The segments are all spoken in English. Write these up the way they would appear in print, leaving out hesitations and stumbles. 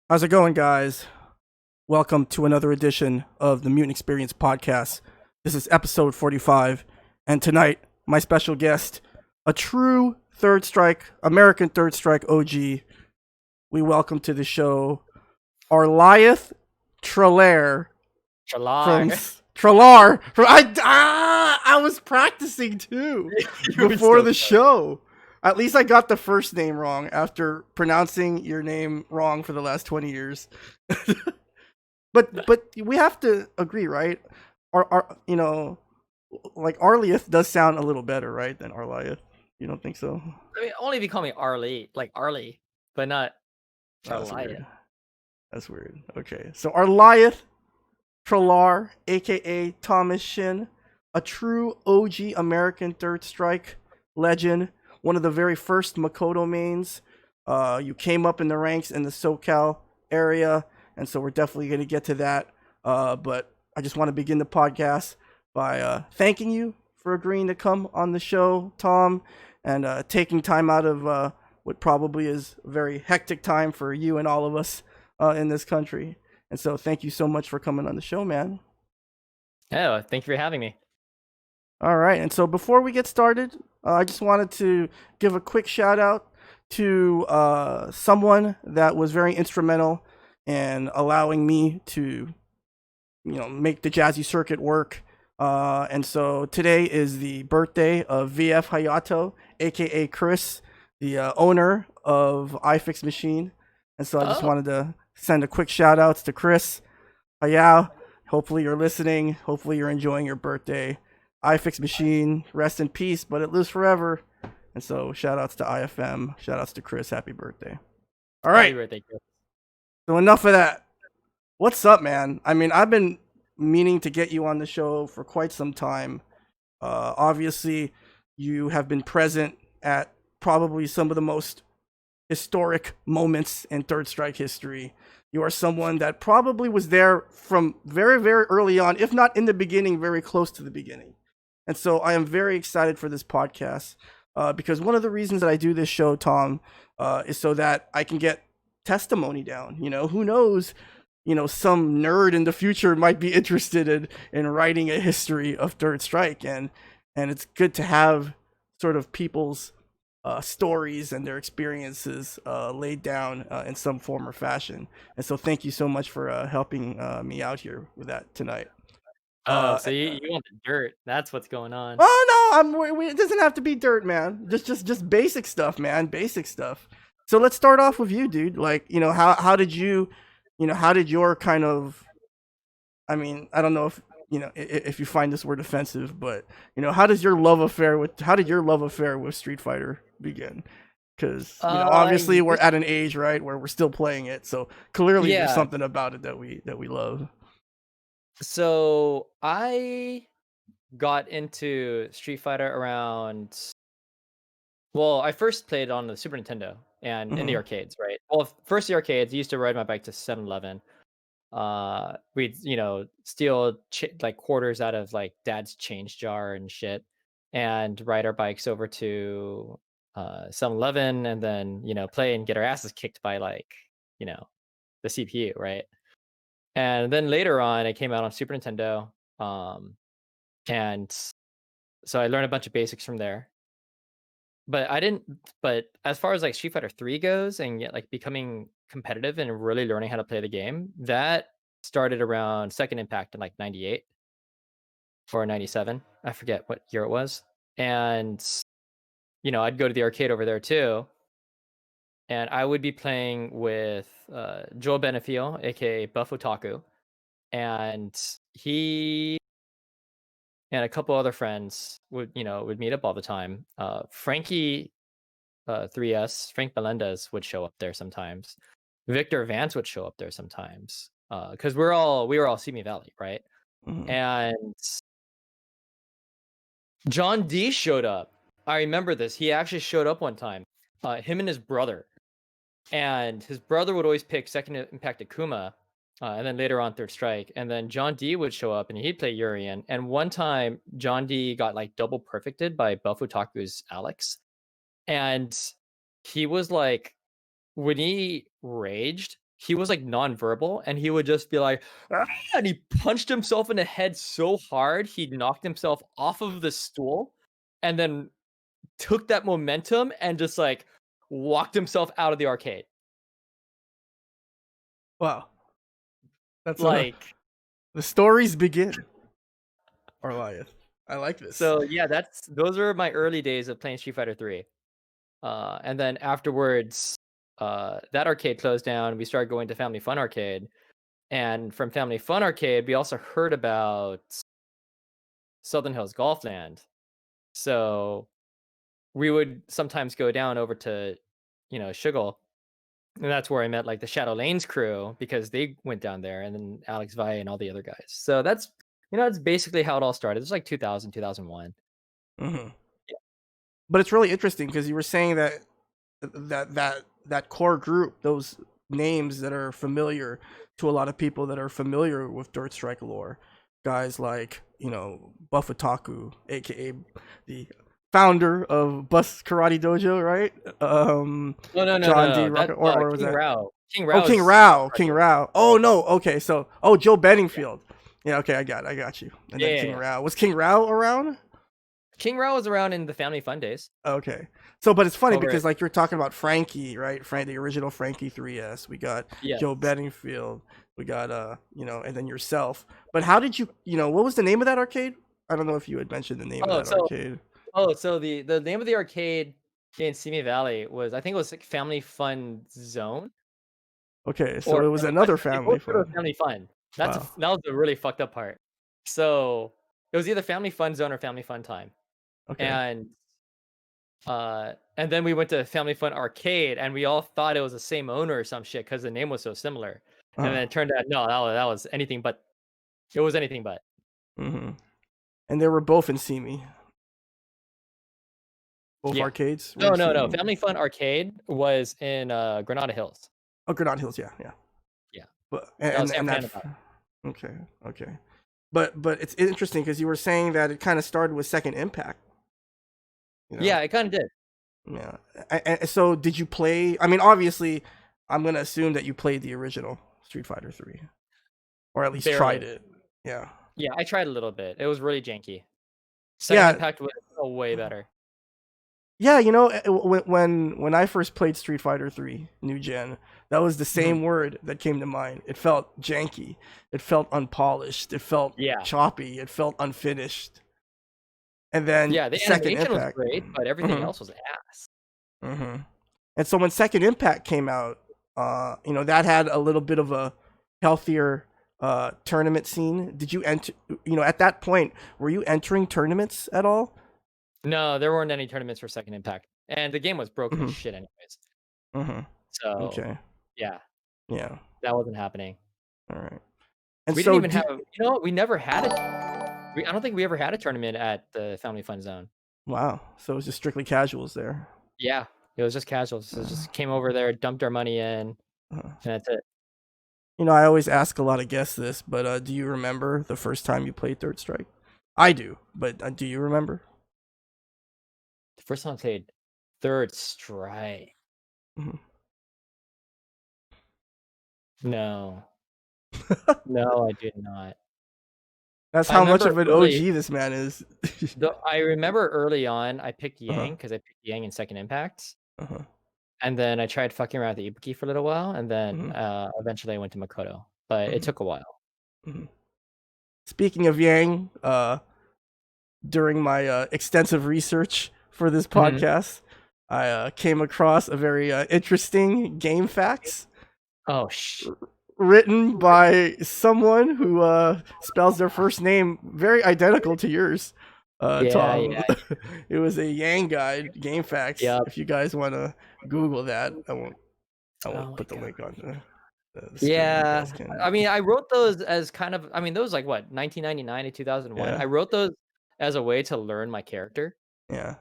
How's it going, guys? Welcome to another edition of the Mutant XPerience podcast. This is episode 45, and tonight, my special guest, a true Third Strike, American Third Strike OG. We welcome to the show Arlieth Tralare from Tralare. Tralare. I was practicing too You were before so the close. show. At least I got the first name wrong after pronouncing your name wrong for the last 20 years. But we have to agree, right? Our like Arlieth does sound a little better, right, than Arlieth. You don't think so? I mean, only if you call me Arlie, like Arlie, but not Oh, that's Tralaya. weird. That's weird. Okay, so Arlieth Tralare, aka Thomas Shin, a true OG American Third Strike legend, one of the very first Makoto mains. You came up in the ranks in the SoCal area, and so we're definitely going to get to that. But I just want to begin the podcast by thanking you for agreeing to come on the show, Tom, and taking time out of what probably is a very hectic time for you and all of us in this country. And so thank you so much for coming on the show, man. Oh, thank you for having me. All right. And so before we get started, I just wanted to give a quick shout out to someone that was very instrumental in allowing me to, make the Jazzy circuit work. And so today is the birthday of VF Hayato, aka Chris, the owner of iFix Machine. And so I just Oh, wanted to send a quick shout outs to Chris. Hayao, hopefully you're listening. Hopefully you're enjoying your birthday. iFix Machine, rest in peace, but it lives forever. And so shout outs to IFM. Shout outs to Chris. Happy birthday. All happy right. birthday, Chris. So enough of that. What's up, man? I mean, I've been meaning to get you on the show for quite some time. Obviously, you have been present at probably some of the most historic moments in Third Strike history. You are someone that probably was there from very, very early on, if not in the beginning, very close to the beginning. And so I am very excited for this podcast because one of the reasons that I do this show, Tom, is so that I can get testimony down. Who knows? Some nerd in the future might be interested in writing a history of Third Strike, and it's good to have sort of people's stories and their experiences laid down in some form or fashion. And so, thank you so much for helping me out here with that tonight. Oh, Uh, so you want the dirt? That's what's going on. oh no, it doesn't have to be dirt, man. Just basic stuff, man. Basic stuff. So let's start off with you, dude. Like, how did you, how did your kind of, I mean, I don't know if if you find this word offensive, but how did your love affair with Street Fighter begin? Because obviously we're You, at an age, right, where we're still playing it, so clearly there's yeah. something about it that we love. So I got into Street Fighter around. Well, I first played on the Super Nintendo and in the Hmm. arcades, right? Well, first the arcades. I used to ride my bike to 7-Eleven. We'd steal like quarters out of like dad's change jar and shit, and ride our bikes over to 7-Eleven, and then play and get our asses kicked by like you know the CPU, right? And then later on it came out on Super Nintendo, and so I learned a bunch of basics from there. But I didn't but as far as like Street Fighter 3 goes, and yet like becoming competitive and really learning how to play the game, that started around Second Impact in like 98 or 97. I forget what year it was. And I'd go to the arcade over there too, and I would be playing with Joel Benefiel, aka Buff Otaku, and he and a couple other friends would meet up all the time. Frankie 3S, Frank Melendez would show up there sometimes. Victor Vance would show up there sometimes. Because we were all Simi Valley, right? Hmm. And John D showed up. I remember this. He actually showed up one time. Him and his brother. And his brother would always pick Second Impact Akuma, and then later on Third Strike. And then John D would show up and he'd play Urian. And one time John D got like double perfected by Buff Otaku's Alex. And he was like, when he raged, he was like nonverbal, and he would just be like, "Ah," and he punched himself in the head so hard he knocked himself off of the stool, and then took that momentum and just like walked himself out of the arcade. Wow. That's Like, the stories begin. Arlieth. I like this. so yeah, those are my early days of playing Street Fighter 3. And then afterwards, that arcade closed down. We started going to Family Fun Arcade, and from Family Fun Arcade, we also heard about Southern Hills Golfland. So we would sometimes go down over to, Sugar, and that's where I met like the Shadow Lanes crew because they went down there, and then Alex Valle and all the other guys. So that's basically how it all started. It was like 2000, 2001. Hmm. Yeah. But it's really interesting because you were saying that core group, those names that are familiar to a lot of people that are familiar with Dirt Strike lore, guys like Buffataku, aka the founder of Bus Karate Dojo, right? No, no, no, John D. no. Rucker, That's or was King that? Rao. King Oh, King Rao's Rao, King arcade. Rao. Oh no, okay, so Joe Benningfield. Yeah, okay, I got you. And Yeah, then yeah, King yeah. Rao. Was King Rao around? King Rao was around in the Family Fun days. Okay. So, but it's funny Over at because like you're talking about Frankie, right? The original Frankie 3S. We got Yes. Joe Bedingfield. We got and then yourself. But how did what was the name of that arcade? I don't know if you had mentioned the name of Oh, that so arcade. so the name of the arcade in Simi Valley was, I think it was like Family Fun Zone Okay, so or it was Family Fun. another They both family started with fun. Family Fun. Wow. That was the really fucked up part. So it was either Family Fun Zone or Family Fun Time, Okay. and and then we went to Family Fun Arcade, and we all thought it was the same owner or some shit because the name was so similar. And Uh, then it turned out no, that was anything but. It was anything but. mm-hmm. And they were both in Simi. Both Yeah. arcades were No, in no, no. Simi. Family Fun Arcade was in Granada Hills. Oh, Granada Hills, yeah, yeah. Yeah, But that was San and that. Fernando Valley. Okay, okay. But it's interesting because you were saying that it kind of started with Second Impact. You know. Yeah, it kind of did. Yeah. So did you play? I mean, obviously, I'm gonna assume that you played the original Street Fighter 3, or at least tried Barely. it. Yeah. Yeah, I tried a little bit. It was really janky. Second Yeah. Impact was way better. Yeah. When I first played Street Fighter 3 New Gen, that was the Mhm. same word that came to mind. It felt janky. It felt unpolished. It felt Yeah. choppy. It felt unfinished. And then Yeah, the Second animation was Impact. great, but everything Hmm. else was ass. Hmm. And so when Second Impact came out, that had a little bit of a healthier tournament scene. Did you enter? At that point, were you entering tournaments at all? No, there weren't any tournaments for Second Impact, and the game was broken as Hmm. shit anyways. Hmm. So, Okay. yeah, Yeah. that wasn't happening. All right. And We didn't so, even have, we never had I don't think we ever had a tournament at the Family Fun Zone. wow. So it was just strictly casuals there. Yeah, it was just casual. So Uh, just came over there, dumped our money in, and uh. that's it. I always ask a lot of guests this, but do you remember the first time you played Third Strike? I do, but do you remember? The first time I played Third Strike. Mhm. No. No, I did not. That's I how much remember of an early OG this man is. I remember early on, I picked Uh-huh. Yang because I picked Yang in Second Impact, Uh-huh. and then I tried fucking around with Ibuki for a little while, and then, Mhm. eventually I went to Makoto, but it Mhm. took a while. Mhm. Speaking of Yang, during my extensive research for this Mhm. podcast, I came across a very interesting game facts Oh, written by someone who spells their first name very identical to yours, yeah, Tom. yeah, It was a Yang guide, game facts. yep. If you guys want to Google that, I won't Oh my put the god. link on the screen. You Yeah, guys can. I mean, I wrote those as kind of, those like what, 1999 to 2001. Yeah, I wrote those as a way to learn my character yeah,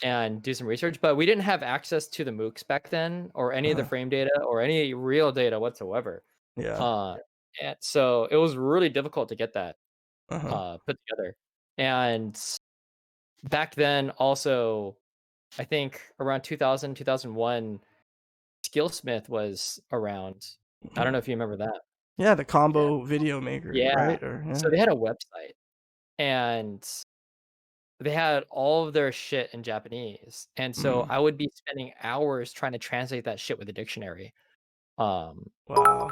and do some research, but we didn't have access to the MOOCs back then or any of the uh-huh, frame data or any real data whatsoever. yeah, Uh, and so it was really difficult to get that uh-huh, put together. And back then, also, I think around 2000, 2001, Skillsmith was around. I don't know if you remember that. Yeah, the Yeah. combo video maker, Yeah. right? Or So yeah. they had a website, and they had all of their shit in Japanese, and so Mm. I would be spending hours trying to translate that shit with a dictionary. Um, Wow.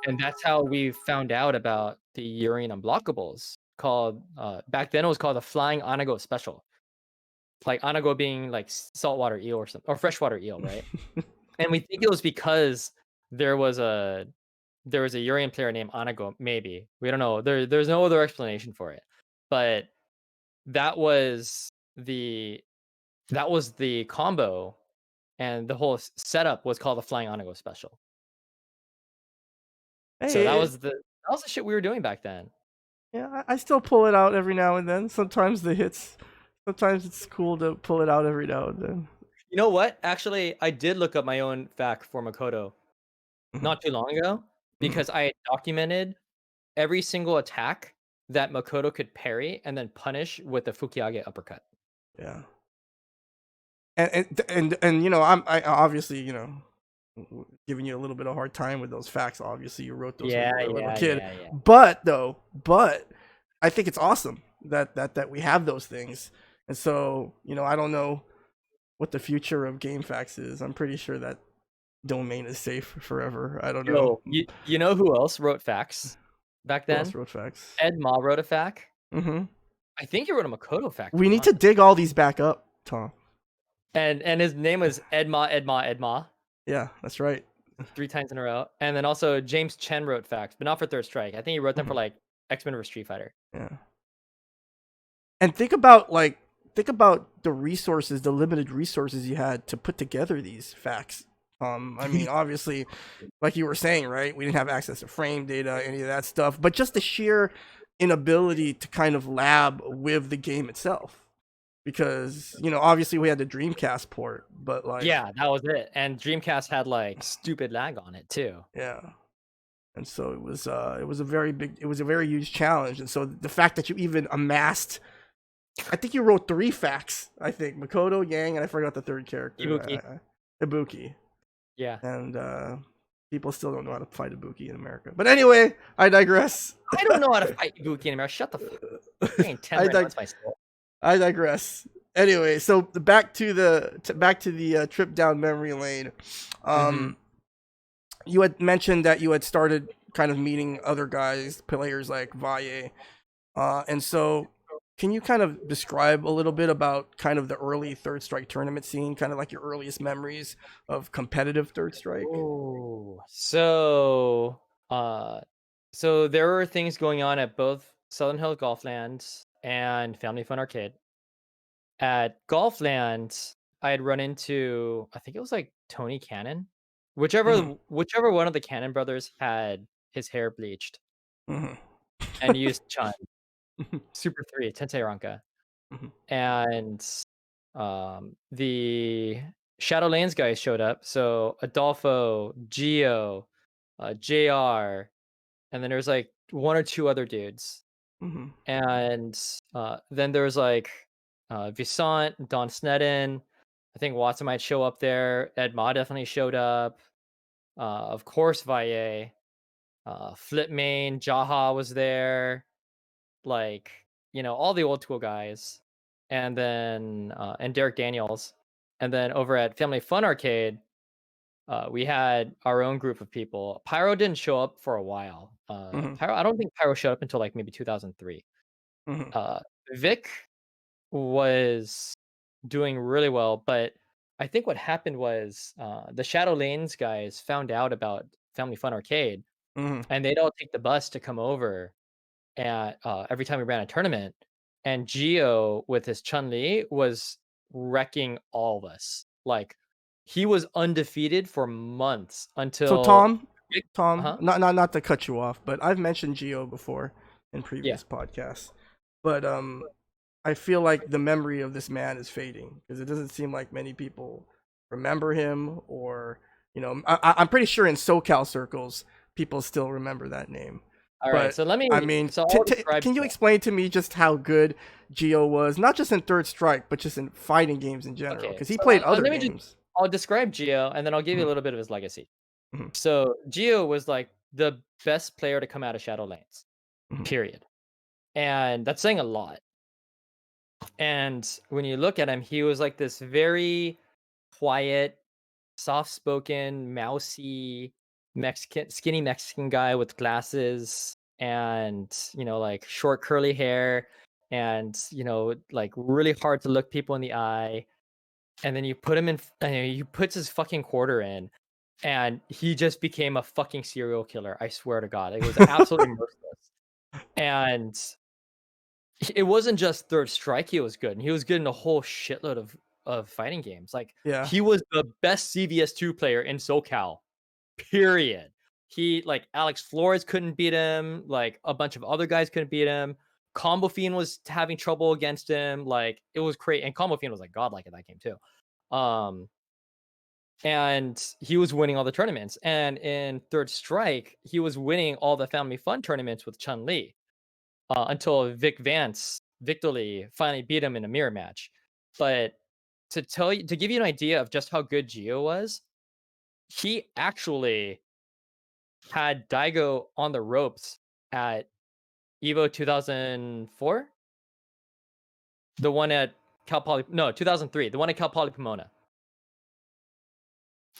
and that's how we found out about the Urine Unblockables, called, back then it was called the Flying Anago Special. Like anago being like saltwater eel or something, or freshwater eel, right? And we think it was because there was a Urian player named Anago, maybe. We don't know. There's no other explanation for it. But that was the combo, and the whole setup was called the Flying Anago Special. So Hey, that was the shit we were doing back then. yeah, I still pull it out every now and then. Sometimes the hits. Sometimes it's cool to pull it out every now and then. You know what? Actually, I did look up my own fact for Makoto Mhm, not too long ago, mhm, because I had documented every single attack that Makoto could parry and then punish with the Fukiage uppercut. yeah. And you know, I obviously, you know, giving you a little bit of hard time with those facts. Obviously, you wrote those when Yeah, you were a little yeah, kid. yeah, yeah. But I think it's awesome that we have those things. And so, you know, I don't know what the future of game facts is. I'm pretty sure that domain is safe forever. I don't know. Yo, you know who else wrote facts back Who else then? wrote facts? Ed Ma wrote a fact. Mm-hmm. I think he wrote a Makoto fact, to We be need to honest. dig all these back up, Tom. And his name was Ed Ma, Ed Ma, Ed Ma, Yeah, that's right. 3 times in a row. And then also James Chen wrote facts, but not for Third Strike. I think he wrote them for Mhm, like X-Men vs Street Fighter. yeah. And think about the resources, the limited resources you had to put together these facts. I mean, obviously, like you were saying, right? We didn't have access to frame data, any of that stuff, but just the sheer inability to kind of lab with the game itself. Because, you know, obviously we had the Dreamcast port, but like, Yeah, that was it. And Dreamcast had like stupid lag on it too. yeah. And so it was a very huge challenge. And so the fact that you even amassed, I think you wrote 3 facts. I think Makoto, Yang, and I forgot the third character, Ibuki. Ibuki. Yeah. And people still don't know how to fight Ibuki in America. But anyway, I digress. I don't know how to fight Ibuki in America. Shut the fuck. I ain't 10 I right now. dig- It's my soul. I digress. Anyway, so back to the trip down memory lane. Mm-hmm. You had mentioned that you had started kind of meeting other guys, players like Valle. And so, can you kind of describe a little bit about kind of the early Third Strike tournament scene, kind of like your earliest memories of competitive Third Strike? Oh, so there were things going on at both Southern Hill Golfland and Family Fun Arcade. At Golfland, I had run into, I think it was like Tony Cannon, Mm-hmm. whichever one of the Cannon brothers had his hair bleached Mm-hmm. and used Chun Super 3 Tensei Ranka. Mm-hmm. And the Shadowlands guys showed up. So Adolfo, Gio, JR, and then there's like 1 or 2 other dudes. Mm-hmm. And then there was like Visant, Don Snedden. I think Watson might show up there. Ed Ma definitely showed up. Of course, Valle. Flipmane, Jaha was there. Like, all the old school guys. And then and Derek Daniels. And then over at Family Fun Arcade, we had our own group of people. Pyro didn't show up for a while. Mm-hmm. Pyro, I don't think Pyro showed up until like maybe 2003. Mm-hmm. Uh, Vic was doing really well, but I think what happened was the Shadow Lanes guys found out about Family Fun Arcade, Mm-hmm. and they'd all take the bus to come over at every time we ran a tournament. And Geo with his Chun Li was wrecking all of us. Like he was undefeated for months So until Tom, huh? not to cut you off, but I've mentioned Geo before in Yeah. previous podcasts. But I feel like the memory of this man is fading because it doesn't seem like many people remember him, or you know, I'm pretty sure in SoCal circles people still remember that name. All right. But So let me. I mean, So I'll describe. can you explain to me just how good Geo was, not just in Third Strike, but just in fighting games in general? Okay. Because he So played other let me just. games. I'll describe Geo, and then I'll give you a Mhm. little bit of his legacy. Mhm. So Gio was like the best player to come out of Shadowlands, Mhm. period. And that's saying a lot. And when you look at him, he was like this very quiet, soft-spoken, mousy Mexican, skinny Mexican guy with glasses and, like short curly hair and, like really hard to look people in the eye. And then you put him in, he puts his fucking quarter in and he just became a fucking serial killer. I swear to God. It was absolutely merciless. And it wasn't just Third Strike he was good, and he was good in a whole shitload of fighting games. Like Yeah. he was the best CVS2 player in SoCal. Period. He like Alex Flores couldn't beat him, like a bunch of other guys couldn't beat him. Combo Fiend was having trouble against him. Like it was crazy. And Combo Fiend was like godlike in that game too. And he was winning all the tournaments. And in Third Strike, he was winning all the Family Fun tournaments with Chun Li. Until Victor Lee finally beat him in a mirror match. But to give you an idea of just how good Gio was, he actually had Daigo on the ropes at Evo 2004, the one at Cal Poly, no, 2003, the one at Cal Poly Pomona,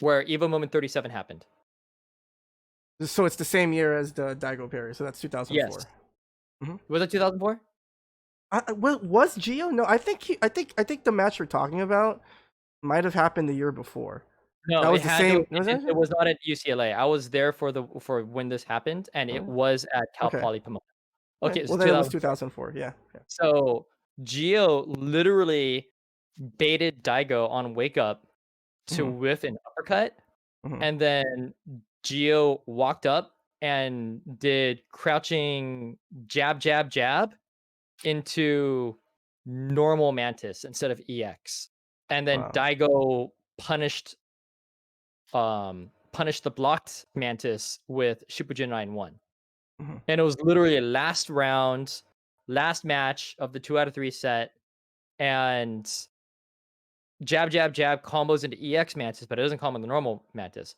where Evo Moment 37 happened. So it's the same year as the Daigo Perry. So that's Yes. 2004. Mhm. Was it 2004? Was Gio? No, I think the match we're talking about might have happened the year before. No, That it was the had to. same. Was that? It was not at UCLA. I was there for when this happened, and it Oh, was at Cal okay. Poly Pomona. Okay. Okay, it's Well, then it was 2004. 2004. Yeah. Yeah. So Gio literally baited Daigo on wake up to Mhm. whiff an uppercut, Mhm. and then Gio walked up and did crouching jab, jab, jab into normal Mantis instead of EX. And then Wow. Daigo punished the blocked Mantis with Shippuden 9-1. Mhm. And it was literally a last round, last match of the 2 out of 3 set, and jab, jab, jab combos into EX Mantis, but it doesn't combo the normal Mantis.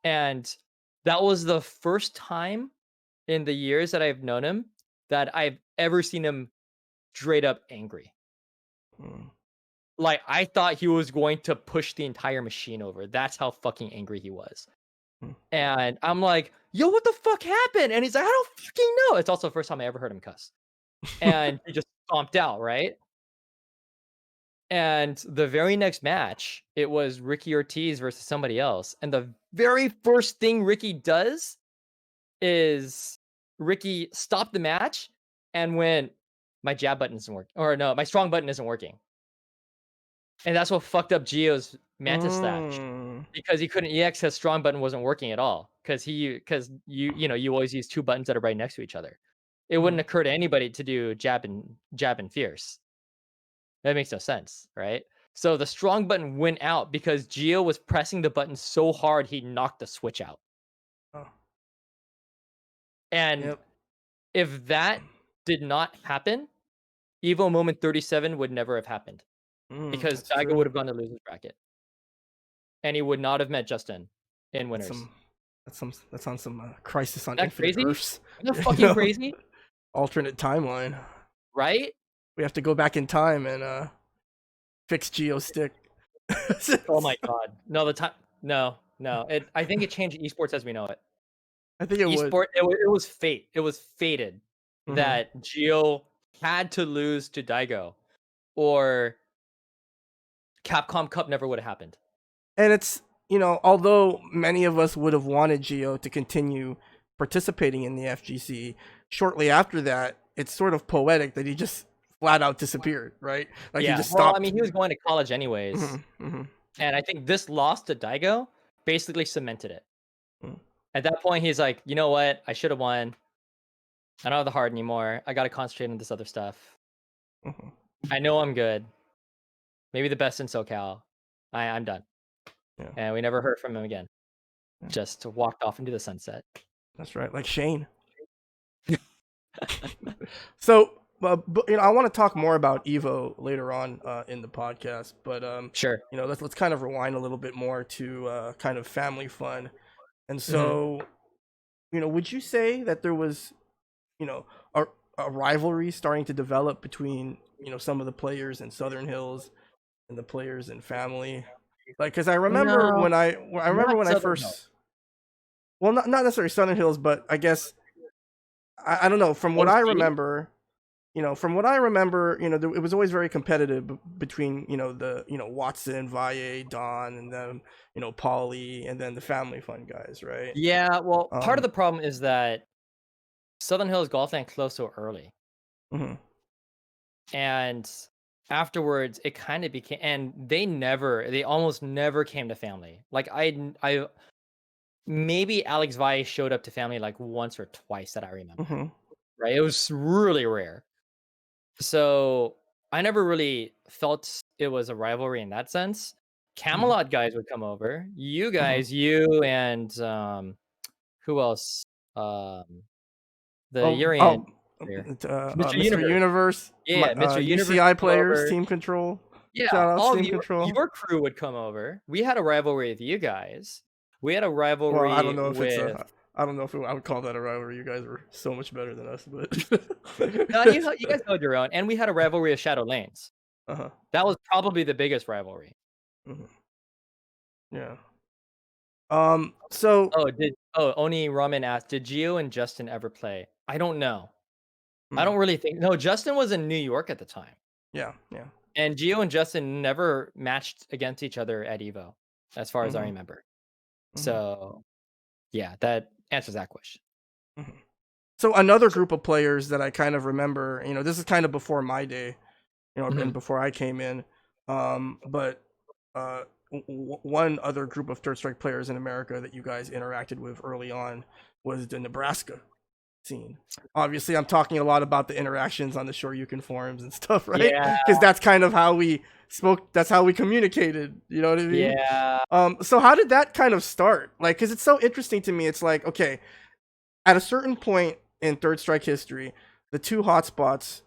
And that was the first time in the years that I've known him that I've ever seen him straight up angry. Mm. Like I thought he was going to push the entire machine over. That's how fucking angry he was. Mm. And I'm like, yo, what the fuck happened? And he's like, I don't fucking know. It's also the first time I ever heard him cuss. And he just stomped out, right? And the very next match, it was Ricky Ortiz versus somebody else. And the very first thing Ricky does is Ricky stopped the match and went, my jab button isn't working. Or no, my strong button isn't working. And that's what fucked up Gio's Mantis stash. Mm. Because he couldn't EX his strong button wasn't working at all. Because you always use two buttons that are right next to each other. It wouldn't Mhm. occur to anybody to do jab and fierce. That makes no sense, right? So the strong button went out because Gio was pressing the button so hard he knocked the switch out. Oh. And Yep. if that did not happen, Evo Moment 37 would never have happened because That's Daigo true. would have gone to losers bracket, and he would not have met Justin in That's winners. some. That's on some Crisis on Isn't that Infinite crazy? Earths. Isn't that You fucking know, crazy? alternate timeline. Right? We have to go back in time and fix Geo stick. Oh my god. No, the time. No, no. I think it changed esports as we know it. I think it would. It was fate. It was fated Hmm. that Gio had to lose to Daigo, or Capcom Cup never would have happened. And it's, although many of us would have wanted Geo to continue participating in the FGC, shortly after that, it's sort of poetic that he just flat out disappeared, right? Like he Yeah. just Well, I stopped. mean, he was going to college Hmm. anyways, Hmm. and I think this loss to Daigo basically cemented it. Hmm. At that point, he's like, you know what? I should have won. I don't have the heart anymore. I got to concentrate on this other stuff. Hmm. I know I'm good. Maybe the best in SoCal. I'm done. Yeah. And we never heard from him again. Yeah. Just walked off into the sunset. That's right. Like Shane. So, but, I want to talk more about Evo later on in the podcast. But Sure. let's kind of rewind a little bit more to kind of family fun. And Mhm. so, would you say that there was, you know, a, a rivalry starting to develop between, some of the players in Southern Hills and the players in Family? Like, because I remember No, I remember not when I Southern Hill. first, well, not necessarily Southern Hills, but I guess I don't know. From what I OC? remember, it was always very competitive between, the, Watson, Valle, Don, and then, Paulie, and then the Family Fun guys, right? Yeah, well, part of Um, the problem is that Southern Hills Golf Land closed so early, mhm, and afterwards it kind of became, and they almost never came to Family. Like I maybe Alex Valle showed up to Family like once or twice that I remember. mhm, Right? It was really rare. So I never really felt it was a rivalry in that sense. mhm, Camelot guys would come over. You mhm. guys, you and who else? Um, the Oh, Urian player, Mr. Mr. Universe. Universe, Yeah, Mr. Universe UCI would come players, over. Team Control. Yeah, Shout outs, all of Team Control. your crew would come over. We had a rivalry with you guys. We had a Well, rivalry with. I don't know if I would call that a rivalry. You guys were so much better than us, but. No, you guys held your own, and we had a rivalry with Shadow Lanes. Uh-huh. That was probably the biggest rivalry. Mhm. Yeah. So. Oni Ramen asked, did Gio and Justin ever play? I don't know. I Mm, don't really think. No, Justin was in New York at the time, yeah. Yeah. and Gio and Justin never matched against each other at Evo, as far as I Mhm. remember. Mhm. So yeah, that answers that question. Mhm. So another group of players that I kind of remember, this is kind of before my day, and Mhm. before I came in. But one other group of Third Strike players in America that you guys interacted with early on was the Nebraska scene. Obviously, I'm talking a lot about the interactions on the Shoryuken forums and stuff, right? Yeah, Because that's kind of how we spoke. That's how we communicated. You know what I mean? yeah. So how did that kind of start? Like, because it's so interesting to me. It's like, okay, at a certain point in Third Strike history, the two hotspots,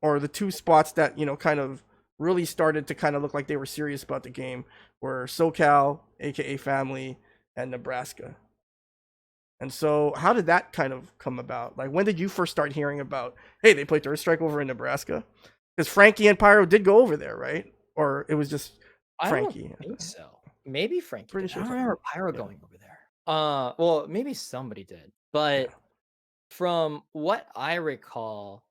or the two spots that, kind of really started to kind of look like they were serious about the game, were SoCal, aka Family, and Nebraska. And so, how did that kind of come about? Like, when did you first start hearing about, hey, they play Third Strike over in Nebraska? Because Frankie and Pyro did go over there, right? Or it was just I don't Frankie. think so. Maybe Frankie Pretty did. I sure. don't remember Pyro Yeah, going over there. Well, maybe somebody did, yeah. but from what I recall,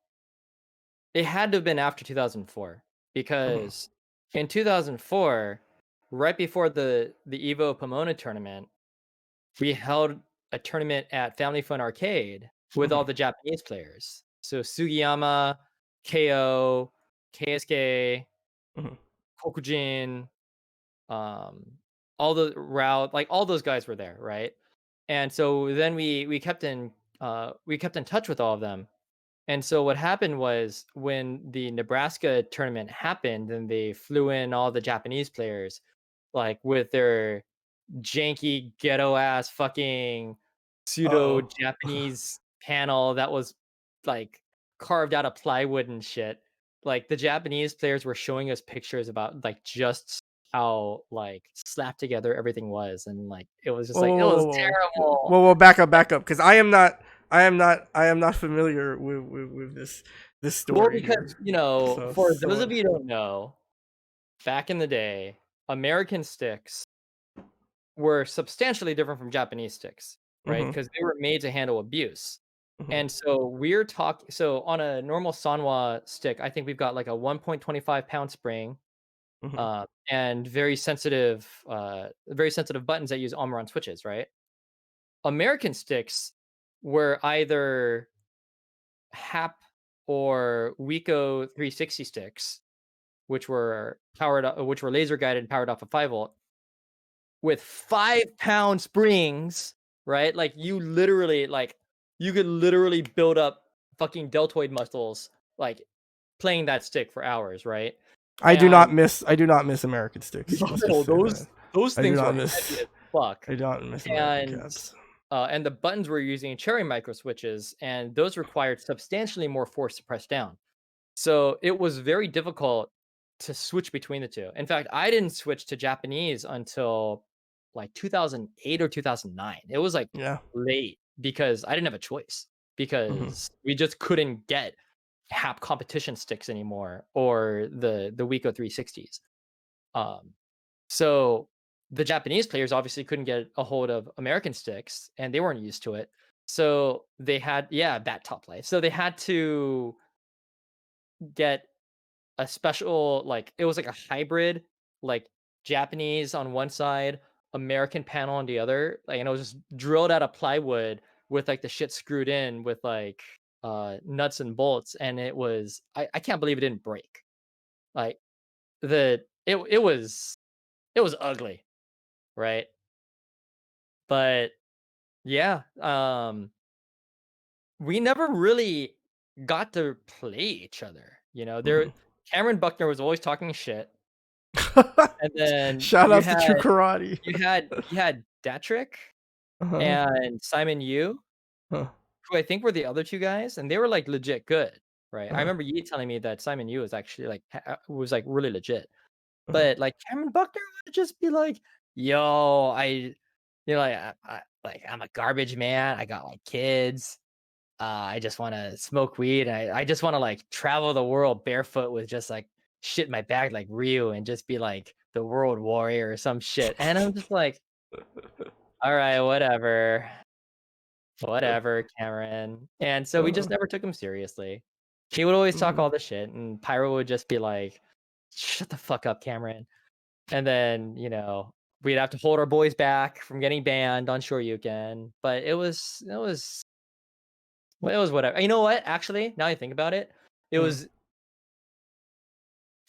it had to have been after 2004 Mm-hmm. because in 2004, right before the Evo Pomona tournament, we held a tournament at Family Fun Arcade with Mm-hmm. all the Japanese players. So Sugiyama, KO, KSK, Mm-hmm. Kokujin, um, all the route, like all those guys were there, right? And so then we kept in touch with all of them. And so what happened was when the Nebraska tournament happened and they flew in all the Japanese players, like with their janky ghetto ass fucking Uh pseudo oh. Japanese panel that was like carved out of plywood and shit. Like the Japanese players were showing us pictures about like just how like slapped together everything was, and like it was just Whoa, like whoa, it was whoa, whoa, terrible. whoa, whoa! Back up, because I am not familiar with this Well, story because here. for those What? of you who don't know, back in the day, American sticks were substantially different from Japanese sticks, right? Mm-hmm. Because they were made to handle abuse. Mm-hmm. And so we're talking. So on a normal Sanwa stick, I think we've got like a 1.25 pound spring, Mm-hmm. and very sensitive buttons that use Almiron switches, right? American sticks were either HAP or Wiko 360 sticks, which were laser guided and powered off a 5 volt with 5 pound springs, right? Like you could literally build up fucking deltoid muscles like playing that stick for hours, right? And I do not miss American sticks. Let's just no, say that. those I do things not were heavy miss as fuck. I do not miss American And cats. and the buttons were using cherry micro switches, and those required substantially more force to press down. So it was very difficult to switch between the two. In fact, I didn't switch to Japanese until like 2008 or 2009. It was like Yeah. late because I didn't have a choice Hmm. because we just couldn't get Hap competition sticks anymore or the Wiko 360s. Um, so the Japanese players obviously couldn't get a hold of American sticks and they weren't used to it. So they had, yeah, Bat Top Life. So they had to get a special, like, it was like a hybrid, like Japanese on one side, American panel on the other. Like, and it was just drilled out of plywood with like the shit screwed in with like nuts and bolts. And it was, I can't believe it didn't break. Like it was ugly, right? But yeah, we never really got to play each other. You know, Hmm. Cameron Buckner was always talking shit, and then Shout outs to True Karate. you had Datrick Uh-huh. and Simon Yu, Huh. who I think were the other two guys, and they were like legit good, right? I Uh-huh. remember Yi telling me that Simon Yu was actually like was like really legit, Uh-huh. but like Cameron Buckner would just be like, "Yo, like like I'm a garbage man. I got like kids. I just want to smoke weed. I just want to like travel the world barefoot with just like shit in my bag like Ryu and just be like the world warrior or some shit." And I'm just like, all right, whatever. Whatever, Cameron. And so we just Uh-huh. never took him seriously. He would always talk Mhm. all the shit, and Pyro would just be like, "Shut the fuck up, Cameron." And then, we'd have to hold our boys back from getting banned on Shoryuken. But it was whatever. You know what? Actually, now I think about it, it Mhm. was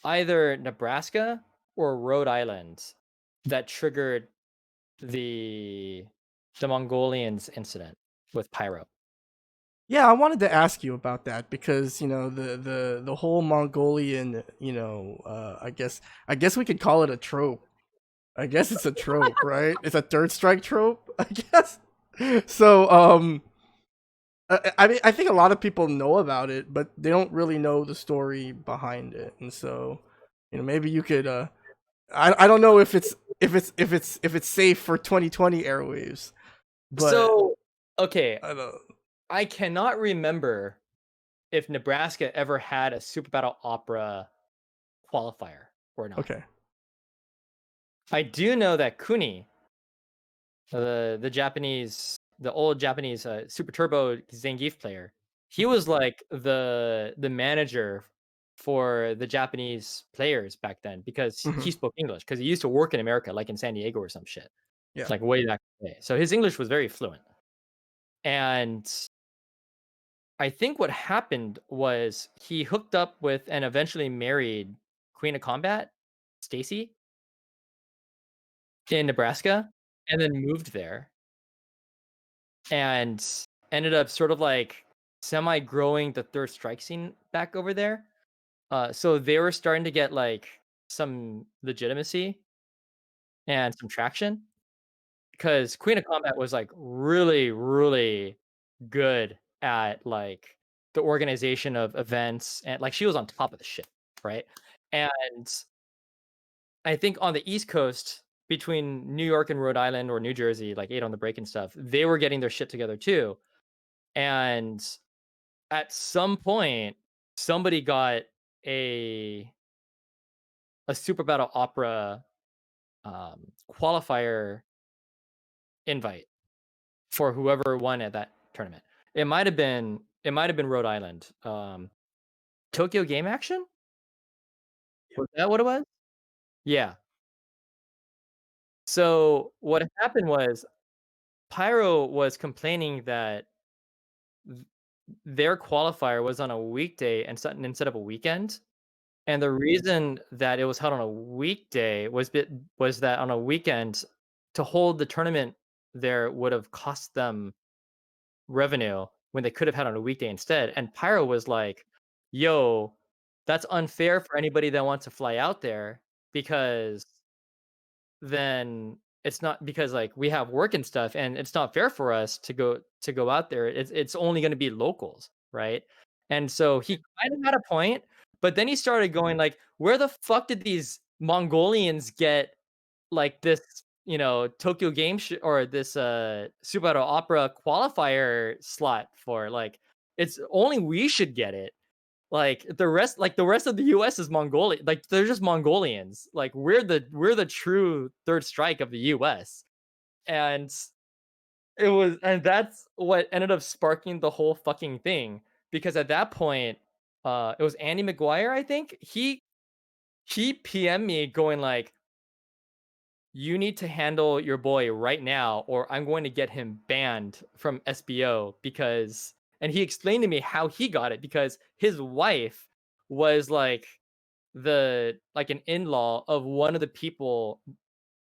either Nebraska or Rhode Island that triggered the the Mongolians incident with Pyro. Yeah, I wanted to ask you about that because the whole Mongolian, I guess we could call it a trope. I guess it's a trope, right? It's a third strike trope, I guess. So, I mean, I think a lot of people know about it, but they don't really know the story behind it, and so, maybe you could. I don't know if it's safe for 2020 airwaves, but So, okay, I don't. I cannot remember if Nebraska ever had a Super Battle Opera qualifier or not. Okay. I do know that Kuni, the old Japanese Super Turbo Zangief player, he was like the manager for the Japanese players back then because Hmm. he spoke English because he used to work in America, like in San Diego or some shit, Yeah. like way back in the day. So his English was very fluent. And I think what happened was he hooked up with and eventually married Queen of Combat, Stacy, in Nebraska, and then moved there and ended up sort of like semi growing the third strike scene back over there. So they were starting to get like some legitimacy and some traction because Queen of Combat was like really, really good at like the organization of events and like she was on top of the shit, right? And I think on the East Coast between New York and Rhode Island or New Jersey, like 8 on the Break and stuff, they were getting their shit together too. And at some point, somebody got a a Super Battle Opera qualifier invite for whoever won at that tournament. It might have been Rhode Island. Tokyo Game Action? Was that what it was? Yeah. So what happened was Pyro was complaining that th- their qualifier was on a weekday and instead of a weekend. And the reason that it was held on a weekday was that on a weekend to hold the tournament there would have cost them revenue when they could have had on a weekday instead. And Pyro was like, "Yo, that's unfair for anybody that wants to fly out there because then it's not because like we have work and stuff and it's not fair for us to go out there. It's only going to be locals, right?" And so he kind of had a point, but then he started going like, "Where the fuck did these Mongolians get like this, Tokyo or this Super Battle Opera qualifier slot for. Like, it's only we should get it. Like the rest of the US is Mongolia. Like, they're just Mongolians. Like, we're the true third strike of the US. And that's what ended up sparking the whole fucking thing, because at that point, it was Andy McGuire, I think. He PM'd me going like, "You need to handle your boy right now, or I'm going to get him banned from SBO." And he explained to me how he got it, because his wife was like an in-law of one of the people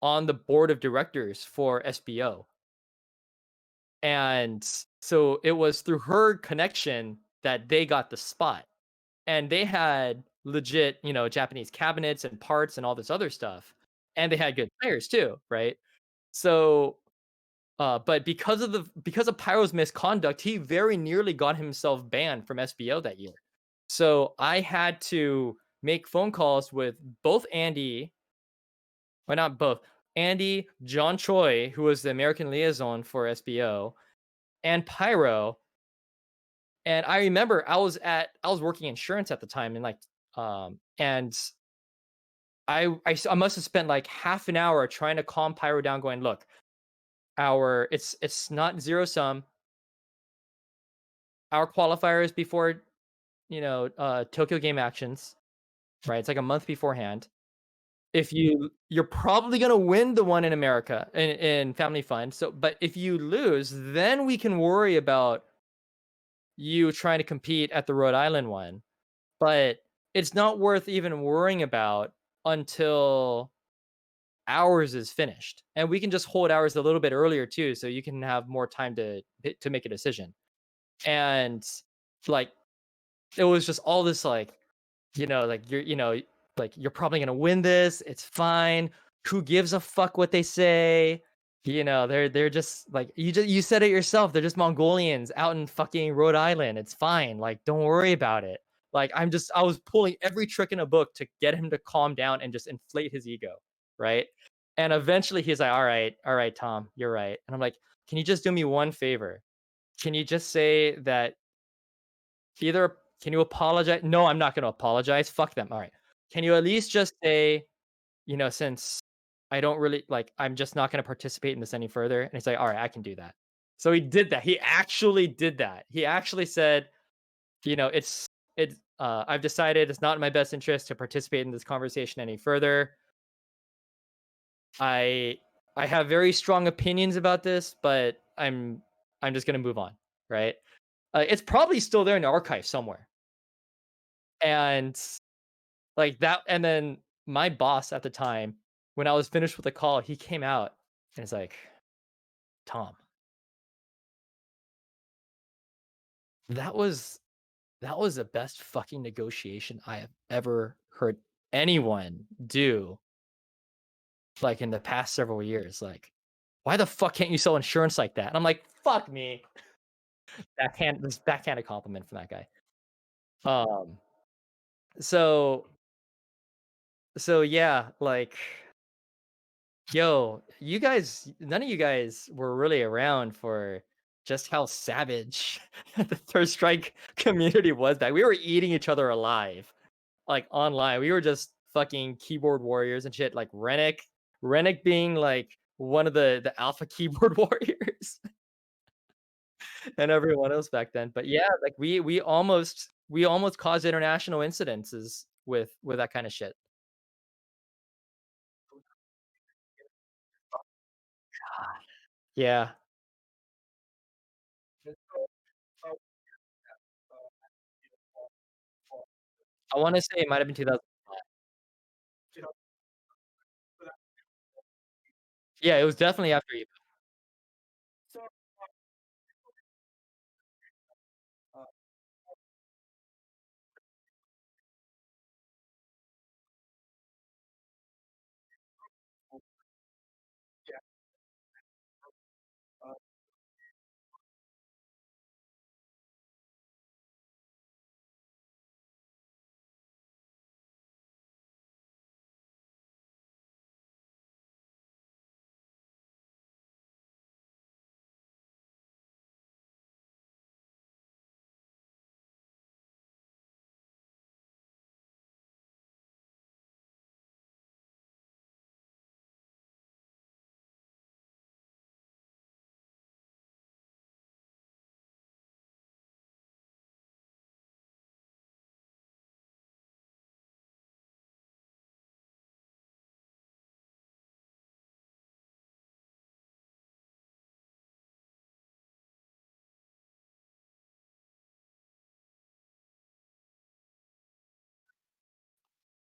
on the board of directors for SBO. And so it was through her connection that they got the spot. And they had legit, Japanese cabinets and parts and all this other stuff. And they had good players too, right? So but because of Pyro's misconduct, he very nearly got himself banned from SBO that year. So I had to make phone calls with both Andy, well, not both, Andy, John Choi, who was the American liaison for SBO, and Pyro. And I remember I was working insurance at the time, and and I must have spent like half an hour trying to calm Pyro down, going, "Look, it's not zero sum. Our qualifier is before, Tokyo Game Actions, right? It's like a month beforehand. If you're probably gonna win the one in America in Family Fun. So, but if you lose, then we can worry about you trying to compete at the Rhode Island one. But it's not worth even worrying about until ours is finished, and we can just hold ours a little bit earlier too, so you can have more time to make a decision." And like, it was just all this like, like you're probably gonna win this. It's fine. Who gives a fuck what they say? They're just like, you said it yourself. They're just Mongolians out in fucking Rhode Island. It's fine. Like, don't worry about it. Like, I was pulling every trick in a book to get him to calm down and just inflate his ego, right? And eventually he's like, all right, Tom, you're right. And I'm like, can you just do me one favor? Can you just say that either can you apologize? No, I'm not going to apologize. Fuck them. All right. Can you at least just say, since I don't really like, I'm just not going to participate in this any further. And he's like, all right, I can do that. So he did that. He actually did that. He actually said, I've decided it's not in my best interest to participate in this conversation any further. I I have very strong opinions about this, but I'm just going to move on. Right. It's probably still there in the archive somewhere. And like that, and then my boss at the time, when I was finished with the call, he came out and it's like, "Tom, that was that was the best fucking negotiation I have ever heard anyone do, like, in the past several years. Like, why the fuck can't you sell insurance like that?" And I'm like, "Fuck me." This backhanded compliment from that guy. Um, so yeah, like, yo, none of you guys were really around for just how savage the Third Strike community was back. We were eating each other alive, like, online. We were just fucking keyboard warriors and shit. Like Rennick being like one of the alpha keyboard warriors, and everyone else back then. But yeah, like we almost caused international incidences with that kind of shit. Yeah, I want to say it might have been 2000. Yeah, it was definitely after you.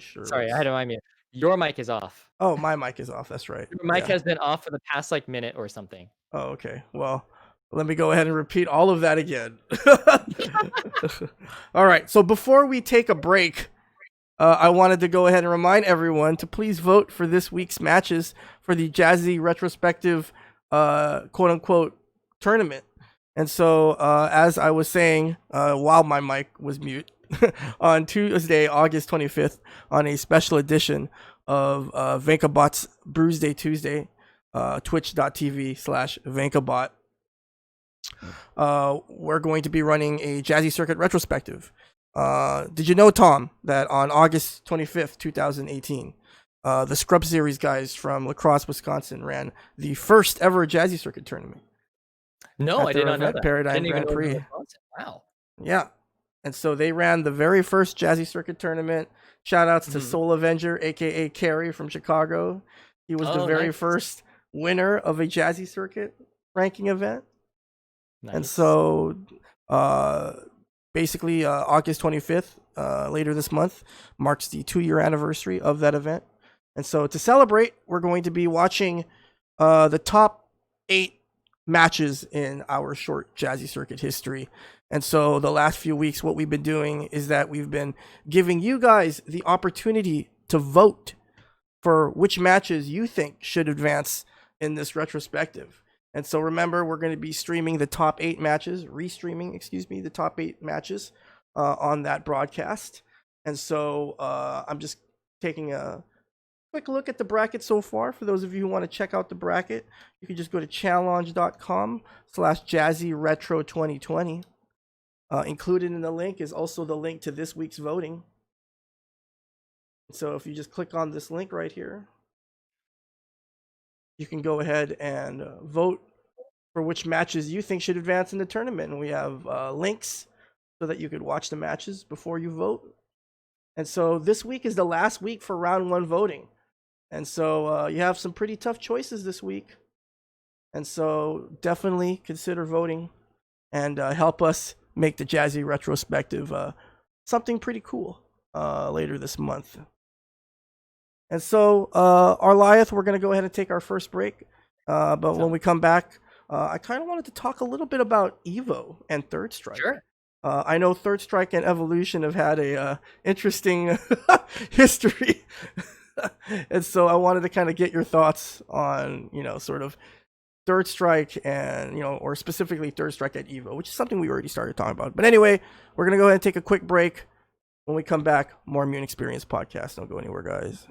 sure. Sorry, I had to remind you. Your mic is off. Oh, my mic is off. That's right. Your mic Yeah. has been off for the past like minute or something. Oh, okay. Well, let me go ahead and repeat all of that again. All right. So before we take a break, I wanted to go ahead and remind everyone to please vote for this week's matches for the Jazzy retrospective, quote unquote, tournament. And so, as I was saying, while my mic was mute, on Tuesday, August 25th, on a special edition of Vankabot's Bruise Day Tuesday, twitch.tv/Vankabot, we're going to be running a Jazzy Circuit retrospective. Did you know, Tom, that on August 25th, 2018, the Scrub Series guys from La Crosse, Wisconsin ran the first ever Jazzy Circuit tournament? No, At I their did not know event, that. Paradigm Didn't even Grand know it was Prix. Wisconsin. Wow. Yeah. And so they ran the very first Jazzy Circuit tournament. Shout outs to Mhm. Soul Avenger, aka Carrie from Chicago. He was the Oh, very nice. first winner of a Jazzy Circuit ranking event. And Nice. so basically August 25th, later this month, marks the 2-year anniversary of that event. And so to celebrate, we're going to be watching the top 8 matches in our short Jazzy Circuit history. And so the last few weeks, what we've been doing is that we've been giving you guys the opportunity to vote for which matches you think should advance in this retrospective. And so remember, we're going to be streaming the top 8 matches, restreaming, excuse me, the top 8 matches on that broadcast. And so I'm just taking a quick look at the bracket so far. For those of you who want to check out the bracket, you can just go to challenge.com/JazzyRetro2020. Included in the link is also the link to this week's voting. So if you just click on this link right here, you can go ahead and vote for which matches you think should advance in the tournament. And we have links so that you could watch the matches before you vote. And so this week is the last week for round 1 voting. And so you have some pretty tough choices this week. And so definitely consider voting and help us make the Jazzy retrospective something pretty cool later this month. And so, Arlieth, we're going to go ahead and take our first break. But when we come back, I kind of wanted to talk a little bit about Evo and Third Strike. Sure. I know Third Strike and Evolution have had a interesting history. And so I wanted to kind of get your thoughts on, sort of Third Strike and, or specifically Third Strike at Evo, which is something we already started talking about. But anyway, we're going to go ahead and take a quick break. When we come back, more Mutant XPerience podcast. Don't go anywhere, guys.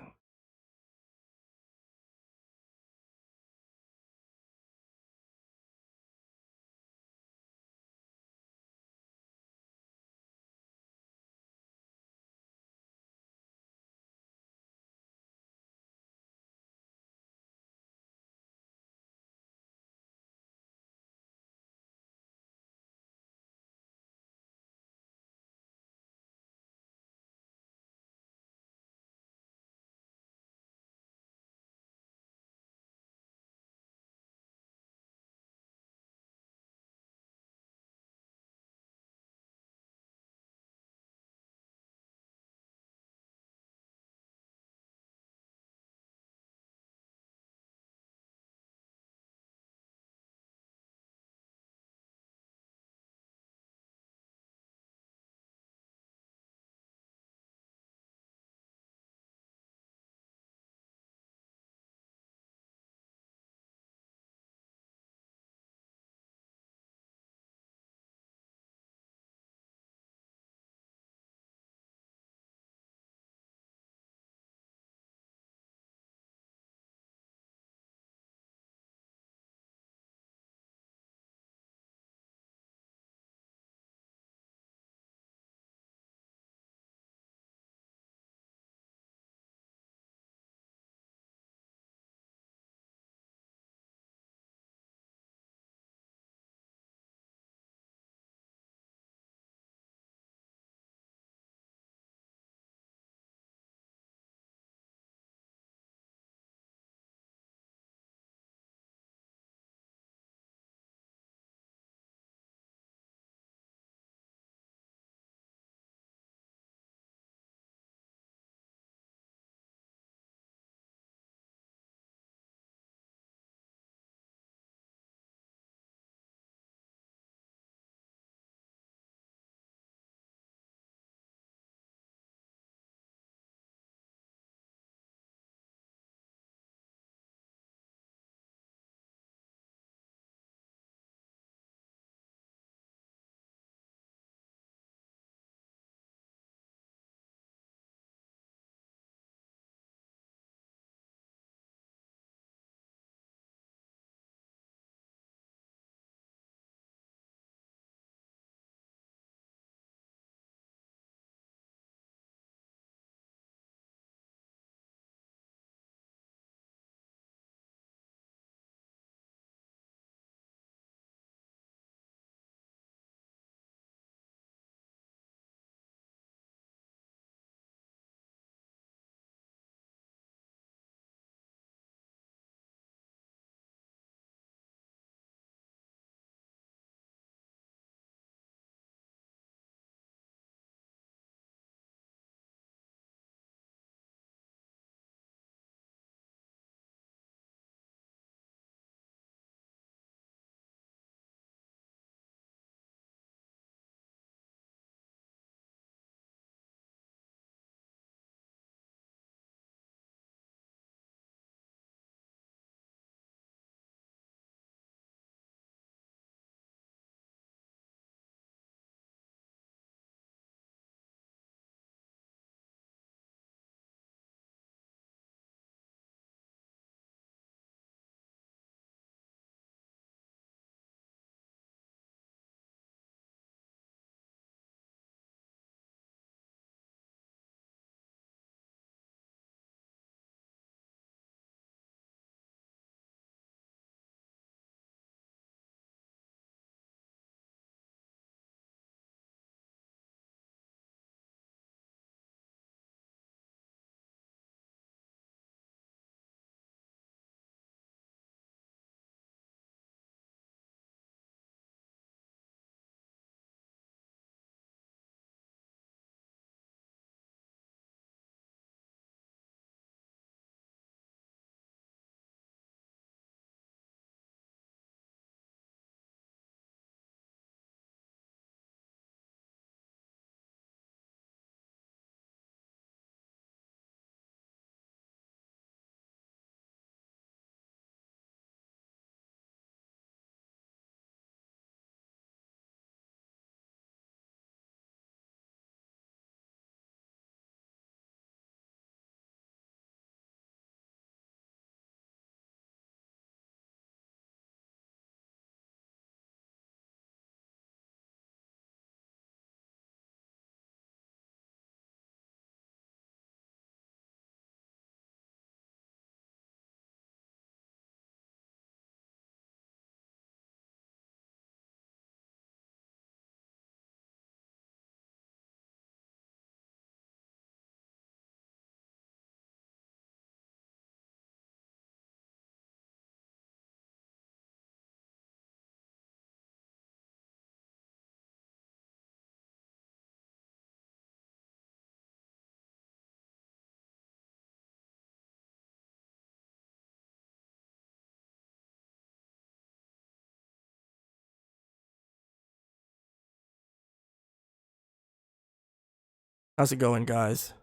How's it going, guys?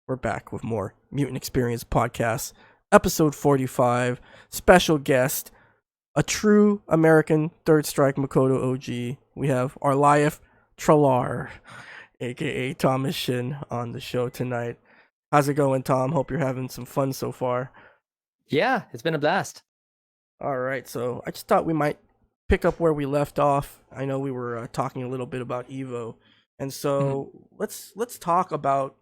We're back with more Mutant XPerience podcast, episode 45. Special guest, a true American Third Strike Makoto OG. We have Arlieth Tralare, aka Thomas Shin, on the show tonight. How's it going, Tom? Hope you're having some fun so far. Yeah, it's been a blast. All right, so I just thought we might pick up where we left off. I know we were talking a little bit about Evo, and Mhm. so let's talk about.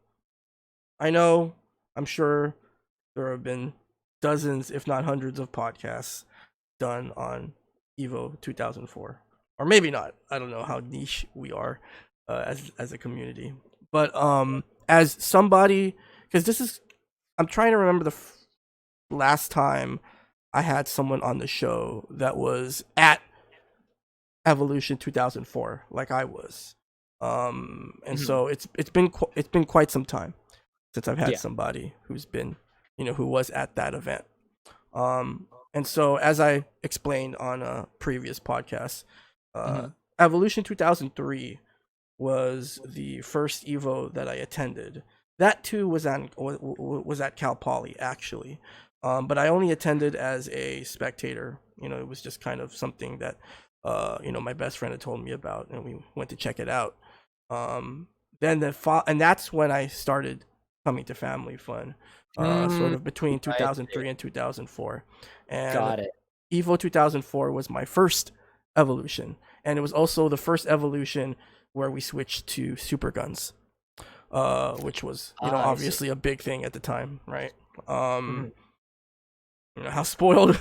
I know, I'm sure there have been dozens, if not hundreds, of podcasts done on Evo 2004, or maybe not. I don't know how niche we are as a community, but as somebody, because this is, I'm trying to remember the last time I had someone on the show that was at Evolution 2004, like I was, and Mhm. so it's been quite some time since I've had Yeah. somebody who's been, who was at that event. And so, as I explained on a previous podcast, uh, Mhm. Evolution 2003 was the first Evo that I attended. That too was at Cal Poly actually, but I only attended as a spectator. It was just kind of something that my best friend had told me about, and we went to check it out. Um, then and that's when I started coming to Family Fun, sort Mm, of between I see. 2003 and 2004, and Got it. Evo 2004 was my first evolution, and it was also the first evolution where we switched to super guns, which was I see. obviously a big thing at the time, right? Um, Mhm. how spoiled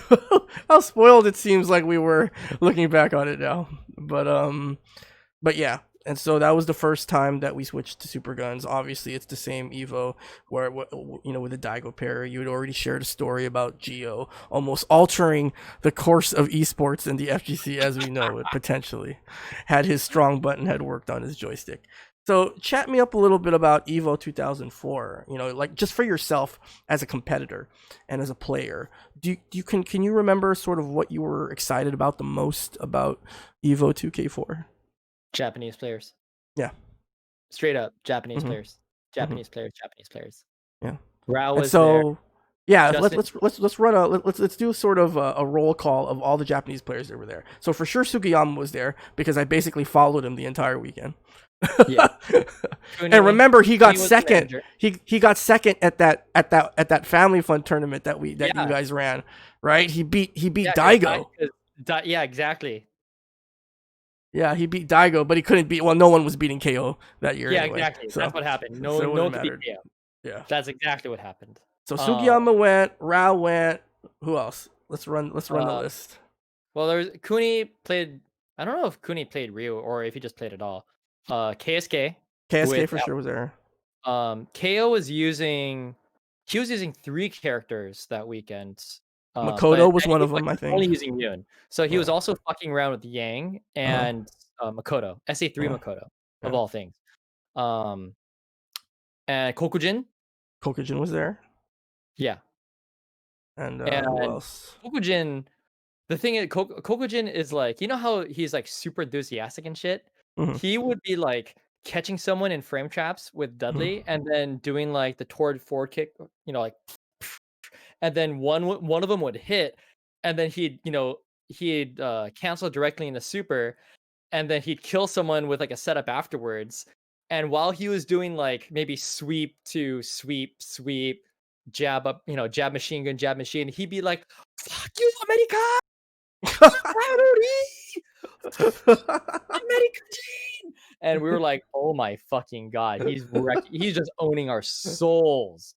how spoiled it seems like we were looking back on it now, but yeah. And so that was the first time that we switched to super guns. Obviously, it's the same Evo where, with the Daigo pair, you had already shared a story about Geo almost altering the course of esports in the FGC as we know it, potentially, had his strong button had worked on his joystick. So chat me up a little bit about Evo 2004. Like just for yourself as a competitor and as a player. Can you remember sort of what you were excited about the most about Evo 2K4? Japanese players. Yeah. Straight up Japanese Hmm. players. Hmm. Japanese players. Japanese players. Yeah. Rao And was there. so, yeah, Justin. let's run let's do sort of a roll call of all the Japanese players that were there. So for sure Sugiyama was there because I basically followed him the entire weekend. Yeah. And Kuni. remember, he got Kuni was the second. manager. He got second at that Family Fun tournament that you Yeah. guys ran, right? He beat Yeah, Daigo. yeah, exactly. Yeah, he beat Daigo, but he couldn't beat. Well, no one was beating KO that year Yeah, anyway, exactly. so That's what happened. No, it no wouldn't one could beat mattered. KO. Yeah. That's exactly what happened. So Um, Sugiyama went, Rao went. Who else? Let's run the uh, list. well, there's Kuni played. I don't know if Kuni played Ryu or if he just played it all. KSK KSK with for sure was there. KO was using. He was using 3 characters that weekend. Makoto was He one was of them, I only think. using Yun. So he was Yeah. also fucking around with Yang Uh-huh. and Makoto, SA3 Yeah. Makoto of Yeah. all things. Um, and Kokujin, Kokujin was there. yeah, And who and else? Kokujin. The thing is, Kokujin is like, you know how he's like super enthusiastic and shit. Mm-hmm. He would be like catching someone in frame traps with Dudley, Mm-hmm. and then doing like the toward forward kick, like, and then one of them would hit, and then he'd cancel directly into super, and then he'd kill someone with like a setup afterwards. And while he was doing like maybe sweep to sweep, sweep, jab up, jab machine gun, jab machine, he'd be like, "Fuck you, America! Fuck you, priority! America Gene!" And we were like, "Oh my fucking god, he's just owning our souls."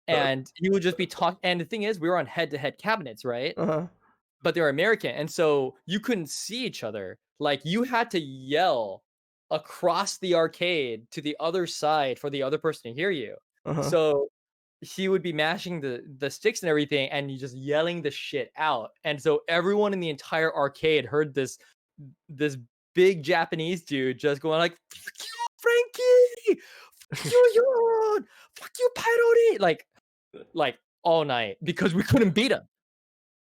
And he would just be talking. And the thing is, we were on head-to-head cabinets, right? Uh-huh. But they were American, and so you couldn't see each other. Like, you had to yell across the arcade to the other side for the other person to hear you. Uh-huh. So he would be mashing the sticks and everything, and you just yelling the shit out. And so everyone in the entire arcade heard this big Japanese dude just going like, "Fuck you, Frankie! Fuck you, Yon! Fuck you, Pyrote!" Like all night because we couldn't beat him.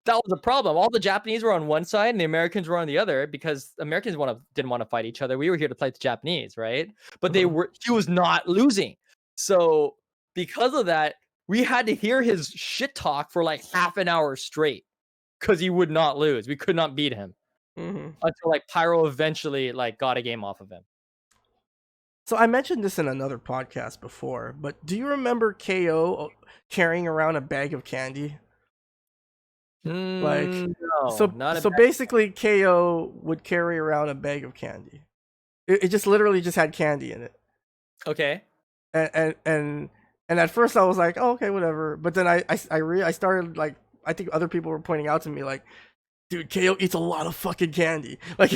That was the problem. All the Japanese were on one side and the Americans were on the other because Americans didn't want to fight each other. We were here to fight the Japanese, right? But Mhm. he was not losing. So because of that, we had to hear his shit talk for like half an hour straight because he would not lose. We could not beat him Mhm. until like Pyro eventually like got a game off of him. So I mentioned this in another podcast before, but do you remember KO carrying around a bag of candy? Like, No, so not a so bad. basically, KO would carry around a bag of candy. It just literally just had candy in it, Okay. and and at first I was like, oh, okay, whatever. But then I started like, I think other people were pointing out to me like, dude, KO eats a lot of fucking candy. Like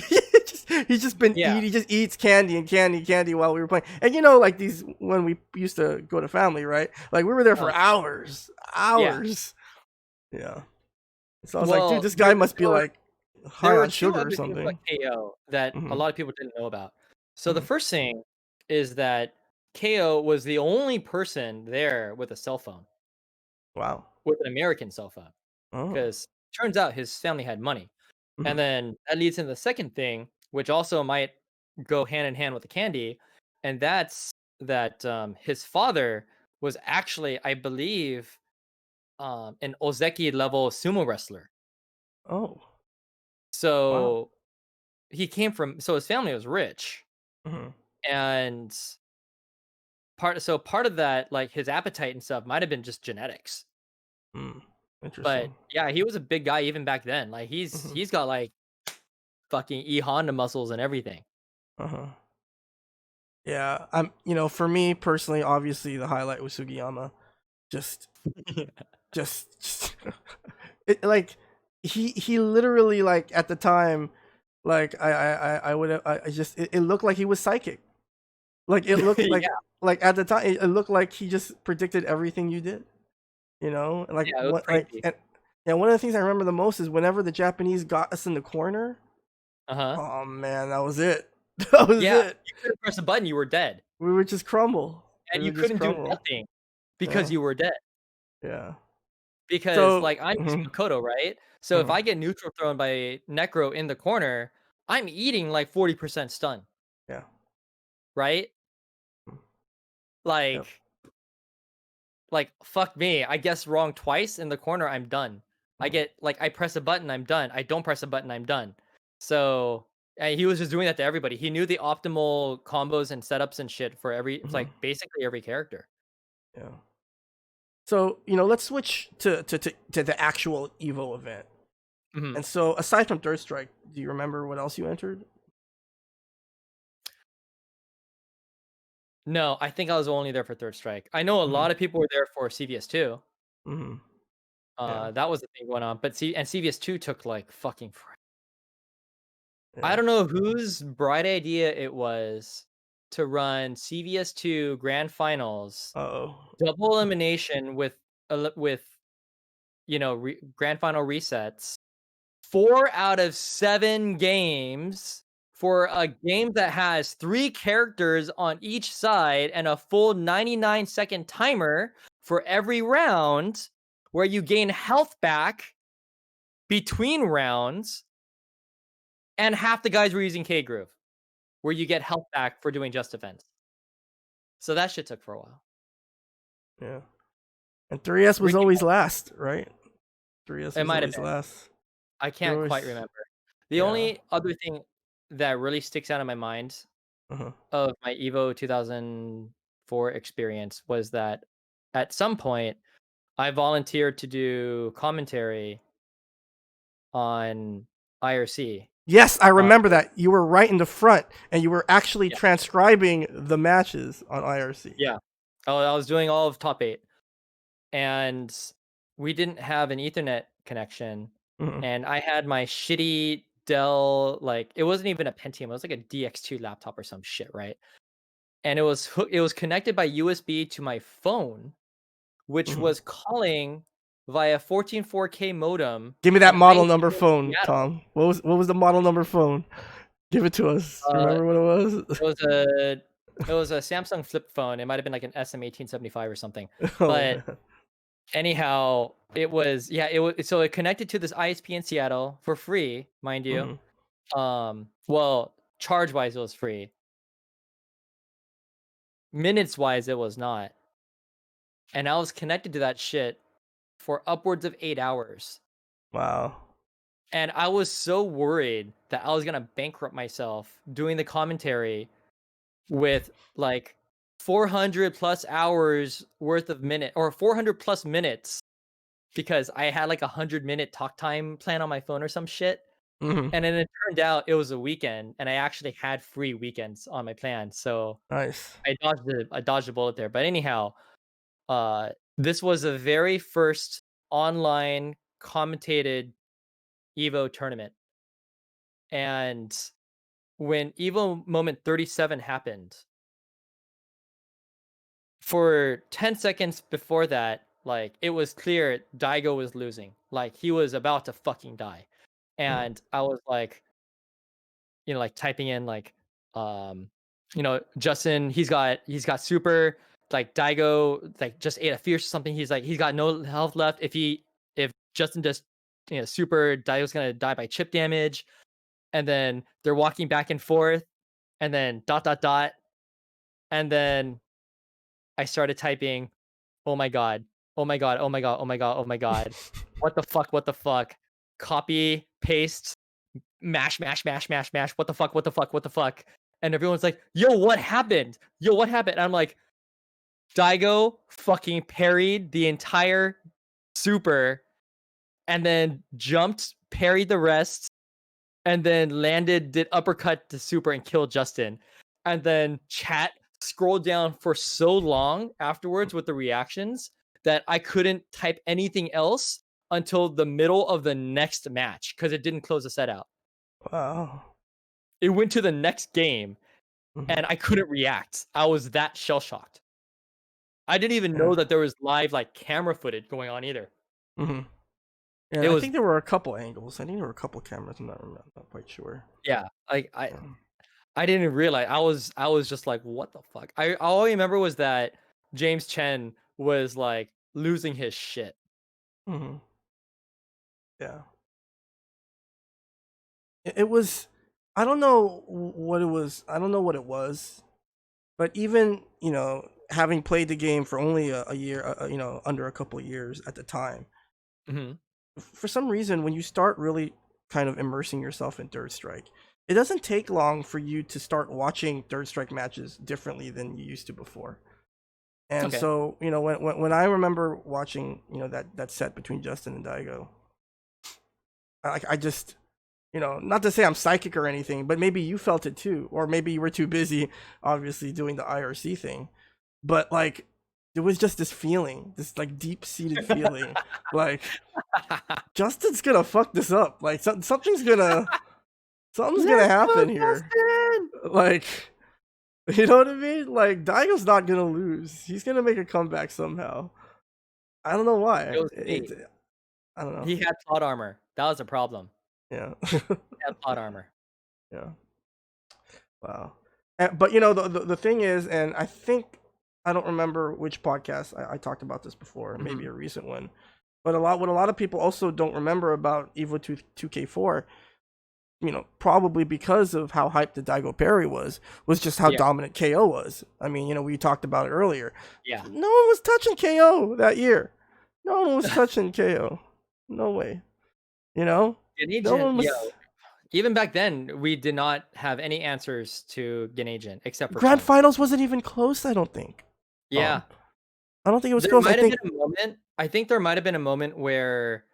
he's just been Yeah. eating, he just eats candy and candy and candy while we were playing. And you know, like these when we used to go to family, right? Like we were there for hours, Yeah. hours. Yeah. So I was like, dude, Well, this guy must be like there high were on two sugar or other things about something. KO that a Hmm. lot of people didn't know about. So the Hmm. first thing is that KO was the only person there with a cell phone, Wow. with an American cell phone, Oh. because turns out his family had money. Hmm. And then that leads into the second thing, which also might go hand in hand with the candy, and that's that his father was actually, I believe, an Ozeki level sumo wrestler. Oh. Wow. So so his family was rich, Hmm. and part of that, like his appetite and stuff, might have been just genetics. Mm. But Interesting. yeah, he was a big guy even back then. Like Hmm. he's got like fucking E Honda muscles and everything. Uh-huh. Yeah. For me personally, obviously the highlight was Sugiyama. Just just it, like he literally, like, at the time, like I would have, I just, it looked like he was psychic. Like it looked Yeah, like at the time it looked like he just predicted everything you did, like yeah, it was what, like, crazy. and one of the things I remember the most is whenever the Japanese got us in the corner. Uh huh. Oh man, that was it. That was Yeah, it. you couldn't press a button, you were dead, We would just crumble. We and you would just couldn't do crumble. nothing because Yeah. you were dead. Yeah. Because So like I'm using mhm, Makoto, right? So if mhm, I get neutral thrown by Necro in the corner, I'm eating like 40% stun, yeah. right? Mm, yep. Like fuck me. I guess wrong twice in the corner, I'm done. Mhm, I press a button, I'm done. I don't press a button, I'm done. So and he was just doing that to everybody. He knew the optimal combos and setups and shit for mhm, basically every character. yeah. So, let's switch to the actual Evo event. Mhm. And so, aside from Third Strike, do you remember what else you entered? No, I think I was only there for Third Strike. I know a Hmm. lot of people were there for CVS2. Hmm. Yeah. That was the thing going on, but CVS2 took like fucking I Yeah. don't know whose bright idea it was to run CVS2 Grand Finals Uh-oh. double elimination with grand final resets 4 out of 7 games for a game that has 3 characters on each side and a full 99-second timer for every round where you gain health back between rounds, and half the guys were using K-Groove, where you get health back for doing just defense. So that shit took for a while. Yeah. And 3S was Ricky always last, right? 3S It was might have always been. last. I There can't quite always, remember. The yeah. only other thing that really sticks out in my mind Uh-huh. of my Evo 2004 experience was that at some point I volunteered to do commentary on IRC. Yes, I Uh, remember that. You were right in the front and you were actually yeah, transcribing the matches on IRC. yeah. Oh, I was doing all of top 8, and we didn't have an Ethernet connection, Mhm. and I had my shitty Dell, like it wasn't even a Pentium, it was like a DX2 laptop or some shit, right? And it was connected by USB to my phone, which Mhm. was calling via 144K modem, Give me that and I model lived number in phone, Seattle. Tom. What was the model number phone? Give it to us. Uh, Remember what it was? it was a it was a Samsung flip phone. It might have been like an SM1875 or something. Oh But man. Anyhow, it was so it connected to this ISP in Seattle for free, mind you. Mm-hmm. Well, charge wise it was free. Minutes wise it was not. And I was connected to that shit for upwards of 8 hours. Wow. And I was so worried that I was gonna bankrupt myself doing the commentary with like 400 plus hours worth of minute or 400 plus minutes because I had like 100-minute talk time plan on my phone or some shit. Mm-hmm. And then it turned out it was a weekend and I actually had free weekends on my plan. So Nice. I dodged a bullet there. But anyhow, this was the very first online commentated Evo tournament. And when Evo moment 37 happened, for 10 seconds before that, like it was clear Daigo was losing. Like he was about to fucking die. Mm-hmm. And I was like, like typing in like Justin, he's got super, like Daigo like just ate a fierce or something. He's got no health left. If Justin just super, Daigo's gonna die by chip damage. And then they're walking back and forth, and then dot dot dot, and then I started typing, "Oh my god. Oh my god. Oh my god. Oh my god. Oh my god. What the fuck? What the fuck? Copy, paste, mash, mash, mash, mash, mash. What the fuck? What the fuck? What the fuck?" And everyone's like, "Yo, what happened? Yo, what happened?" And I'm like, Daigo fucking parried the entire super and then jumped, parried the rest, and then did uppercut to super and killed Justin. And then chat scrolled down for so long afterwards with the reactions that I couldn't type anything else until the middle of the next match because it didn't close the set out. Wow. It went to the next game Mm-hmm. and I couldn't react. I was that shell shocked. I didn't even Yeah. know that there was live like camera footage going on either. Mm-hmm. Yeah, It I was think there were a couple angles. I think there were a couple cameras. I'm not quite sure. yeah, like Yeah. I didn't realize. I was just like, what the fuck? All I remember was that James Chen was like losing his shit. Mm-hmm. Yeah. It was. I don't know what it was. I don't know what it was. But even having played the game for only a year, under a couple of years at the time, Hmm. for some reason, when you start really kind of immersing yourself in Third Strike, it doesn't take long for you to start watching Third Strike matches differently than you used to before. And Okay. so, when I remember watching, that set between Justin and Daigo, I just, not to say I'm psychic or anything, but maybe you felt it too, or maybe you were too busy, obviously, doing the IRC thing. But like, there was just this feeling, this like deep seated feeling, like Justin's gonna fuck this up. Like something's gonna Let's go, happen here. Justin! Like, you know what I mean? Like Daigo's not gonna lose. He's gonna make a comeback somehow. I don't know It why. was me. I don't know. He had plot armor. That was a problem. Yeah. He had plot armor. Yeah. Wow. But the thing is, and I think I don't remember which podcast I talked about this before, maybe Hmm. a recent one. But what a lot of people also don't remember about Evo 2K4, probably because of how hyped the Daigo Parry was just how Yeah. dominant KO was. I mean, we talked about it earlier. Yeah. No one was touching KO that year. No one was touching KO. No way. No Genagent, one yo. was. Even back then, we did not have any answers to Genagent except for Grand Chen. Finals wasn't even close, I don't think. Yeah. I don't think it was There close. I might have think been a moment. I think there might have been a moment where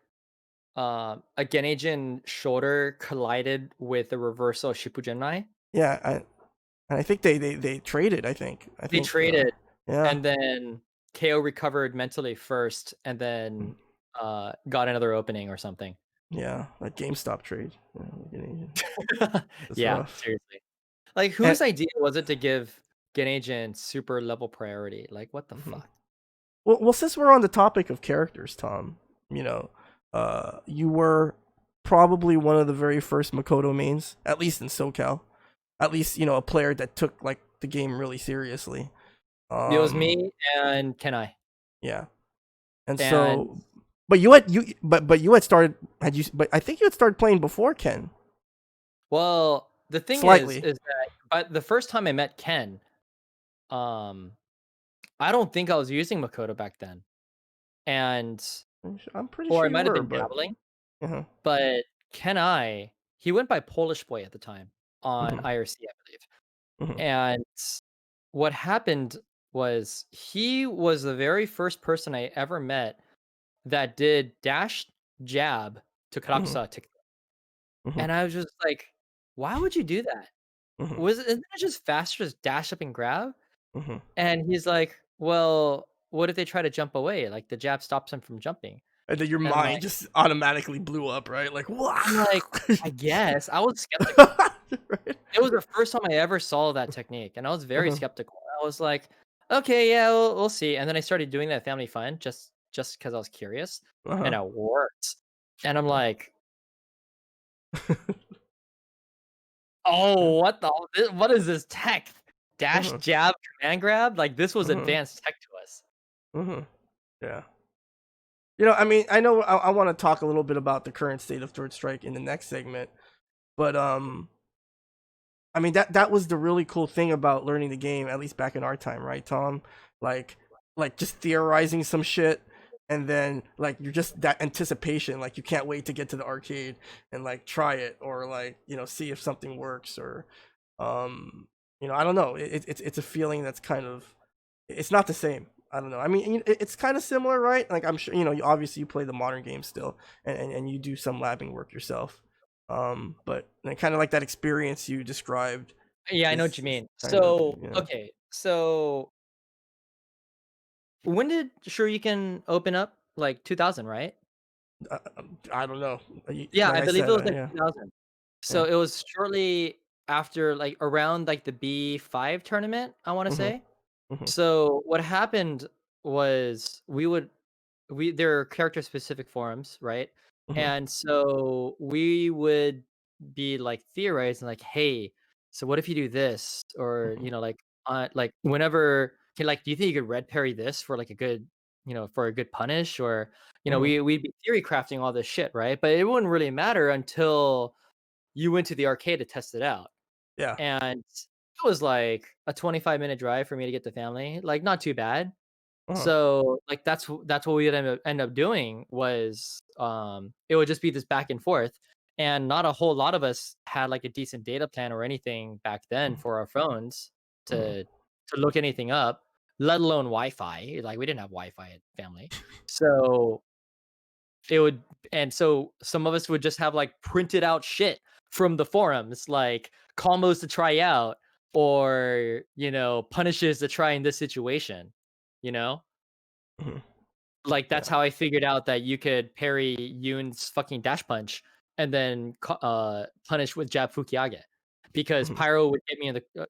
a Genagent shoulder collided with the reversal of Shippuden. yeah, I think they traded. I They think traded, yeah, and then KO recovered mentally first, and then got another opening or something. yeah, that GameStop trade. It's Yeah, rough. seriously. Like, And, whose idea was it to give Genagent super level priority? Like, what the mhm. fuck? Well, since we're on the topic of characters, Tom, you were probably one of the very first Makoto mains, at least in SoCal. At least a player that took like the game really seriously. It was Um, me and Kenai. yeah. And And so, but you had started had you but I think you had started playing before Ken well, the thing slightly. is that but the first time I met Ken, um, I don't think I was using Makoto back then, and I'm pretty or sure I you might have were, been but dabbling, uh but he went by Polish Boy at the time on hmm IRC, I believe. hmm And what happened was he was the very first person I ever met that did dash jab to hmm Karakusa to, hmm and I was just like, "Why would you do that? hmm Isn't it just faster to just dash up and grab?" hmm And he's like, "Well, what if they try to jump away? Like the jab stops them from jumping." And then your And I'm mind like just automatically blew up, right? Like, wow. I'm like, "I guess." I was skeptical. Right? It was the first time I ever saw that technique, and I was very Uh-huh. skeptical. I was like, "Okay, yeah, we'll see." And then I started doing that Family Fun just because I was curious, and Uh-huh. it worked. And I'm like, Yeah. "Oh, what is this tech? Dash, Uh-huh. jab, command grab? Like this was Uh-huh. advanced tech to us." Uh-huh. Yeah. I mean, I know I want to talk a little bit about the current state of Third Strike in the next segment, but I mean that was the really cool thing about learning the game, at least back in our time, right, Tom? Like like just theorizing some shit, and then like you're just that anticipation, like you can't wait to get to the arcade and like try it, or like see if something works, or I don't know. It's a feeling that's kind of, it's not the same. I don't know. I mean, it's kind of similar, right? Like I'm sure you obviously you play the modern game still, and you do some labbing work yourself. But kind of like that experience you described Yeah, I know what is you mean. kind of So, okay, so when did Shoryuken open up? Like 2000, right? I don't know. Yeah, Like I I believe said, it was like yeah, 2000. yeah. So it was shortly after, like around like the B5 tournament, I want to Mhm, say. mhm, So what happened was we there are character specific forums, right? mhm, And so we would be like theorizing like, hey, so what if you do this? Or, mhm, like whenever like, do you think you could red parry this for like a good, for a good punish? Or, mhm. we'd be theory crafting all this shit, right? But it wouldn't really matter until you went to the arcade to test it out. Yeah. And it was like a 25-minute drive for me to get to family. Like not too bad. Uh-huh. So, like, that's what we would end up doing was, it would just be this back and forth, and not a whole lot of us had, like, a decent data plan or anything back then Mhm, for our phones mhm, to look anything up, let alone Wi-Fi. Like, we didn't have Wi-Fi at family. So, it would and so some of us would just have, like, printed out shit from the forums, like, combos to try out or, punishes to try in this situation, you know? mhm. Like, that's Yeah. how I figured out that you could parry Yoon's fucking dash punch and then punish with jab Fukiage. Because Mhm, Pyro would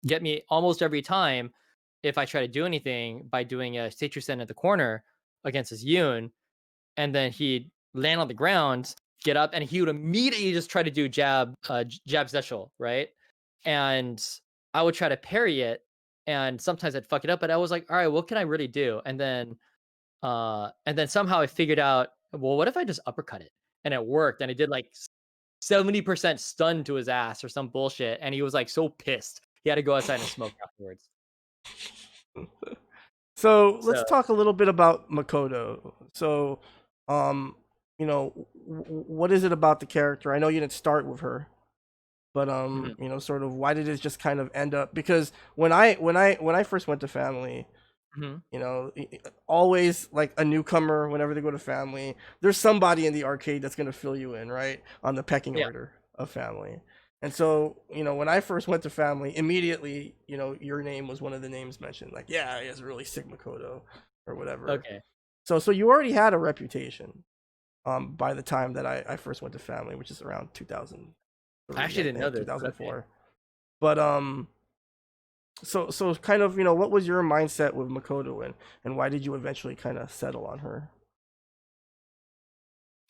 get me almost every time if I try to do anything by doing a Seichusen at the corner against his Yoon, and then he'd land on the ground, get up, and he would immediately just try to do jab special, right? And I would try to parry it, and sometimes I'd fuck it up, but I was like, "All right, what can I really do?" And then somehow I figured out, well, what if I just uppercut it? And it worked. And it did like 70% stun to his ass or some bullshit. And he was like so pissed. He had to go outside and smoke afterwards. So let's So, talk a little bit about Makoto. So, um, what is it about the character? I know you didn't start with her, but mhm, sort of why did it just kind of end up? Because when I first went to family, mhm. always like a newcomer, whenever they go to family, there's somebody in the arcade that's gonna fill you in, right, on the pecking Yeah. order of family. And so, when I first went to family, immediately, your name was one of the names mentioned. Like, yeah, he has a really sick Makoto, or whatever. Okay. So you already had a reputation, by the time that I first went to family, which is around I 2003, actually I didn't know think, this, but okay. 2004. But so kind of, what was your mindset with Makoto, and why did you eventually kind of settle on her?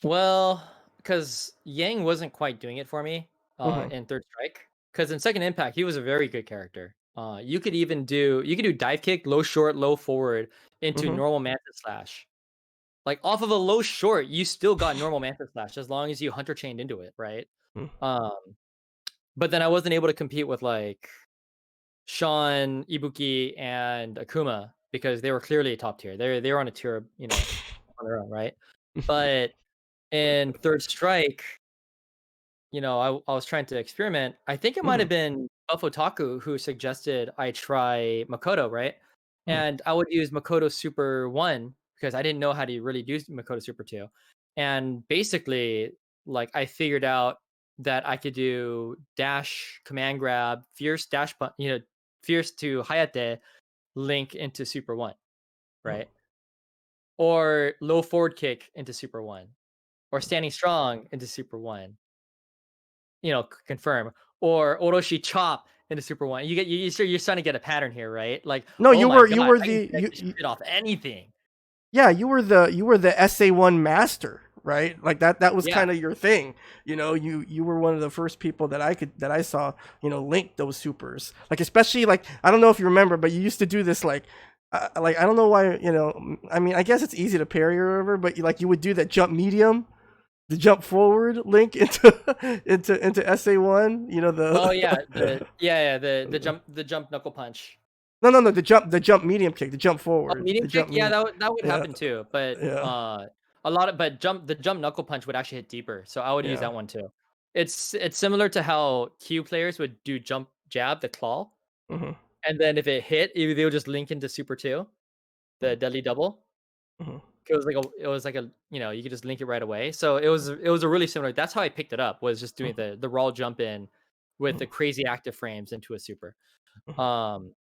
Well, because Yang wasn't quite doing it for me Mhm, in Third Strike. Because in Second Impact, he was a very good character. You could do dive kick, low short, low forward into mhm, normal mantis slash. like off of a low short, you still got normal Manta Slash as long as you Hunter Chained into it, right? Mm. Um, but then I wasn't able to compete with like Sean, Ibuki, and Akuma because they were clearly top tier. They were on a tier, on their own, right? But in Third Strike, I was trying to experiment. I think it might Mhm. have been Buff Otaku who suggested I try Makoto, right? Mhm. And I would use Makoto Super 1 because I didn't know how to really do Makoto Super 2. And basically, like I figured out that I could do dash, command grab, fierce dash, fierce to Hayate, link into Super 1, Mhm. right? Or low forward kick into Super 1, or standing strong into Super 1, confirm, or Oroshi chop into Super One. You're starting to get a pattern here, right? Like, No, oh you my were you god, were I can the connect this shit off anything. yeah, you were the SA1 master, right? Like that was Yeah, kind of your thing. You were one of the first people that I saw, link those supers. Like especially like I don't know if you remember, but you used to do this like I don't know why, I mean, I guess it's easy to parry or whatever, but you would do that jump medium, the jump forward link into into SA1, oh yeah, the the jump knuckle punch. no, the jump medium kick, the jump Oh, forward, medium the kick, jump yeah, medium. that would Yeah, happen too, but yeah, the jump knuckle punch would actually hit deeper, so I would use yeah. that one too. It's similar to how Q players would do jump jab, the claw, Mhm. and then if it hit, they would just link into Super Two, the deadly double. Mhm. You could just link it right away. So it was a really similar. That's how I picked it up, was just doing Mhm. the raw jump in with Mhm. the crazy active frames into a super. Mhm. Um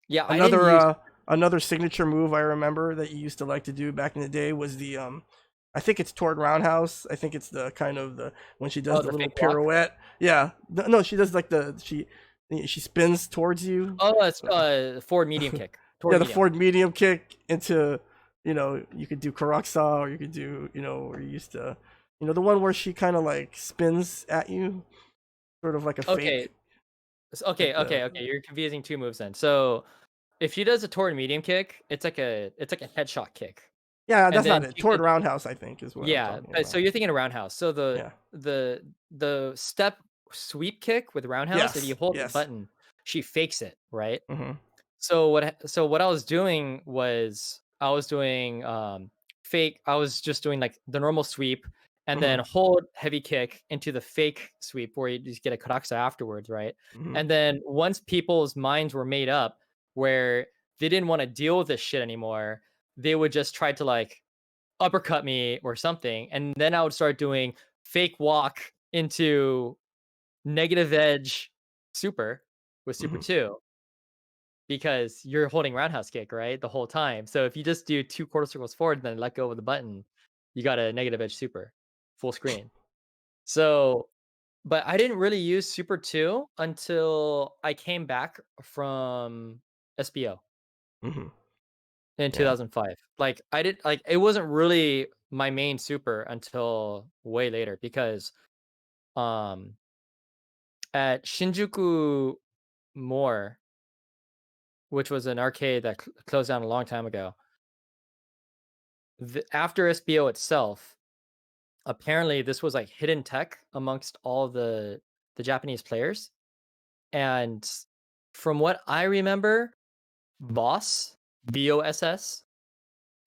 yeah, I didn't Another use another signature move I remember that you used to like to do back in the day was the I think it's toward roundhouse. I think it's the kind of the when she does the the little fake walk. pirouette. Yeah. No, she does like she spins towards you. Oh, it's forward medium kick. Yeah, Toward the medium. forward medium kick into, you could do Karaksa, or you could do, or you used to, the one where she kind of like spins at you, sort of like a Okay. fake, Okay, like the, okay, okay. You're confusing two moves then. So if she does a toward medium kick, it's like a headshot kick. yeah, And that's then not it. she Toward could roundhouse, I think, is what I'm Yeah, talking but so about. you're thinking of roundhouse. So the Yeah. the the step sweep kick with roundhouse, if you Yes. hold the Yes. button, she fakes it, right? Mhm. So what I was doing was I was doing fake. I was just doing like the normal sweep and then Mhm. hold heavy kick into the fake sweep where you just get a karaksa afterwards, right? Mhm. And then once people's minds were made up where they didn't want to deal with this shit anymore, they would just try to like uppercut me or something, and then I would start doing fake walk into negative edge super with super Mhm. 2 because you're holding roundhouse kick, right? The whole time. So if you just do two quarter circles forward and then let go of the button, you got a negative edge super full screen. So, but I didn't really use super 2 until I came back from SBO Mhm. in Yeah. 2005. Like I did like it wasn't really my main super until way later because um at Shinjuku Mall, which was an arcade that closed down a long time ago, after SBO itself, apparently this was like hidden tech amongst all the Japanese players. And from what I remember, Boss, BOSS,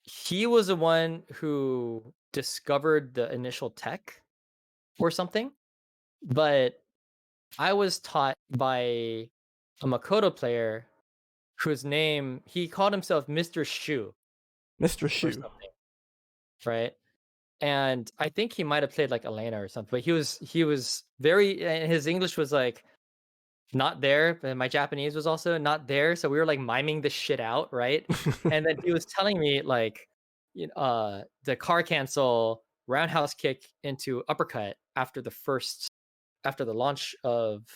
he was the one who discovered the initial tech or something. But I was taught by a Makoto player whose name he called himself Mr. Shu Mr. or Shu. something, right? And I think he might have played like Elena or something, but he was very and his English was like not there, and my Japanese was also not there, so we were like miming this shit out, right? And then he was telling me like, the car cancel roundhouse kick into uppercut after the launch of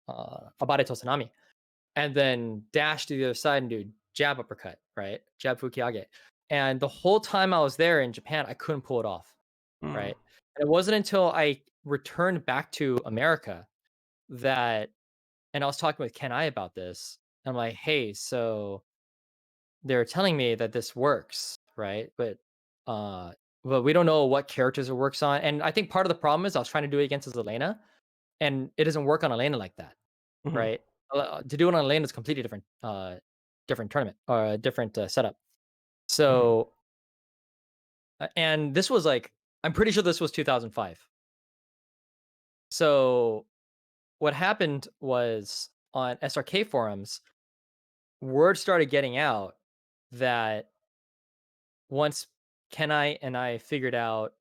Abare Tosanami, and then dash to the other side and do jab uppercut, right? Jab fukiage. And the whole time I was there in Japan, I couldn't pull it off, Mhm. right? And it wasn't until I returned back to America that, and I was talking with Ken I about this. I'm like, hey, so they're telling me that this works, right? But but we don't know what characters it works on. And I think part of the problem is I was trying to do it against his Elena, and it doesn't work on Elena like that, Mhm. right? To do it on Elena is completely different, different tournament or a different setup. Mhm. So, and this was like, I'm pretty sure this was 2005. So what happened was on SRK forums, word started getting out that once Kenai and I figured out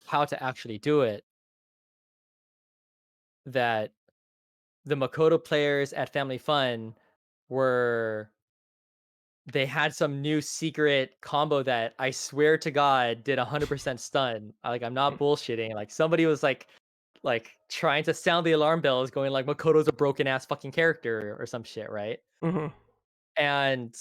how to actually do it, that the Makoto players at Family Fun were they had some new secret combo that I swear to God did 100% stun. Like I'm not bullshitting. Like somebody was like trying to sound the alarm bells, going like Makoto's a broken ass fucking character or some shit, right? Mhm. And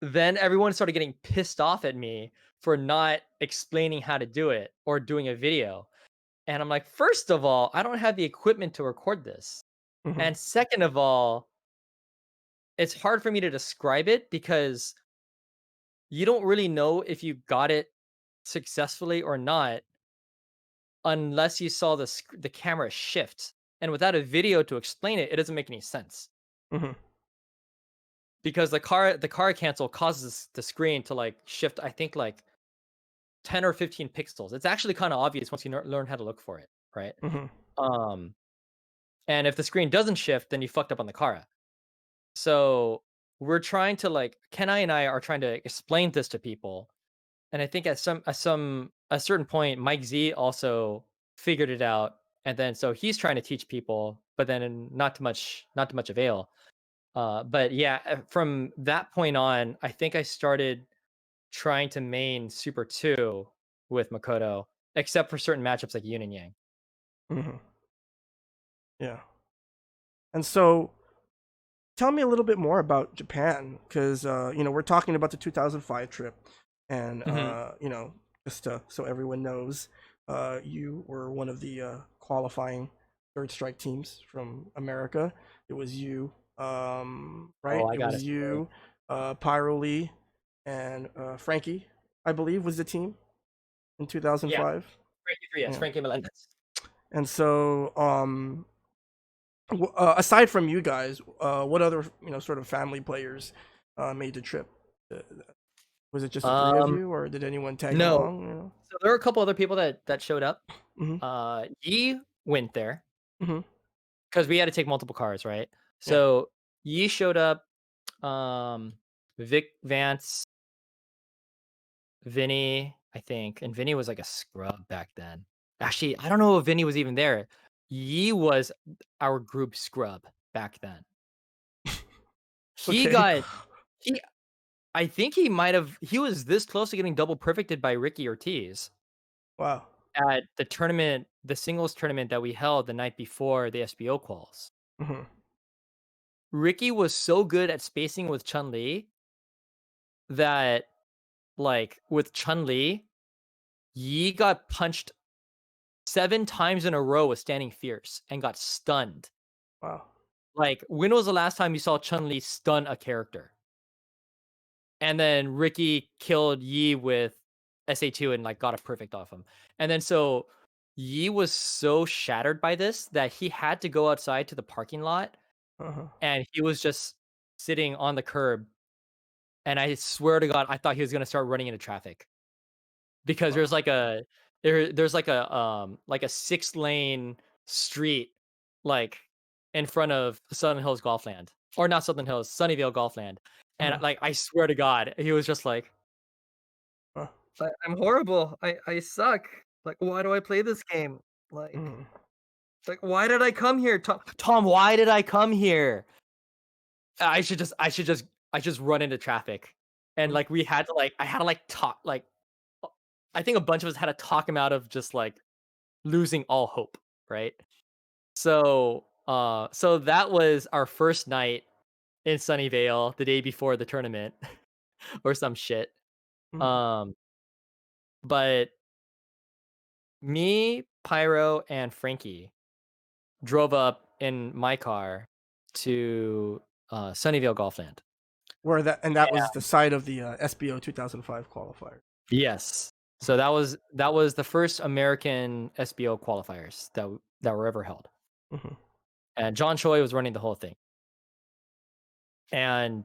then everyone started getting pissed off at me for not explaining how to do it or doing a video. And I'm like, first of all, I don't have the equipment to record this. Mhm. And second of all, it's hard for me to describe it because you don't really know if you got it successfully or not unless you saw the camera shift. And without a video to explain it, it doesn't make any sense Mhm. because the car cancel causes the screen to like shift. I think like 10 or 15 pixels. It's actually kind of obvious once you learn how to look for it, right? Mhm. Um, and if the screen doesn't shift, then you fucked up on the Kara. So we're trying to like Kenai and I are trying to explain this to people, and I think at a certain point, Mike Z also figured it out, and then so he's trying to teach people, but then not to much avail. But yeah, from that point on, I think I started trying to main Super 2 with Makoto, except for certain matchups like Yin and Yang. Mhm. Yeah. And so tell me a little bit more about Japan, because we're talking about the 2005 trip, and Mhm. just so everyone knows, you were one of the qualifying Third Strike teams from America. It was you, Oh, right? I It got a was story. you, Pyro Lee, and Frankie, I believe, was the team in Yeah, 2005. Frankie 3, yes, Yeah, Frankie Melendez. and so aside from you guys, what other sort of family players made the trip? Uh, Was it just the three of Um, you, or did anyone tag no. along? So there were a couple other people that showed up. Mm-hmm. Yi went there Mm-hmm. because we had to take multiple cars, right? Yeah. So Yi showed up. Vic Vance, Vinny, I think, and Vinny was like a scrub back then. Actually, I don't know if Vinny was even there. Yi was our group scrub back then. He Okay. got he I think he was this close to getting double perfected by Ricky Ortiz Wow. at the tournament, the singles tournament that we held the night before the SBO quals. Mm-hmm. Ricky was so good at spacing with Chun Li that like with Chun Li, Yi got punched 7 times in a row with standing fierce and got stunned. Wow. Like, when was the last time you saw Chun Li stun a character? And then Ricky killed Yi with SA2 and like got a perfect off him. And then so Yi was so shattered by this that he had to go outside to the parking lot Uh-huh. and he was just sitting on the curb. And I swear to God, I thought he was gonna start running into traffic because Wow. there's like a 6 lane street like in front of Southern Hills Golfland. Or not Southern Hills, Sunnyvale Golfland. And Uh-huh. like I swear to God, he was just like, Uh, I'm horrible. I suck. Like, why do I play this game? mm, Like, why did I come here? Tom, why did I come here? I should just run into traffic. And mm, like I had to like talk like I think a bunch of us had to talk him out of just like losing all hope, right? So that was our first night in Sunnyvale the day before the tournament or some shit. mm. Um, but me, Pyro, and Frankie drove up in my car to Sunnyvale Golfland. Where that was the site of the SBO 2005 qualifier. Yes. So that was the first American SBO qualifiers that were ever held, Mhm. and John Choi was running the whole thing. And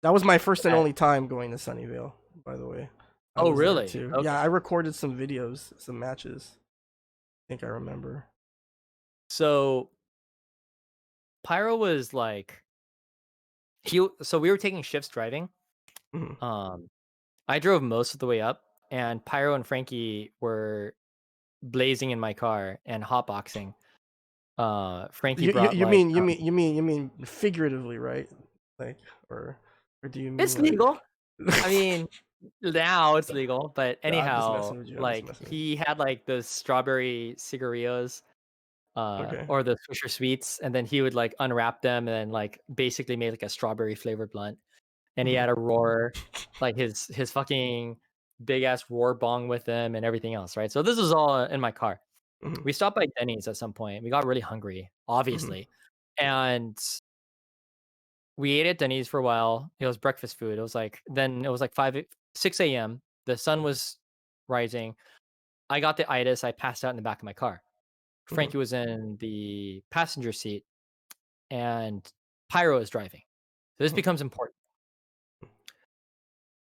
That was my first and uh, only time going to Sunnyvale, by the way. I oh was there really? too. Yeah, I Okay. recorded some videos, some matches. I think I remember. So Pyro was like so we were taking shifts driving. Mhm. Um, I drove most of the way up, and Pyro and Frankie were blazing in my car and hotboxing. Frankie brought like You mean figuratively, right? Like, or do you mean it's like? legal. I mean, now it's legal, but No, I'm just anyhow, messing with you. I'm just like messing with he had like those strawberry cigarillos, you. Okay. or the Swisher Sweets, and then he would like unwrap them and then like basically make like a strawberry flavored blunt. And he Mhm. had a roar, like his fucking big ass roar bong with him and everything else, right? So this is all in my car. Mhm. We stopped by Denny's at some point. We got really hungry, Mhm. obviously, and we ate at Denny's for a while. It was breakfast food. It was like 6 a.m. The sun was rising. I got the itis. I passed out in the back of my car. Mhm. Frankie was in the passenger seat, and Pyro is driving. So this Mhm. becomes important.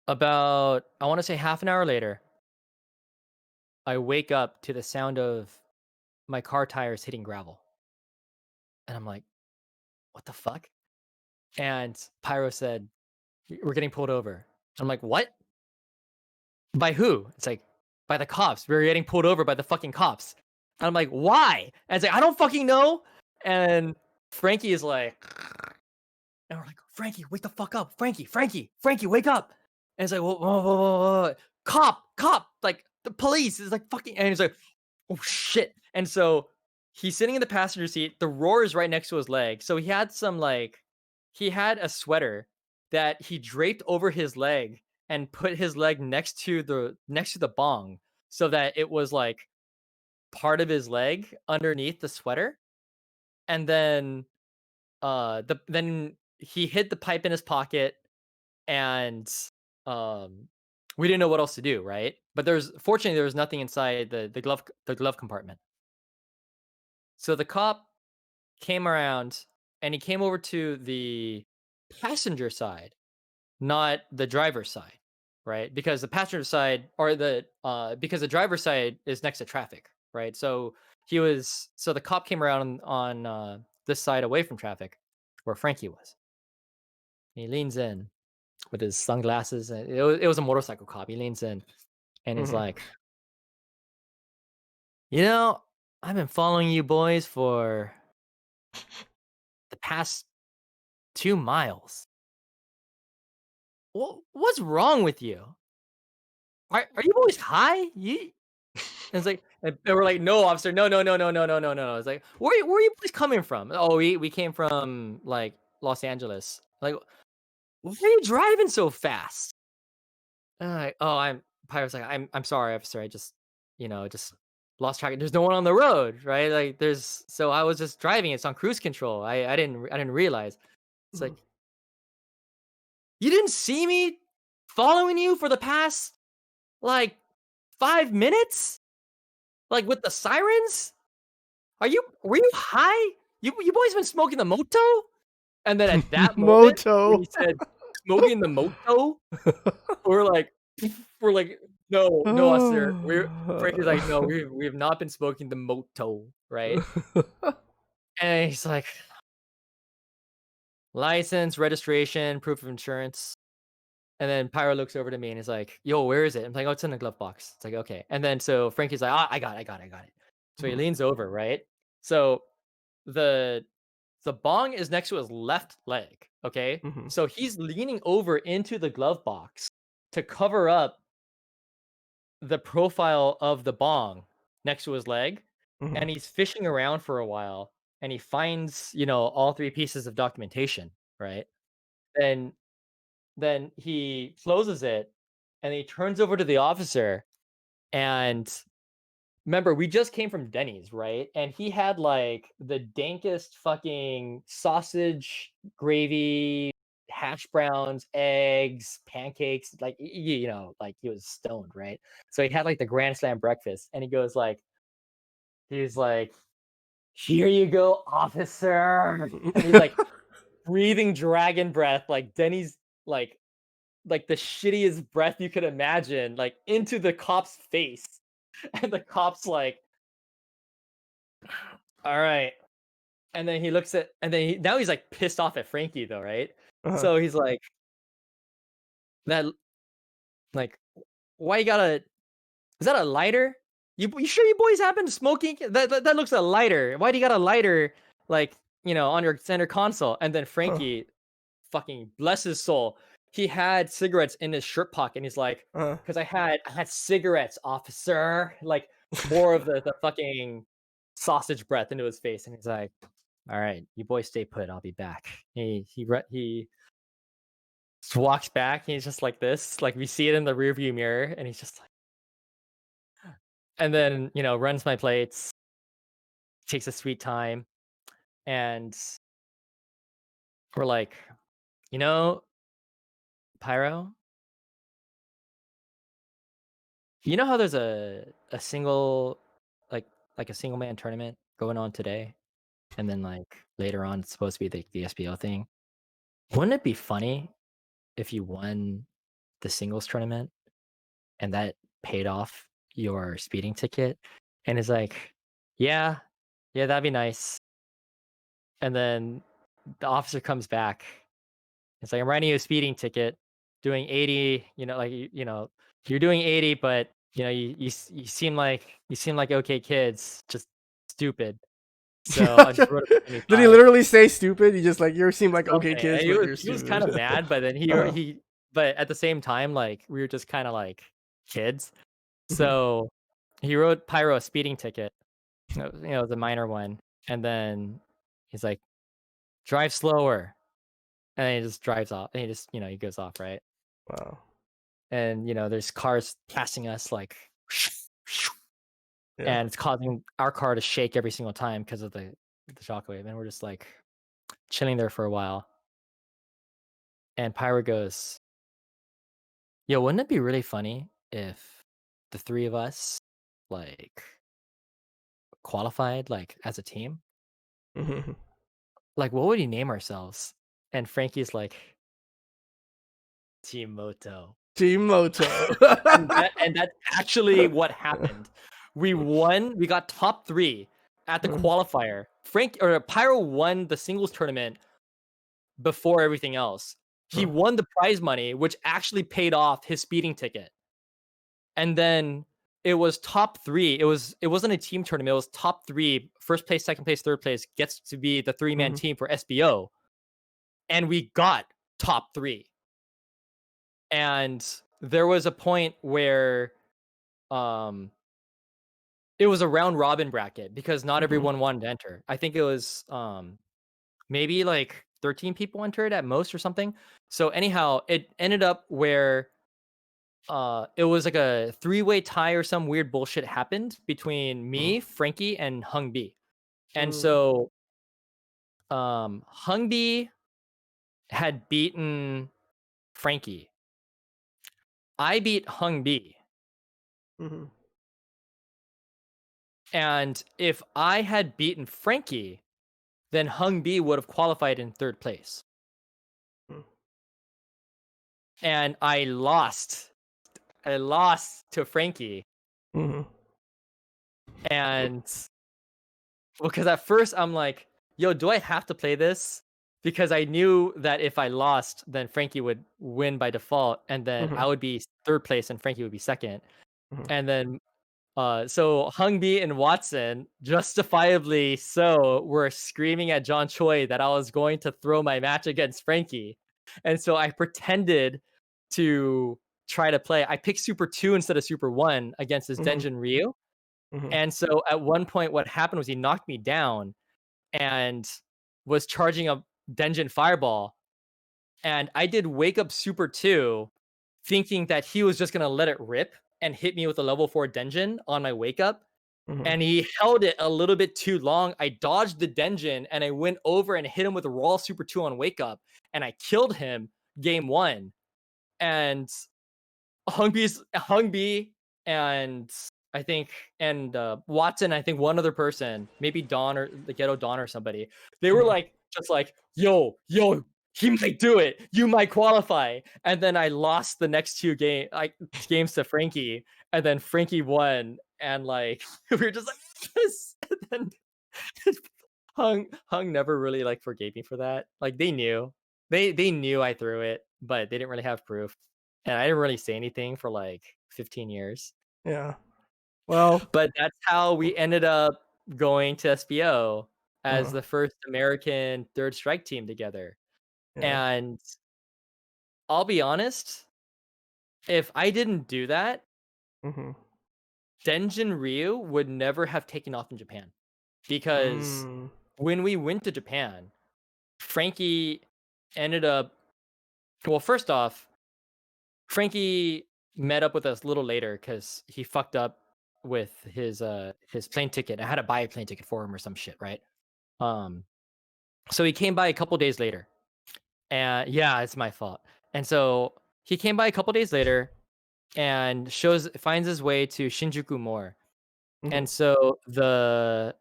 About, I want to say half an hour later, I wake up to the sound of my car tires hitting gravel. And I'm like, what the fuck? And Pyro said, we're getting pulled over. I'm like, what? By who? It's like, by the cops. We were getting pulled over by the fucking cops. And I'm like, why? And it's like, I don't fucking know. And Frankie is like, and we're like, Frankie, wake the fuck up. Frankie, wake up. And it's like, whoa, whoa, whoa, whoa, whoa. Cop, like the police is like fucking, and he's like, oh shit. And so he's sitting in the passenger seat. The roar is right next to his leg. So he had a sweater that he draped over his leg and put his leg next to the bong so that it was like part of his leg underneath the sweater. And then then he hid the pipe in his pocket, and um we didn't know what else to do, right? But fortunately there was nothing inside the glove compartment. So the cop came around, and he came over to the passenger side, not the driver's side, right? Because the passenger side, or because the driver's side is next to traffic, right? So the cop came around on this side away from traffic where Frankie was. He leans in with his sunglasses, and it was a motorcycle cop. He leans in and he's Mhm. like, you know, I've been following you boys for the past 2 miles. What's wrong with you? Are you boys high? And it's like, and we're like, no, officer, no, no, no, no, no, no, no, no. It's like, where are you boys coming from? Oh, we came from like Los Angeles. Like, why are you driving so fast? Oh, Pyro's like, I'm sorry, officer. I just, just lost track. There's no one on the road, right? Like, so I was just driving. It's on cruise control. I didn't realize. It's Mhm. like, you didn't see me following you for the past like 5 minutes, like with the sirens. Were you high? You boys been smoking the moto? And then at that moment, when Moto. he said smoking the moto, we're like, we're like, no, no, officer. Frankie's like, no, we have not been smoking the moto, right? And he's like, license, registration, proof of insurance. And then Pyro looks over to me and he's like, yo, where is it? I'm like, oh, it's in the glove box. It's like, okay. And then so Frankie's like, I got it. So he Mhm. leans over, right? So the the bong is next to his left leg, okay? Mhm. So he's leaning over into the glove box to cover up the profile of the bong next to his leg, Mhm. and he's fishing around for a while, and he finds, all three pieces of documentation, right? Then he closes it, and he turns over to the officer, and remember, we just came from Denny's, right? And he had like the dankest fucking sausage gravy hash browns, eggs, pancakes, like you know, like he was stoned, right? So he had like the Grand Slam breakfast, and he's like, "Here you go, officer," and he's like breathing dragon breath, like Denny's like the shittiest breath you could imagine, like into the cop's face, and the cop's like, "All right." And then he looks at, and then now he's like pissed off at Frankie though, right? Uh-huh. So he's like, that like, why you gotta? Is that a lighter? You sure you boys happen to smoking? That looks a lighter. Why do you got a lighter like on your center console? And then Huh. Frankie, fucking bless his soul, he had cigarettes in his shirt pocket, and he's like, Uh-huh. because I had cigarettes, officer. Like more of the fucking sausage breath into his face, and he's like, all right, you boys stay put. I'll be back. He just walks back. And he's just like this. Like we see it in the rearview mirror, and he's just like, and then runs my plates, takes a sweet time, and we're like, you know, Pyro, you know how there's a single like a single man tournament going on today, and then like later on it's supposed to be the SPO thing. Wouldn't it be funny if you won the singles tournament and that paid off your speeding ticket? And it's like, yeah, yeah, that'd be nice. And then the officer comes back. It's like, I'm writing you a speeding ticket, doing 80. Like you're doing 80, but you seem like okay kids, just stupid. So I just wrote a Did he 75. literally say stupid? You just like you seem like okay Something. And kids, he but was you're he was kind of stupid. mad, but then he Uh-huh. he but at the same time, like we were just kind of like kids. Mhm. So he wrote Pyro a speeding ticket. It was a minor one, and then he's like, drive slower, and then he just drives off, and he just he goes off, right? Wow. And there's cars passing us like, Yeah. and it's causing our car to shake every single time because of the shockwave, and we're just like chilling there for a while. And Pyro goes, yo, wouldn't it be really funny if the three of us like qualified like as a team? Mhm. Like, what would you name ourselves? And Frankie's like, Team Moto. Team Moto. And that's actually what happened. We won. We got top 3 at the Mhm. qualifier. Pyro won the singles tournament before everything else. He Huh. won the prize money, which actually paid off his speeding ticket. And then it was top 3. It wasn't a team tournament. It was top 3. First place, second place, third place gets to be the 3-man Mhm. team for SBO. And we got top 3. And there was a point where it was a round robin bracket because not Mhm. everyone wanted to enter. I think it was maybe like 13 people entered at most or something. So anyhow, it ended up where it was like a 3-way tie or some weird bullshit happened between Mhm. me, Frankie, and Hung B. And Mhm. so Hung B had beaten Frankie. I beat Hung B. Mhm. And if I had beaten Frankie, then Hung B would have qualified in 3rd place. Mhm. And I lost. I lost to Frankie. Mhm. And because at first I'm like, yo, do I have to play this? Because I knew that if I lost, then Frankie would win by default, and then I Mhm. would be 3rd place and Frankie would be 2nd. Mhm. And then so Hungbi and Watson, justifiably so, were screaming at John Choi that I was going to throw my match against Frankie. And so I pretended to try to play. I picked Super 2 instead of Super 1 against this Mhm. Denjin Ryu. Mhm. And so at one point, what happened was he knocked me down and was charging a Denjin Fireball. And I did Wake Up Super 2 thinking that he was just going to let it rip and hit me with a level 4 Denjin on my Wake Up. Mhm. And he held it a little bit too long. I dodged the Denjin and I went over and hit him with a Raw Super 2 on Wake Up. and I killed him game 1. And Hungbi and I think and Watson, I think one other person, maybe Don or the Ghetto Don or somebody, they were like just like, yo, he might do it. You might qualify. And then I lost the next two games to Frankie, and then Frankie won, and like we were just like yes. And then Hung never really like forgave me for that. Like they knew. They knew I threw it, but they didn't really have proof. And I didn't really say anything for like 15 years. Yeah. Well, But that's how we ended up going to SBO as uh, the first American Third Strike team together. yeah. And I'll be honest, if I didn't do that, Mm-hmm. Denjin Ryu would never have taken off in Japan. Because when we went to Japan, Frankie ended up, well, first off, Frankie met up with us a little later because he fucked up with his plane ticket. I had to buy a plane ticket for him or some shit, right? So he came by a couple days later, and yeah, it's my fault. And so he came by a couple days later and finds his way to Shinjuku Mall. Mm-hmm. And so the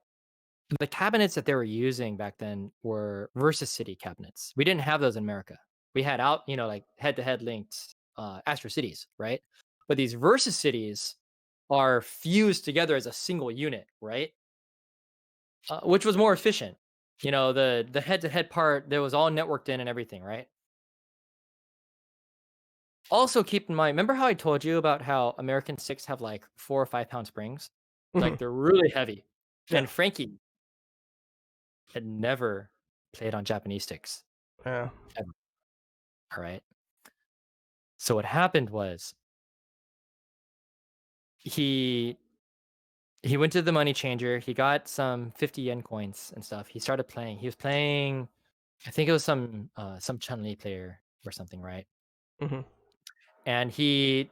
cabinets that they were using back then were Versus City cabinets. We didn't have those in America. We had like head-to-head linked Astro Cities, right? But these Versus Cities are fused together as a single unit, right? Which was more efficient. The head-to-head part, that was all networked in and everything, right? Also, keep in mind, remember how I told you about how American sticks have like 4 or 5 pound springs? Like they're really heavy. Yeah. And Frankie had never played on Japanese sticks. Yeah. Ever. All right. So what happened was he went to the money changer. He got some 50 yen coins and stuff. He started playing. He was playing, I think it was some Chun-Li player or something, right? Mm-hmm. And he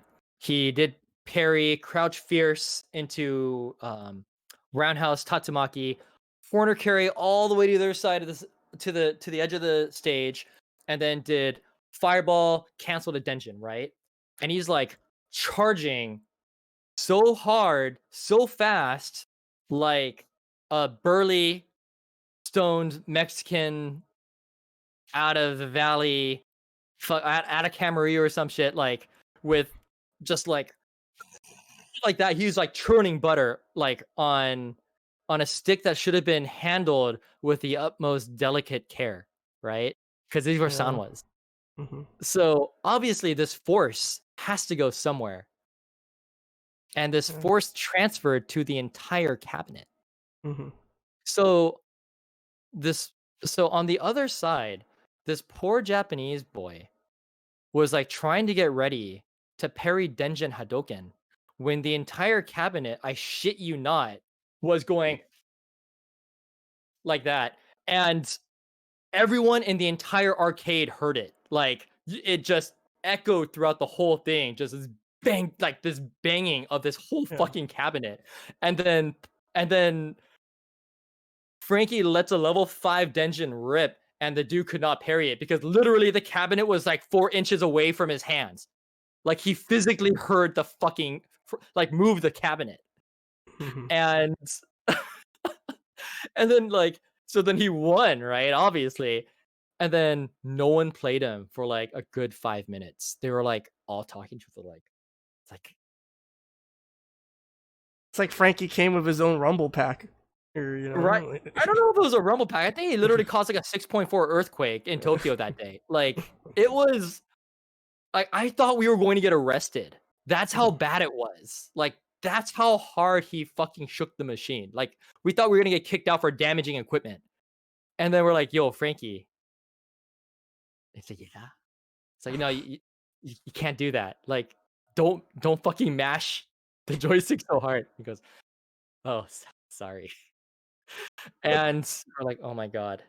did parry, crouch fierce into roundhouse tatsumaki, corner carry all the way to the other side of this to the edge of the stage, and then did fireball, cancel to Denjin, right? And he's like charging so hard, so fast, like a burly, stoned Mexican out of the valley, out of Camarillo or some shit, like with just like that. He was like churning butter, like on a stick that should have been handled with the utmost delicate care, right? Because this is where sound was. Mm-hmm. So obviously, this force has to go somewhere, and this force transferred to the entire cabinet. Mm-hmm. So on the other side, this poor Japanese boy was like trying to get ready to parry Denjin Hadoken when the entire cabinet, I shit you not, was going like that. And everyone in the entire arcade heard it. Like it just echoed throughout the whole thing, just this bang, like this banging of this whole fucking cabinet. And then Frankie lets a level 5 Denjin rip, and the dude could not parry it because literally the cabinet was like 4 inches away from his hands. Like he physically heard the fucking like move the cabinet. Mm-hmm. And and then like so then he won, right? Obviously. And then no one played him for like a good 5 minutes. They were like all talking to each other, like it's like It's like Frankie came with his own rumble pack. Or, right. I don't know if it was a rumble pack. I think he literally caused like a 6.4 earthquake in Tokyo that day. Like it was like I thought we were going to get arrested. That's how bad it was. Like that's how hard he fucking shook the machine. Like we thought we were gonna get kicked out for damaging equipment. And then we're like, yo, Frankie. He said, yeah. It's like, no, you can't do that. Like, don't fucking mash the joystick so hard. He goes, oh, sorry. And we're like, oh my god.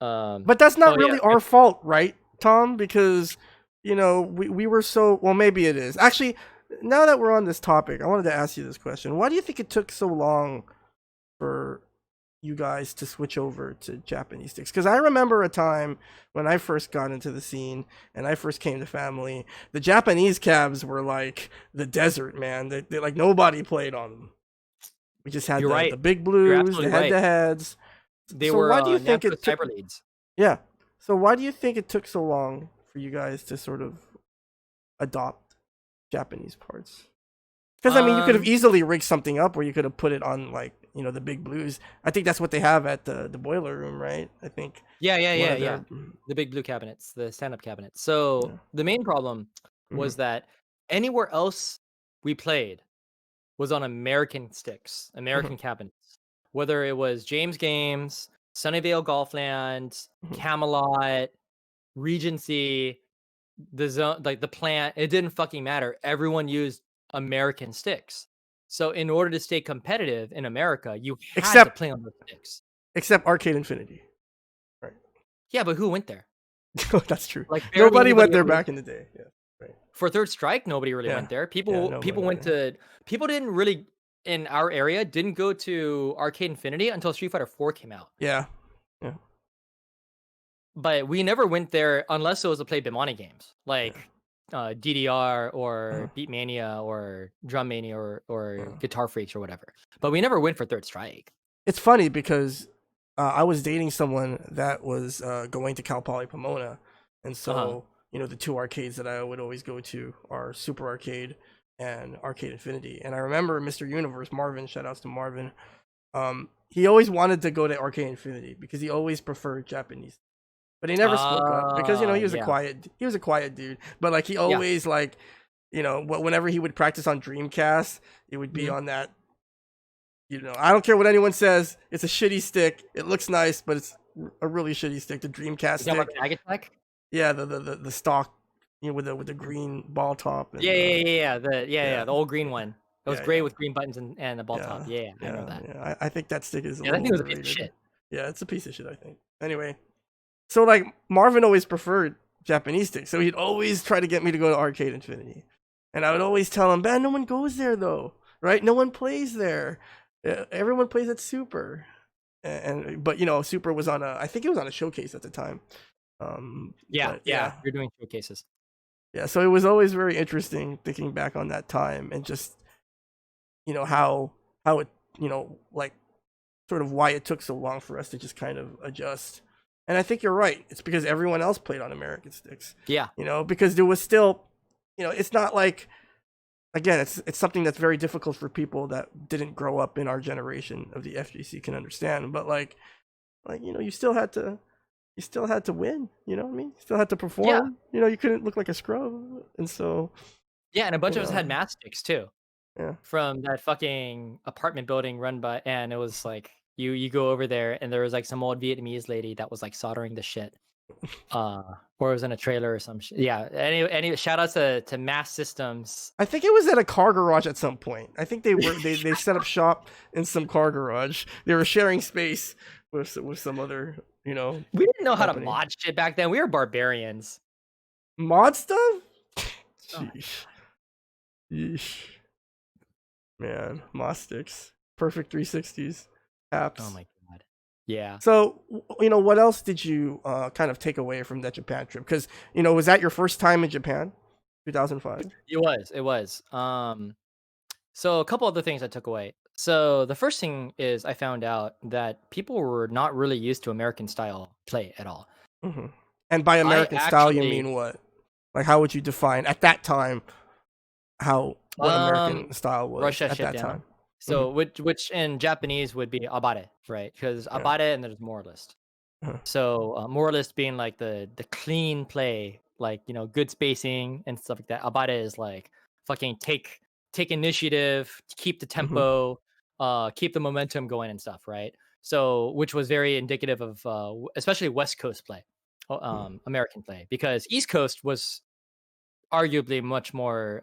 But that's not really yeah. our fault, right, Tom? Because we were so well. Maybe it is actually. Now that we're on this topic, I wanted to ask you this question: why do you think it took so long for you guys to switch over to Japanese sticks? Because I remember a time when I first got into the scene and I first came to family, the Japanese cabs were like the desert, man. They like nobody played on them. We just had You're the right. big You're blues, the absolutely head right. to heads. They So were why do you think Namco it took? Cyber leads. Yeah. So why do you think it took so long for you guys to sort of adopt Japanese parts? Because I mean, you could have Um, easily rigged something up where you could have put it on like the big blues. I think that's what they have at the boiler room, right? I think yeah, yeah, one yeah, of yeah. their The big blue cabinets, the stand-up cabinets. So yeah. the main problem Hmm. was that anywhere else we played was on American sticks, Hmm. American cabinets. Whether it was James Games, Sunnyvale Golfland, Hmm. Camelot, Regency, the zone, like the plant, it didn't fucking matter. Everyone used American sticks. So in order to stay competitive in America, you had to Except play on those sticks. except Arcade Infinity, right? Yeah, but who went there? That's true. Like barely Nobody went anybody there ever went back in the day. Yeah, right. for Third Strike. Nobody really Yeah, went there. yeah. People Nobody people went went there. to people didn't really in our area didn't go to Arcade Infinity until Street Fighter 4 came out. Yeah, yeah, But we never went there unless it was to play Bimani games, yeah. like DDR Uh-huh, or Beatmania or Drum Mania or uh-huh. Guitar Freaks or whatever. But we never went for Third Strike. It's funny because I was dating someone that was going to Cal Poly Pomona, and Uh huh. so the two arcades that I would always go to are Super Arcade and Arcade Infinity. And I remember Mr. Universe Marvin, shout outs to Marvin. He always wanted to go to Arcade Infinity because he always preferred Japanese, but he never spoke up because Yeah. he was a quiet dude. But like he Yeah. always like whenever he would practice on Dreamcast, it would be Mhm. on that. I don't care what anyone says. It's a shitty stick. It looks nice, but it's a really shitty stick. The Dreamcast You talking about stick. the Agatech? Yeah, the stock, with the green ball top Yeah, and yeah, yeah, yeah. yeah, The old green one. It was yeah, gray yeah, with green buttons and a ball top. yeah, Yeah, I yeah, remember that. yeah. I think that stick is a Yeah, that little thing was a piece of overrated. shit. Yeah, it's a piece of shit. I think. Anyway, so like Marvin always preferred Japanese sticks, so he'd always try to get me to go to Arcade Infinity, and I would always tell him, "Man, no one goes there though, right? No one plays there. Everyone plays at Super." But Super was on I think it was on a showcase at the time. Yeah, But yeah. yeah, You're doing showcases. yeah. So it was always very interesting thinking back on that time and just how it like sort of why it took so long for us to just kind of adjust. And I think you're right. It's because everyone else played on American sticks. Yeah. Because there was still, it's not like again, it's something that's very difficult for people that didn't grow up in our generation of the FGC can understand. But like you still had to win. You know what I mean? You still had to Yeah. perform. You couldn't look like a scrub, and so Yeah, and a bunch you of us had know, matchsticks too yeah. from that fucking apartment building run by, and it was like you go over there and there was like some old Vietnamese lady that was like soldering the shit. Or it was in a trailer or some shit. Yeah. Any shout outs to Mass Systems. I think it was at a car garage at some point. I think they set up shop in some car garage. They were sharing space with some other We didn't know how to company. mod shit back then. We were barbarians. Mod stuff. Oh my Sheesh. Yeesh. Man, mod sticks, perfect 360s, oh apps. my god. Yeah. So, what else did you kind of take away from that Japan trip? Because, was that your first time in Japan? 2005? It was. It was. So a couple other things I took away. So the first thing is I found out that people were not really used to American style play at all. Hmm. And by I American style, you actually mean what? Like, how would you define at that time what um American style was Russia at shit that down. time? Hmm. So which in Japanese would be abare, right? Because Yeah. abare and there's moralist. Uh-huh. So moralist being like the clean play, like good spacing and stuff like that. Abare is like fucking take initiative, keep the Hmm. tempo, keep the momentum going and stuff, right? So which was very indicative of especially West Coast play, American play, because East Coast was arguably much more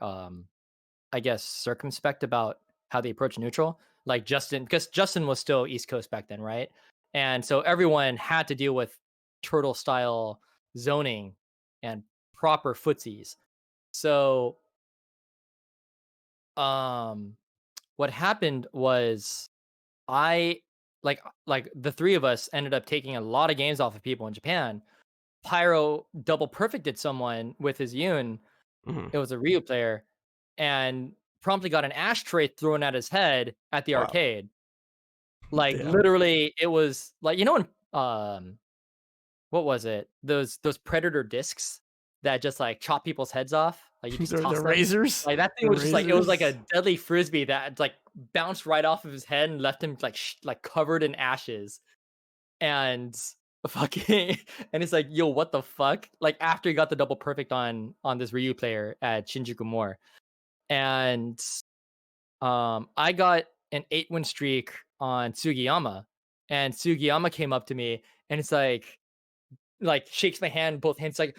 I guess circumspect about how they approach neutral. Like Justin, because Justin was still East Coast back then, right? And so everyone had to deal with turtle style zoning and proper footsies. So um what happened was I like the three of us ended up taking a lot of games off of people in Japan. Pyro double perfected someone with his Yoon. Mhm. It was a Ryu player, and promptly got an ashtray thrown at his head at the Wow. arcade. Like Damn. literally, it was like when what was it? Those predator discs that just like chop people's heads off. Like you just The toss them. razors. Like that thing The was just like it was like a razors. deadly frisbee that like bounced right off of his head and left him like like covered in ashes. And fucking and it's like, yo, what the fuck? Like after he got the double perfect on this Ryu player at Shinjuku Moor. And I got an 8-win streak on Sugiyama. And Sugiyama came up to me and it's like shakes my hand, both hands, like,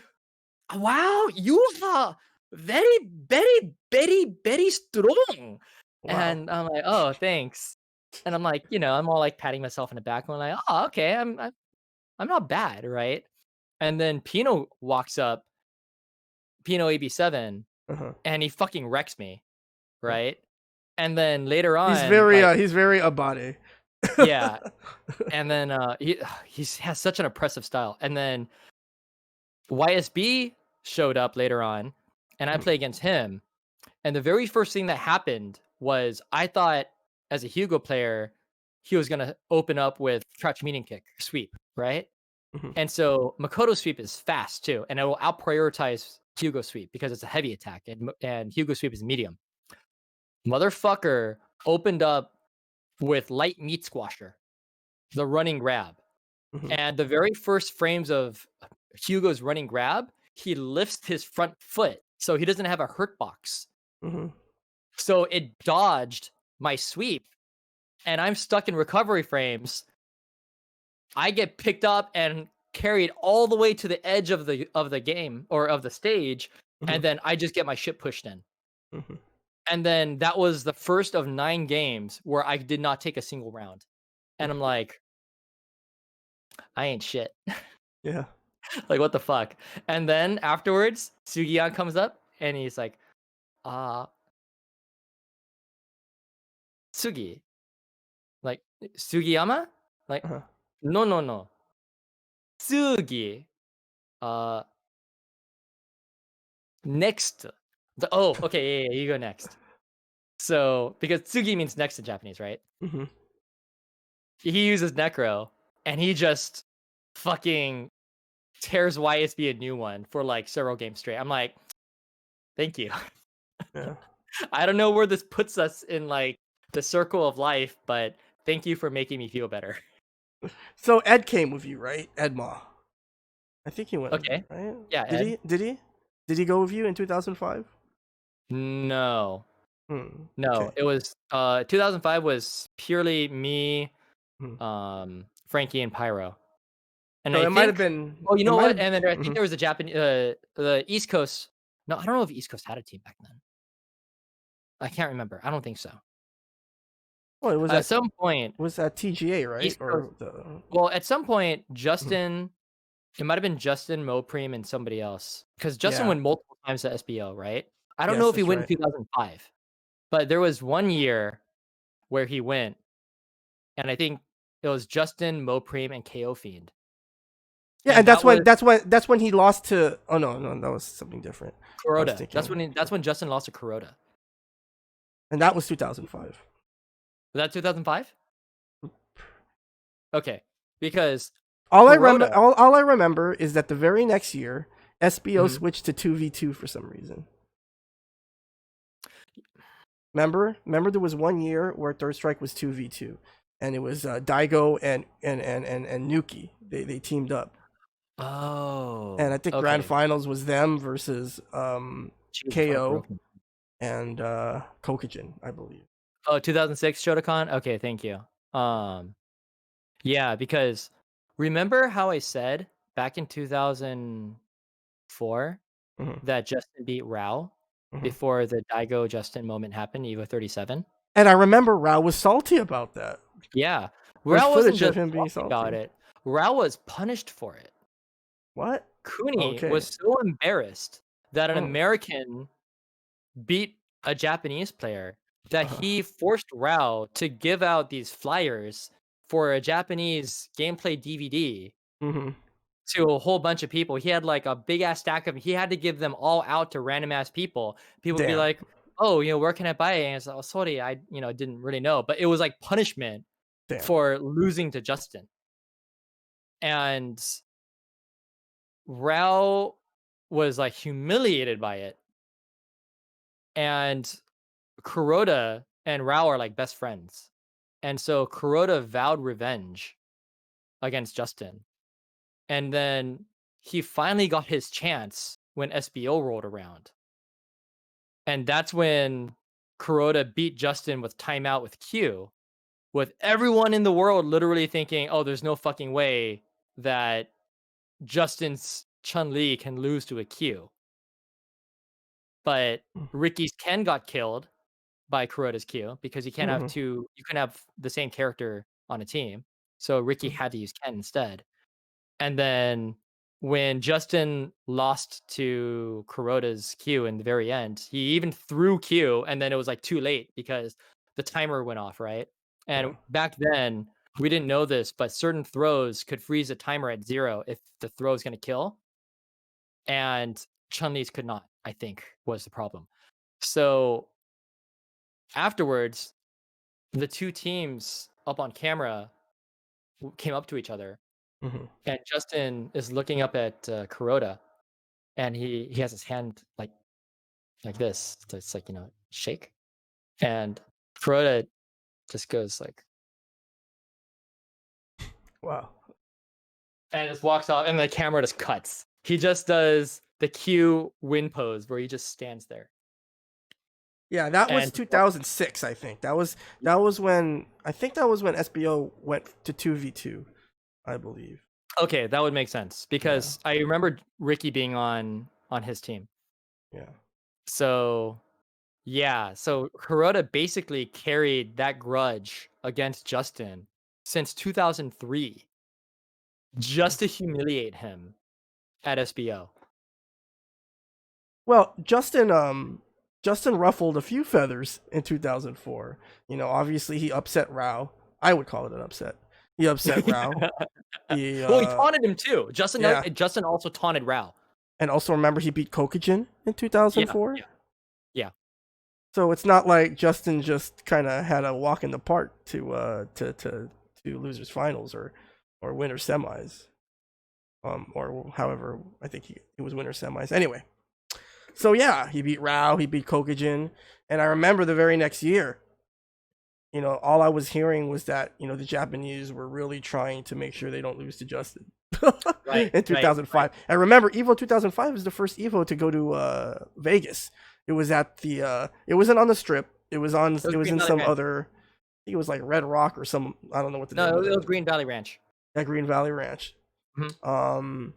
wow, you are very, very, very, very strong. Wow. And I'm like, oh, thanks. And I'm like, I'm all like patting myself in the back. I'm like, oh, okay, I'm not bad, right? And then Pino walks up, Pino AB7, Uh-huh. and he fucking wrecks me, Uh, right? And then later on, he's very Abade. yeah, and then he has such an oppressive style. And then YSB showed up later on, and I Mhm. play against him. And the very first thing that happened was I thought, as a Hugo player, he was gonna open up with crouch meaning kick sweep, right? Mhm. And so Makoto sweep is fast too, and it will out prioritize Hugo sweep because it's a heavy attack, and Hugo sweep is medium. Motherfucker opened up with light meat squasher, the running grab. Mhm. And the very first frames of Hugo's running grab, he lifts his front foot so he doesn't have a hurt box. Mhm. So it dodged my sweep, and I'm stuck in recovery frames. I get picked up and carried all the way to the edge of the game or of the stage, Mhm. and then I just get my shit pushed in. Mhm. And then that was the first of 9 games where I did not take a single round. And I'm like, I ain't shit. Yeah. Like, what the fuck? And then afterwards, Sugiyan comes up and he's like, uh, Sugi. Like, Sugiyama? Like, Uh-huh. no, no, no. Sugi. Uh, next. Okay, yeah, you go next. So, because Tsugi means next in Japanese, right? Mhm. He uses Necro, and he just fucking tears YSB a new one for like several games straight. I'm like, thank you. Yeah. I don't know where this puts us in like the circle of life, but thank you for making me feel better. So Ed came with you, right? Ed Ma. I think he went with you, Okay. right? Yeah, Did Ed. he? Did he? Did he go with you in 2005? No. Hmm. No. Okay. It was 2005 was purely me, Hmm. Frankie and Pyro. And So I it might have think, been. oh, you It know might what? have. And then I think Mhm. there was a Japanese, the East Coast. No, I don't know if East Coast had a team back then. I can't remember. I don't think so. Well, it was At at some point, TGA, right? East Coast. Or the. Well, at some point, Mhm. Justin. It might have been Justin, Mopreme, and somebody else. Because Justin Yeah. went multiple times to SBO, right? I don't know Yes, if he that's went in right. 2005, but there was one year where he went, and I think it was Justin, Mopreme, and KO Fiend, Yeah, and and that was that's when he lost to. Oh no, no, that was something different. I was Kuroda. thinking. That's when Justin lost to Kuroda. And that was 2005. Was that 2005? Okay, because Kuroda. All I remember is that the very next year, SBO Mhm. switched to 2v2 for some reason. Remember there was one year where Third Strike was 2v2 and it was Daigo and Nuki. They teamed up. And I Oh, think grand okay. finals was them versus Jesus, what a KO broken. and Kokujin, I believe. Oh, 2006 Shotokan. Okay, thank you. Yeah, because remember how I said back in 2004 Hmm. that Justin beat Rao Hmm. before the Daigo Justin moment happened, Evo 37? And I remember Rao was salty about that. Yeah. There's Rao wasn't footage of just him being talking about salty. it. Rao was punished for it. What? Kuni Okay. was so embarrassed that an Oh. American beat a Japanese player that Uh-huh. he forced Rao to give out these flyers for a Japanese gameplay DVD Mm-hmm. to a whole bunch of people. He had like a big ass stack of. He had to give them all out to random ass people. People would be Damn. like, "Oh, where can I buy it?" And it's like, "Oh, sorry, I didn't really know." But it was like punishment Damn. for losing to Justin. And Rao was like humiliated by it. And Kuroda and Rao are like best friends. And so Kuroda vowed revenge against Justin. And then he finally got his chance when SBO rolled around. And that's when Kuroda beat Justin with timeout with Q, with everyone in the world literally thinking, oh, there's no fucking way that Justin's Chun-Li can lose to a Q. But Ricky's Ken got killed by Kuroda's Q because you can't have Mm-hmm. you can have the same character on a team. So Ricky Mm-hmm. had to use Ken instead. And then when Justin lost to Kuroda's Q in the very end, he even threw Q and then it was like too late because the timer went off, right? Yeah. And back then, we didn't know this, but certain throws could freeze the timer at 0 if the throw is going to kill. And Chun-Li's could not, I think, was the problem. So afterwards, the two teams up on camera came up to each other, Mm-hmm. and Justin is looking up at Kuroda, and he has his hand like this. So it's like shake, and Kuroda just goes like, Wow. and just walks off, and the camera just cuts. He just does the Q win pose where he just stands there. Yeah, that was And 2006. I think that was when SBO went to 2v2. I believe. okay, that would make sense Yeah. because I remember Ricky being on his team. Yeah. So yeah, so Kuroda basically carried that grudge against Justin since 2003 just to humiliate him at SBO. Well, Justin ruffled a few feathers in 2004. Obviously he upset Rao. I would call it an upset. He upset Rao. He Well, he taunted him too. yeah, Justin also taunted Rao. and also remember he beat Kokujin in Yeah, 2004. yeah, yeah. So it's not like Justin just kind of had a walk in the park to losers finals or winner semis. Or however, I think he was winner semis. Anyway, so yeah, he beat Rao, he beat Kokujin, and I remember the very next year, all I was hearing was that the Japanese were really trying to make sure they don't lose to Justin Right, in right, 2005. right. And remember, Evo 2005 was the first Evo to go to Vegas. It was at the it wasn't on the Strip. It was It was Green in Valley some Ranch. other. I think it was like Red Rock or some. I don't know what the name No, of it it. was Green Valley Ranch. At Green Valley Ranch. Mhm.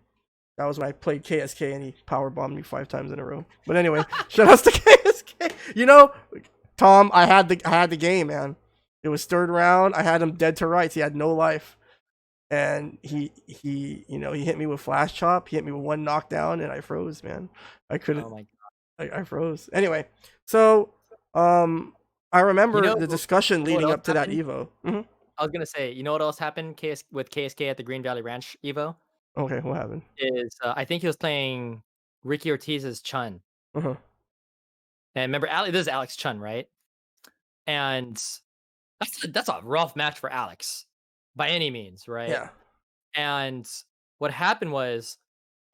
That was when I played KSK and he power bombed me 5 times in a row. But anyway, shout outs to KSK. Tom, I had the game, man. It was third round. I had him dead to rights. He had no life, and he hit me with flash chop. He hit me with one knockdown, and I froze, man. I couldn't. Oh my god. I froze. Anyway, so I You remember know, the discussion what leading else up to that happened? Evo. I was gonna say, you know what else happened with KSK at the Green Valley Ranch Evo? Okay, what happened? Is I think he was playing Ricky Ortiz's Chun. Uh-huh. And remember, this is Alex Chun, right? And that's a rough match for Alex by any means, right? Yeah. And what happened was,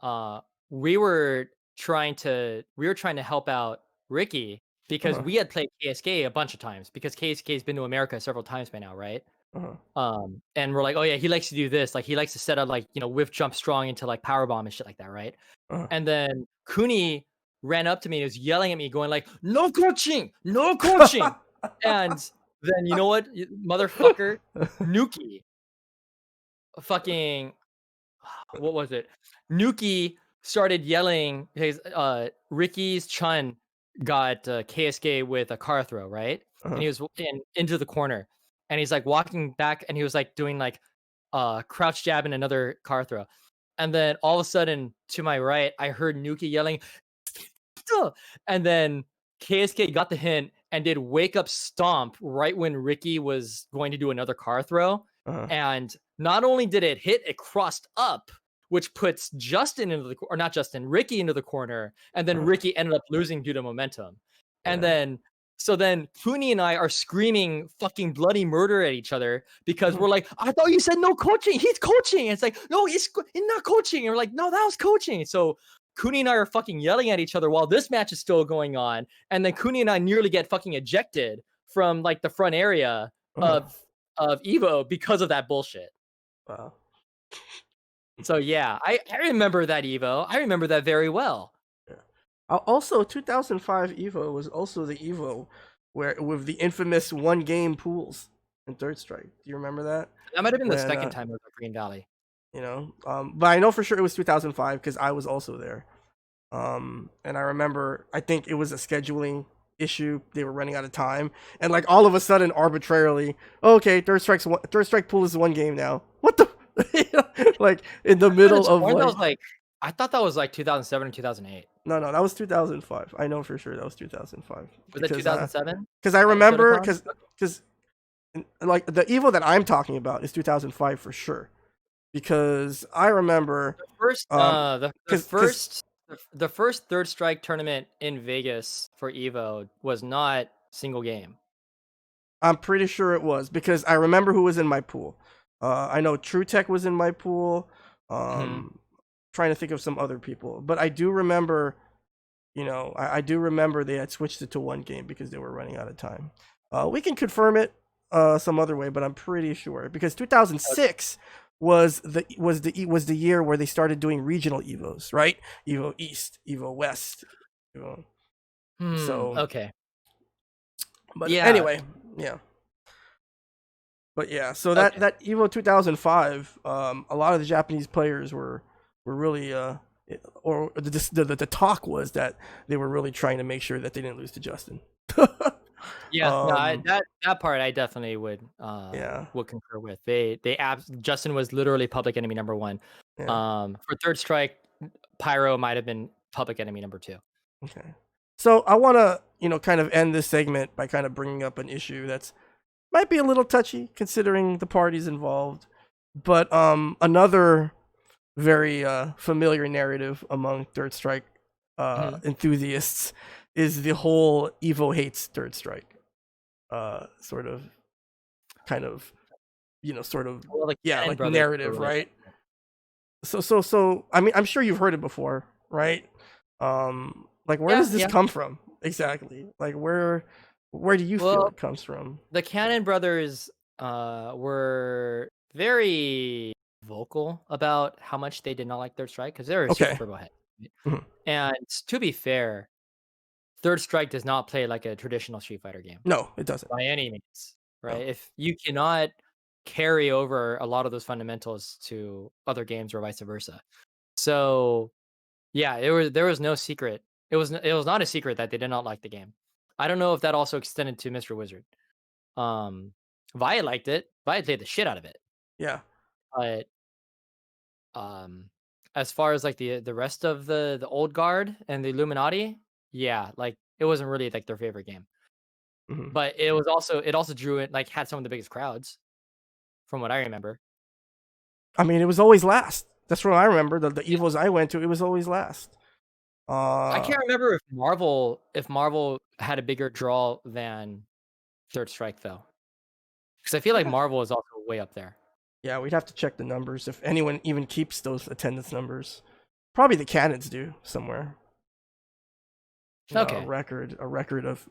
uh, we were we were trying to help out Ricky because Uh-huh. we had played KSK a bunch of times because KSK has been to America several times by now, right? Uh-huh. And we're like, oh yeah, he likes to do this, like he likes to set up like whiff jump strong into like power bomb and shit like that, right? Uh-huh. And then Cooney ran up to me and was yelling at me, going like, "No coaching, no coaching!" And then you know what, motherfucker, Nuki, fucking, what was it? Nuki started yelling. His Ricky's Chun got KSK with a car throw, right? And Uh-huh. he was into the corner, and he's like walking back, and he was like doing like crouch jab and another car throw. And then all of a sudden, to my right, I heard Nuki yelling, "Duh!" And then KSK got the hint and did wake up stomp right when Ricky was going to do another car throw. And not only did it hit, it crossed up, which puts Justin into the, or not Justin, Ricky into the corner, and then Ricky ended up losing due to momentum. And then so then Clooney and I are screaming fucking bloody murder at each other because we're like, I thought you said no coaching. He's coaching. And it's like, no, he's not coaching. And we're like, no, that was coaching. So Clooney and I are fucking yelling at each other while this match is still going on. And then Clooney and I nearly get fucking ejected from like the front area of Evo because of that bullshit. Wow. So yeah, I remember that Evo. I remember that very well. Also, 2005 Evo was also the Evo where with the infamous one game pools in Third Strike. Do you remember that? That might have been the second time of Green Valley. You know, but I know for sure it was 2005 because I was also there. And I remember, I think it was a scheduling issue. They were running out of time, and like all of a sudden, arbitrarily, okay, Third Strike pool is one game now. What the? Like in the middle of like, I thought that was like 2007 or 2008. No, that was 2005. I know for sure that was 2005. Was it 2007? Because I remember, because like the Evo that I'm talking about is 2005 for sure. Because I remember the first Third Strike tournament in Vegas for Evo was not single game. I'm pretty sure it was because I remember who was in my pool. I know True Tech was in my pool. Trying to think of some other people, but I do remember, you know, I do remember they had switched it to one game because they were running out of time. We can confirm it some other way, but I'm pretty sure because 2006 was the year where they started doing regional Evos, right? Evo East, Evo West, Evo. So okay, but yeah. Anyway, yeah. But yeah, so that Evo 2005, a lot of the Japanese players were really or the talk was that they were really trying to make sure that they didn't lose to Justin. That part I definitely would concur with. Justin was literally public enemy number 1. For Third Strike, Pyro might have been public enemy number 2. Okay, so I want to kind of end this segment by kind of bringing up an issue that's might be a little touchy considering the parties involved, but another very familiar narrative among Third Strike enthusiasts is the whole Evo hates Third Strike sort of like narrative, right? So I mean, I'm sure you've heard it before, right? Like where does this come from exactly? Like where do you feel it comes from? The Cannon brothers were very vocal about how much they did not like Third Strike because they're a Super Turbo head. And to be fair, Third Strike does not play like a traditional Street Fighter game. No, it doesn't. By any means, right? No. If you cannot carry over a lot of those fundamentals to other games or vice versa. So yeah, there was no secret. It was not a secret that they did not like the game. I don't know if that also extended to Mr. Wizard. Vi liked it. Vi played the shit out of it. Yeah. But as far as like the rest of the old guard and the Illuminati, yeah, like it wasn't really like their favorite game. But it also drew it, like had some of the biggest crowds from what I remember. I mean, it was always last. That's what I remember. The Evos I went to, it was always last. I can't remember if Marvel had a bigger draw than Third Strike though, because I feel like Marvel is also way up there. Yeah, we'd have to check the numbers if anyone even keeps those attendance numbers. Probably the Cannons do somewhere. Okay. A record of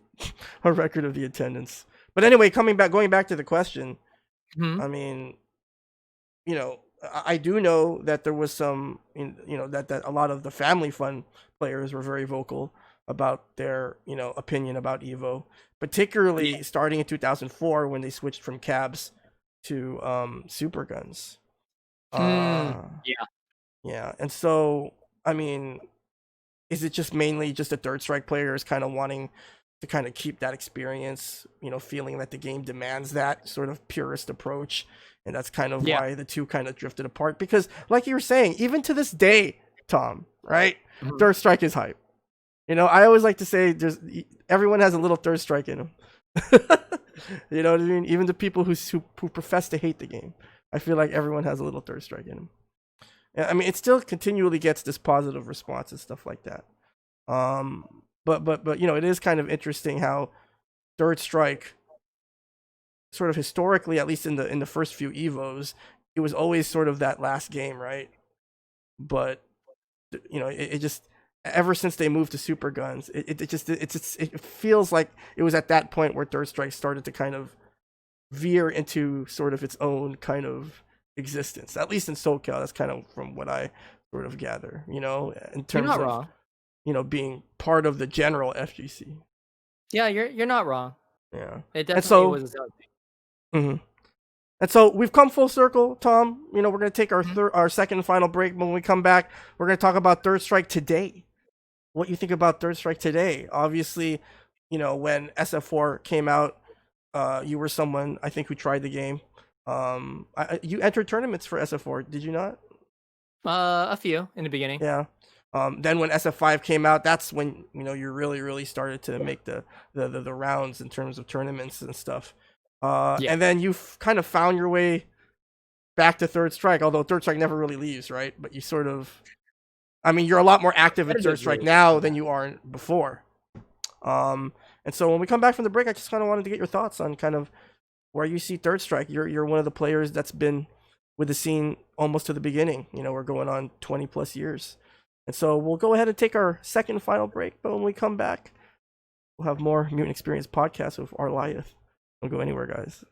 the attendance. But anyway, going back to the question. I mean, I do know that there was some, that a lot of the Family Fun players were very vocal about their, opinion about Evo, particularly starting in 2004 when they switched from cabs to super guns. Yeah. And so, I mean, is it just mainly just the Third Strike players kind of wanting to kind of keep that experience, feeling that the game demands that sort of purist approach? And that's kind of why the two kind of drifted apart. Because like you were saying, even to this day, Tom, right? Third Strike is hype. I always like to say everyone has a little Third Strike in them. You know what I mean? Even the people who profess to hate the game, I feel like everyone has a little Third Strike in them. I mean, it still continually gets this positive response and stuff like that. But it is kind of interesting how Third Strike, sort of historically, at least in the first few Evos, it was always sort of that last game, right? But it just, ever since they moved to super guns, it feels like it was at that point where Third Strike started to kind of veer into sort of its own kind of existence. At least in SoCal, that's kind of from what I sort of gather. In You're terms not of wrong. being part of the general FGC. Yeah, you're not wrong. Yeah, It and definitely so. was its own Mhm. And so we've come full circle, Tom. We're gonna take our thing. our second and final break. When we come back, we're gonna talk about Third Strike today. What you think about Third Strike today? Obviously, when SF4 came out, you were someone I think who tried the game. You entered tournaments for SF4, did you not? A few in the beginning. Yeah. Then when SF5 came out, that's when you really started to make the rounds in terms of tournaments and stuff. Yeah. And then you've kind of found your way back to Third Strike, although Third Strike never really leaves, right? But you sort of, I mean, you're a lot more active in Third Strike Competitively, now yeah. than you are before. And so when we come back from the break, I just kind of wanted to get your thoughts on kind of where you see Third Strike. You're one of the players that's been with the scene almost to the beginning. We're going on 20 plus years. And so we'll go ahead and take our second and final break. But when we come back, we'll have more Mutant Experience podcast with Arlieth. Don't go anywhere, guys.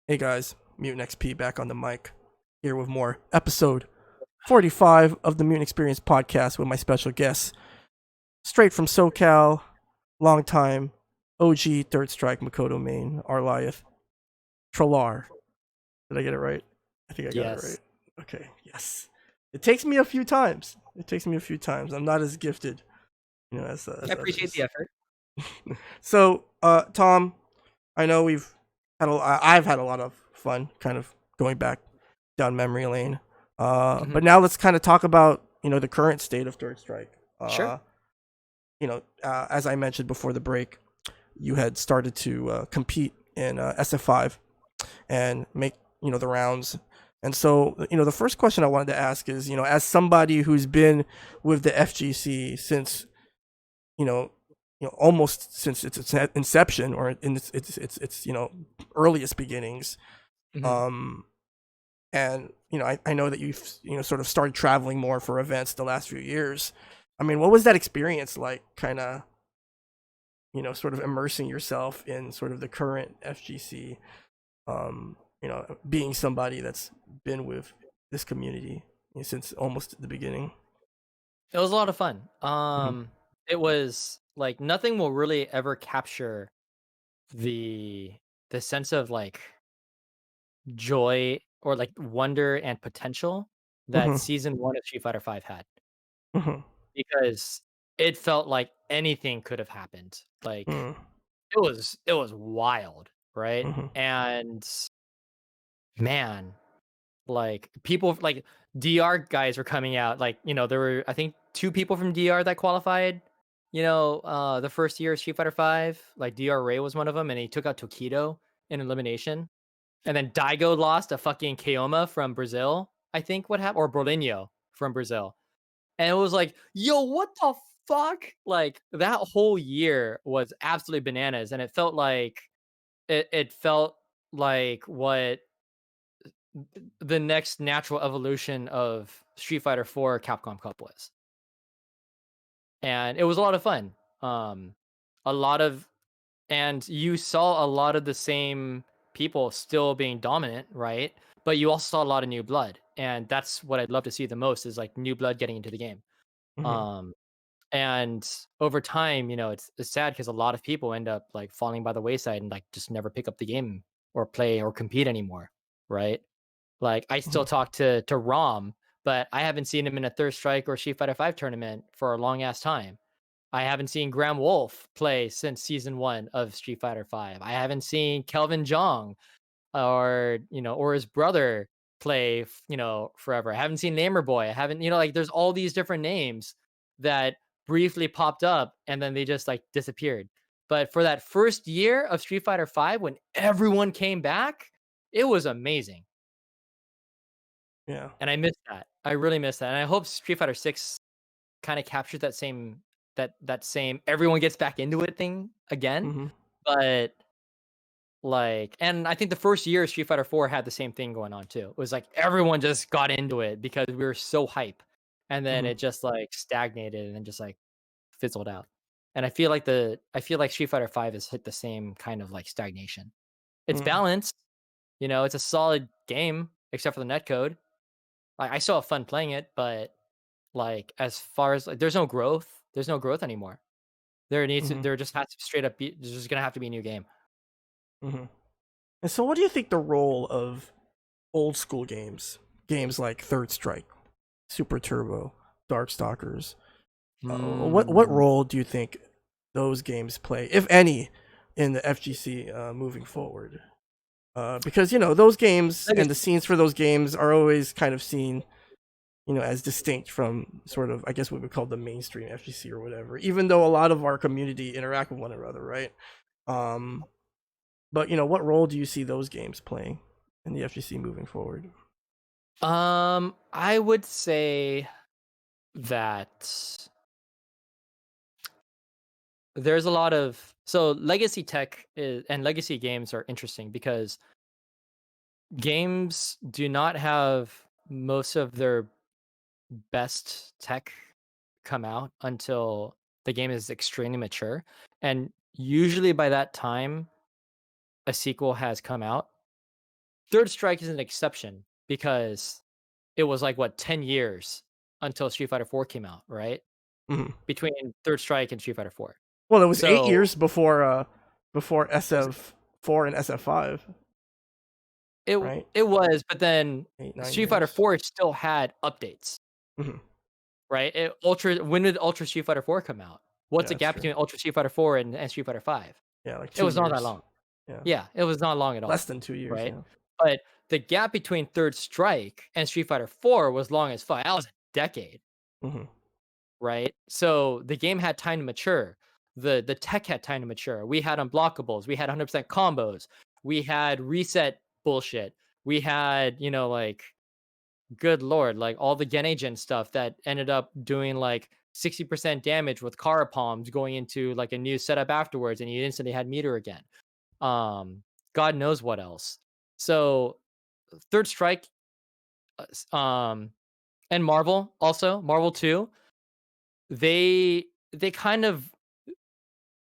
Hey guys, Mutant XP back on the mic, here with more episode 45 of the Mutant XPerience podcast with my special guests, straight from SoCal, long time OG Third Strike Makoto main, Arlieth Tralare. Did I get it right? I think I got it right. Yes. Okay, yes. It takes me a few times. I'm not as gifted, as I appreciate the others. effort. So, Tom, I know I've had a lot of fun kind of going back down memory lane. Mhm. But now let's kind of talk about, the current state of Third Strike. Sure. As I mentioned before the break, you had started to compete in SF5 and make, the rounds. And so, the first question I wanted to ask is, as somebody who's been with the FGC since, you know, almost since its inception or in its earliest beginnings. Mhm. Um, and I know that you've sort of started traveling more for events the last few years. I mean, what was that experience like? Kind of sort of immersing yourself in sort of the current FGC. Being somebody that's been with this community since almost the beginning. It was a lot of fun. Hmm. It was like nothing will really ever capture the the sense of like joy or like wonder and potential that Hmm. season 1 of Street Fighter 5 had, Hmm. because it felt like anything could have happened. Like Hmm. it was wild, right? Hmm. And man, like people like DR guys were coming out. Like, there were I think 2 people from DR that qualified, the first year of Street Fighter 5. Like DR Ray was one of them and he took out Tokido in elimination. And then Daigo lost to fucking Keoma from Brazil, I think what happened, or Bolinho from Brazil. And it was like, yo, what the fuck? Like that whole year was absolutely bananas. And it felt like what the next natural evolution of Street Fighter 4 Capcom Cup was. And it was a lot of fun. Um a lot of and you saw a lot of the same people still being dominant, right? But you also saw a lot of new blood. And that's what I'd love to see the most is like new blood getting into the game. Hmm. Um and over time, it's sad because a lot of people end up like falling by the wayside and like just never pick up the game or play or compete anymore, right? Like I still Hmm. talk to Rom, but I haven't seen him in a Third Strike or Street Fighter 5 tournament for a long ass time. I haven't seen Graham Wolf play since season 1 of Street Fighter 5. I haven't seen Kelvin Jong or his brother play, forever. I haven't seen Namer Boy. I haven't, like there's all these different names that briefly popped up and then they just like disappeared. But for that first year of Street Fighter 5 when everyone came back, it was amazing. Yeah. And I miss that. I really miss that. And I hope Street Fighter 6 kind of captured that same everyone gets back into it thing again. Hmm. But like, and I think the first year of Street Fighter 4 had the same thing going on too. It was like everyone just got into it because we were so hype. And then Hmm. it just like stagnated and then just like fizzled out. And I feel like Street Fighter 5 has hit the same kind of like stagnation. It's Hmm. balanced, it's a solid game except for the netcode. I still have fun playing it, but like as far as like there's no growth. There's no growth anymore. Hmm. There just has to straight up be there's just gonna have to be a new game. Hmm. And so, what do you think the role of old school games like Third Strike, Super Turbo, Darkstalkers, what Hmm. role do you think those games play, if any, in the FGC moving forward? Because those games and the Legacy. scenes for those games are always kind of seen, as distinct from sort of, I guess, what we call the mainstream FGC or whatever. Even though a lot of our community interact with one another, right? Um, but what role do you see those games playing in the FGC moving forward? I would say that there's a lot of so legacy tech and legacy games are interesting because games do not have most of their best tech come out until the game is extremely mature, and usually by that time a sequel has come out. Third Strike is an exception because it was like what 10 years until Street Fighter 4 came out, right? Mhm. Between Third Strike and Street Fighter 4. Well, it was 8 So years before was SF4 and SF5, it right? it was, but then 8, 9 Street Fighter years. 4 still had updates, Mhm. right? When did Ultra Street Fighter 4 come out? Yeah, What's the that's gap true. between Ultra Street Fighter 4 and Street Fighter 5? Yeah, like It 2 was not that years. long. Yeah. Yeah, it was not long at Less all, than 2 years, right? yeah. But the gap between Third Strike and Street Fighter 4 was long as fuck. That was a decade, Mhm. right? So the game had time to mature. The tech had time to mature. We had unblockables. We had 100% combos. We had reset bullshit. We had, like, good lord, like all the Genagent stuff that ended up doing like 60% damage with Kara Palms going into like a new setup afterwards, and you instantly had meter again. Um, God knows what else. So Third Strike, um, and Marvel 2, they kind of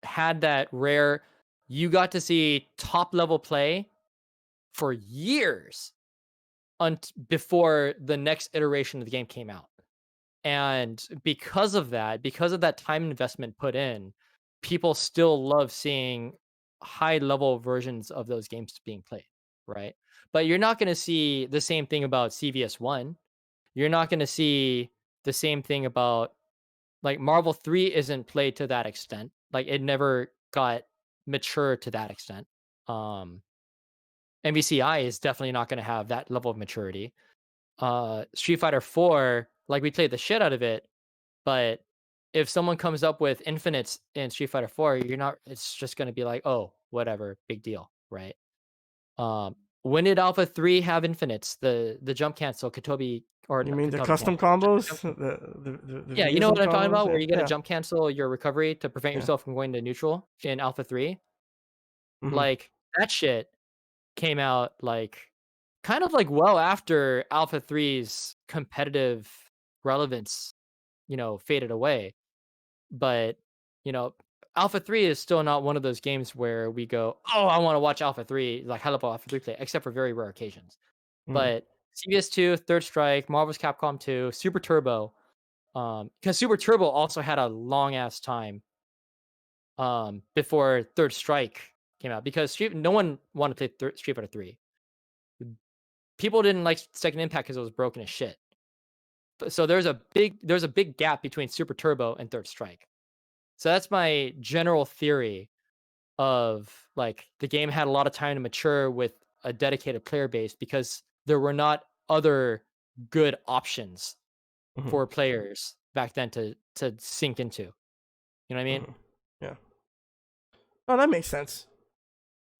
had that rare, you got to see top level play for years before the next iteration of the game came out. And because of that time investment put in, people still love seeing high level versions of those games being played, right? But you're not going to see the same thing about CVS1. You're not going to see the same thing about, like, Marvel 3 isn't played to that extent. Like, it never got mature to that extent. Um MVCI is definitely not going to have that level of maturity. Street Fighter 4, like, we played the shit out of it, but if someone comes up with infinites in Street Fighter 4, you're not it's just gonna be like, "Oh, whatever, big deal," right? When did Alpha 3 have infinites? The jump cancel, Katobi, or You not mean the Katobi custom cancel. combos? Jump, The yeah, you know reism what I'm talking combos? about, where Yeah. you gotta Yeah. jump cancel your recovery to prevent Yeah. yourself from going to neutral in Alpha 3. Mhm. Like, that shit came out, like, kind of, like, well after Alpha 3's competitive relevance, faded away. But, you know, Alpha 3 is still not one of those games where we go, "Oh, I wanna watch Alpha 3, like high level Alpha 3 play," except for very rare occasions. Mhm. But CVS2, Third Strike, Marvel's Capcom 2, Super Turbo, because Super Turbo also had a long ass time, before Third Strike came out, because no one wanted to play Street Fighter 3. People didn't like Second Impact because it was broken as shit. So there's a big gap between Super Turbo and Third Strike. So that's my general theory of, like, the game had a lot of time to mature with a dedicated player base because there were not other good options Mhm. for players back then to sink into. You know what I mean? Mhm. Yeah. Oh, that makes sense.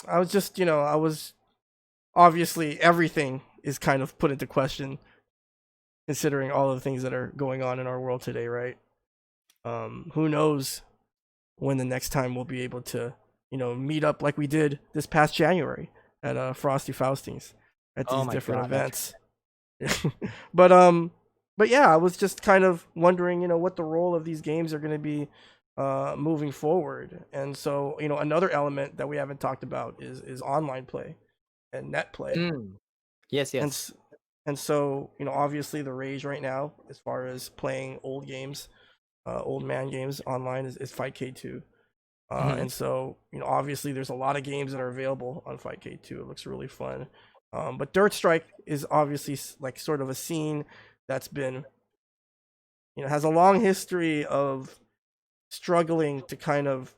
I was just, I was obviously everything is kind of put into question considering all of the things that are going on in our world today, right? Who knows when the next time we'll be able to, meet up like we did this past January at Frosty Faustings at Oh these my different god, that's events. but um, but yeah, I was just kind of wondering, what the role of these games are going to be moving forward. And so, another element that we haven't talked about is online play and net play. mm. Yes, And yes. s- and so, obviously the rage right now as far as playing old games, old man games online is Fight K2. Mhm. And so, obviously there's a lot of games that are available on Fight K2. It looks really fun. But Dirt Strike is obviously like sort of a scene that's been, has a long history of struggling to kind of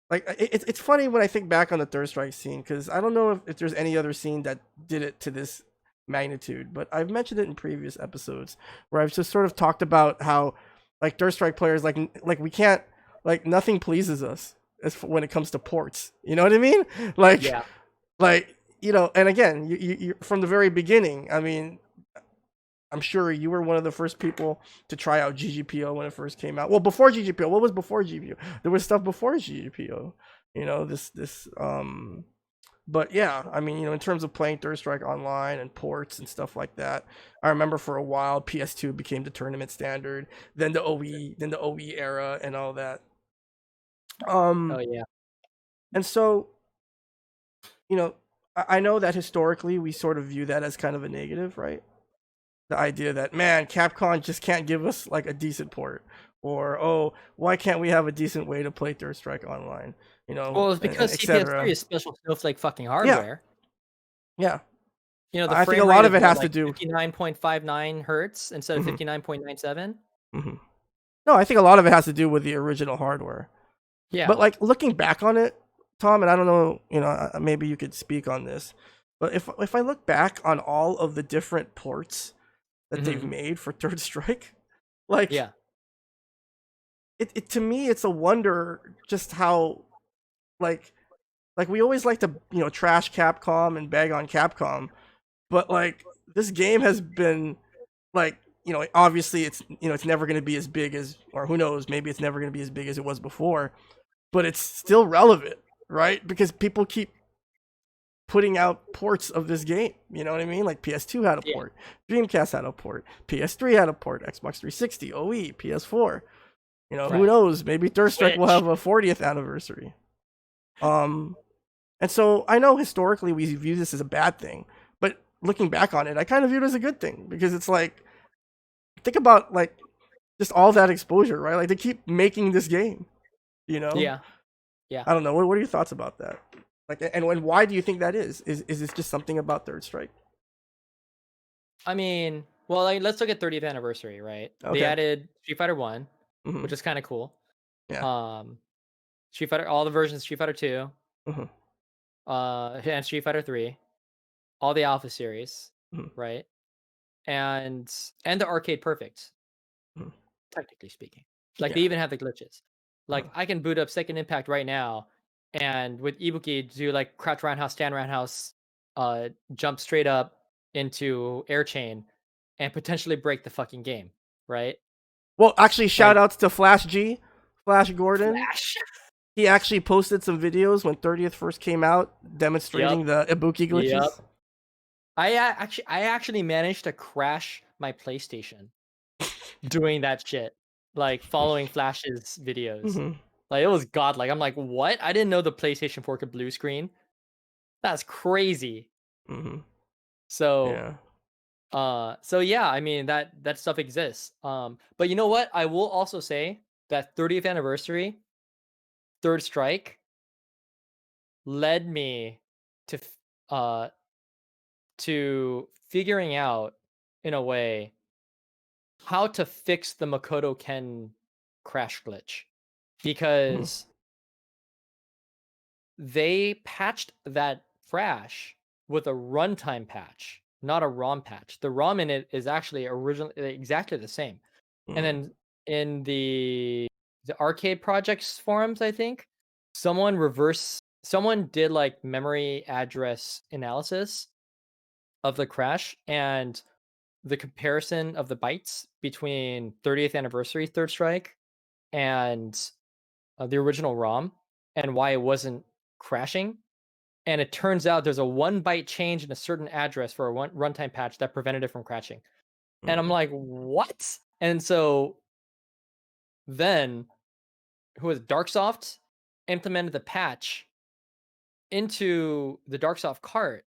like it's funny when I think back on the Third Strike scene because I don't know if there's any other scene that did it to this magnitude, but I've mentioned it in previous episodes where I've just sort of talked about how like Third Strike players like we can't like nothing pleases us when it comes to ports. You know what I mean? Like Yeah. like and again, you from the very beginning. I mean, I'm sure you were one of the first people to try out GGPO when it first came out. Well, before GGPO, what was before GGPO? There was stuff before GGPO. But yeah, I mean, in terms of playing Third Strike online and ports and stuff like that, I remember for a while PS2 became the tournament standard, then the OE era and all that. Oh Um, yeah. and so, you know, I know that historically we sort of view that as kind of a negative, right? The idea that, man, Capcom just can't give us like a decent port, or oh, why can't we have a decent way to play Third Strike online, Well, it's and because CPS3 etc. is special snowflake fucking Yeah, hardware. yeah. You know, the I think a frame lot rate of is it what, has to like do. 59.59 hertz instead of Hmm. 59.97? Hmm. No, I think a lot of it has to do with the original hardware. But Yeah. like looking back on it, Tom, and I don't know, maybe you could speak on this. But if I look back on all of the different ports that they've Mhm. made for Third Strike, like Yeah. it to me it's a wonder just how like we always like to trash Capcom and bag on Capcom, but like this game has been like obviously it's never going to be as big as, or who knows, maybe it's never going to be as big as it was before, but it's still relevant, right? Because people keep putting out ports of this game. You know what I mean? Like PS2 had a Yeah. port, Dreamcast had a port, PS3 had a port, Xbox 360, OE, PS4. Who Right. knows? Maybe Third Strike will Switch. have a 40th anniversary. Um, and so I know historically we view this as a bad thing, but looking back on it, I kind of view it as a good thing because it's like, think about like just all that exposure, right? Like they keep making this game, you know? Yeah. Yeah. I don't know. What are your thoughts about that? Like, and why do you think that is? Is this just something about Third Strike? I mean, well, like, let's look at 30th anniversary, right? They Okay. added Street Fighter 1, Hmm. which is kind of cool. Yeah. Um, Street Fighter, all the versions of Street Fighter 2, Hmm. and Street Fighter 3, all the Alpha series, Hmm. right? And the Arcade Perfect, Hmm. technically speaking. Like they Yeah. even have the glitches. Like I can boot up Second Impact right now, and with Ibuki do like crouch roundhouse, stand roundhouse, jump straight up into air chain, and potentially break the fucking game, right? Well, actually, shout Like outs to Flash G, Flash Gordon. Flash. He actually posted some videos when 30th first came out Yep. demonstrating the Ibuki Yep. glitches. I actually managed to crash my PlayStation doing that shit, like following Flash's videos. Hmm. Like it was godlike. I'm like, what? I didn't know the PlayStation 4 could blue screen. That's crazy. Hmm. So, Yeah. so yeah, I mean that stuff exists. But you know what? I will also say that 30th anniversary, Third Strike led me to uh figuring out in a way how to fix the Makoto Ken crash glitch Hmm. because they patched that crash with a runtime patch, not a ROM patch. The ROM in it is actually originally exactly the same. And Hmm. then in the arcade projects forums, I think someone did like memory address analysis of the crash and the comparison of the bytes between 30th anniversary Third Strike and the original ROM and why it wasn't crashing. And it turns out there's a 1 byte change in a certain address for a runtime patch that prevented it from crashing. And I'm Hmm. like, what? And so then, who was Darksoft implemented the patch into the Darksoft cart.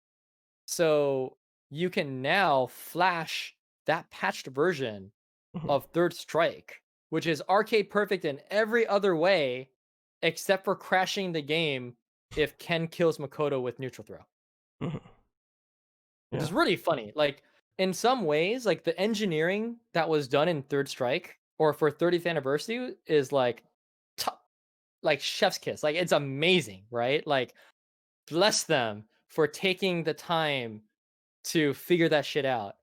So you can now flash that patched version Hmm. of Third Strike, which is arcade perfect in every other way except for crashing the game if Ken kills Makoto with neutral throw, Hmm. which Yeah. is really funny. Like in some ways, like the engineering that was done in Third Strike or for 30th anniversary is like top, like chef's kiss. Like it's amazing, right? Like bless them for taking the time to figure that shit out.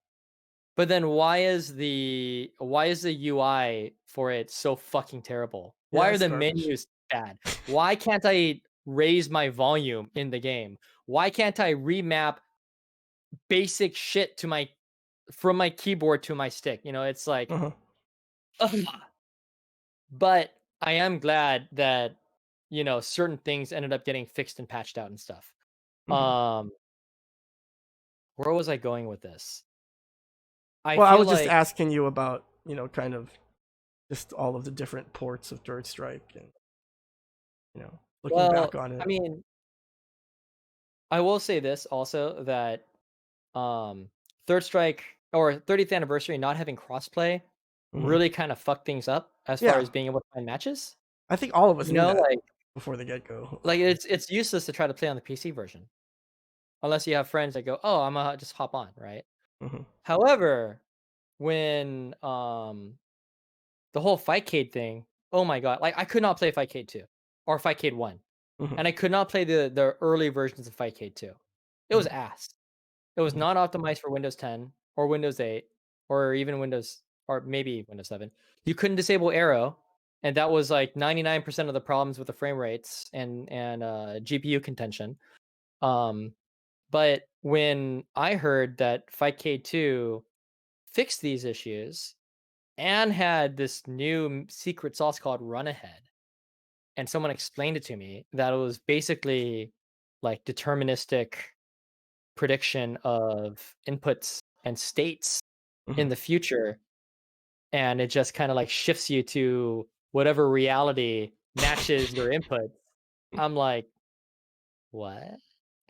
But then why is the UI for it so fucking terrible? Why Yeah. are It's the garbage. menus bad? Why can't I raise my volume in the game? Why can't I remap basic shit to my from my keyboard to my stick? You know, it's like Uh-huh. ugh. But I am glad that certain things ended up getting fixed and patched out and stuff. Hmm. Um where was I going with this? I Well, I feel was just like asking you about, kind of just all of the different ports of Third Strike and, looking back well, on I it. mean I will say this also that um Third Strike or 30th anniversary not having crossplay Hmm. really kind of fucked things up as far Yeah, as being able to find matches. I think all of us You knew know, that before the get go. it's useless to try to play on the PC version unless you have friends that go, "Oh, I'm gonna just hop on," right? Hmm. However, when the whole Fightcade thing, oh my god, like I could not play Fightcade 2 or Fightcade 1, Hmm. and I could not play the early versions of Fightcade 2. It was Hmm. ass. It was Hmm. not optimized for Windows 10 or Windows 8 or even Windows or maybe Windows 7. You couldn't disable Arrow, and that was like 99% of the problems with the frame rates and GPU contention. Um, but when I heard that Fightcade 2 fixed these issues and had this new secret sauce called Run Ahead, and someone explained it to me that it was basically like deterministic prediction of inputs and states Hmm. in the future, and it just kind of like shifts you to whatever reality matches your input. I'm like, what?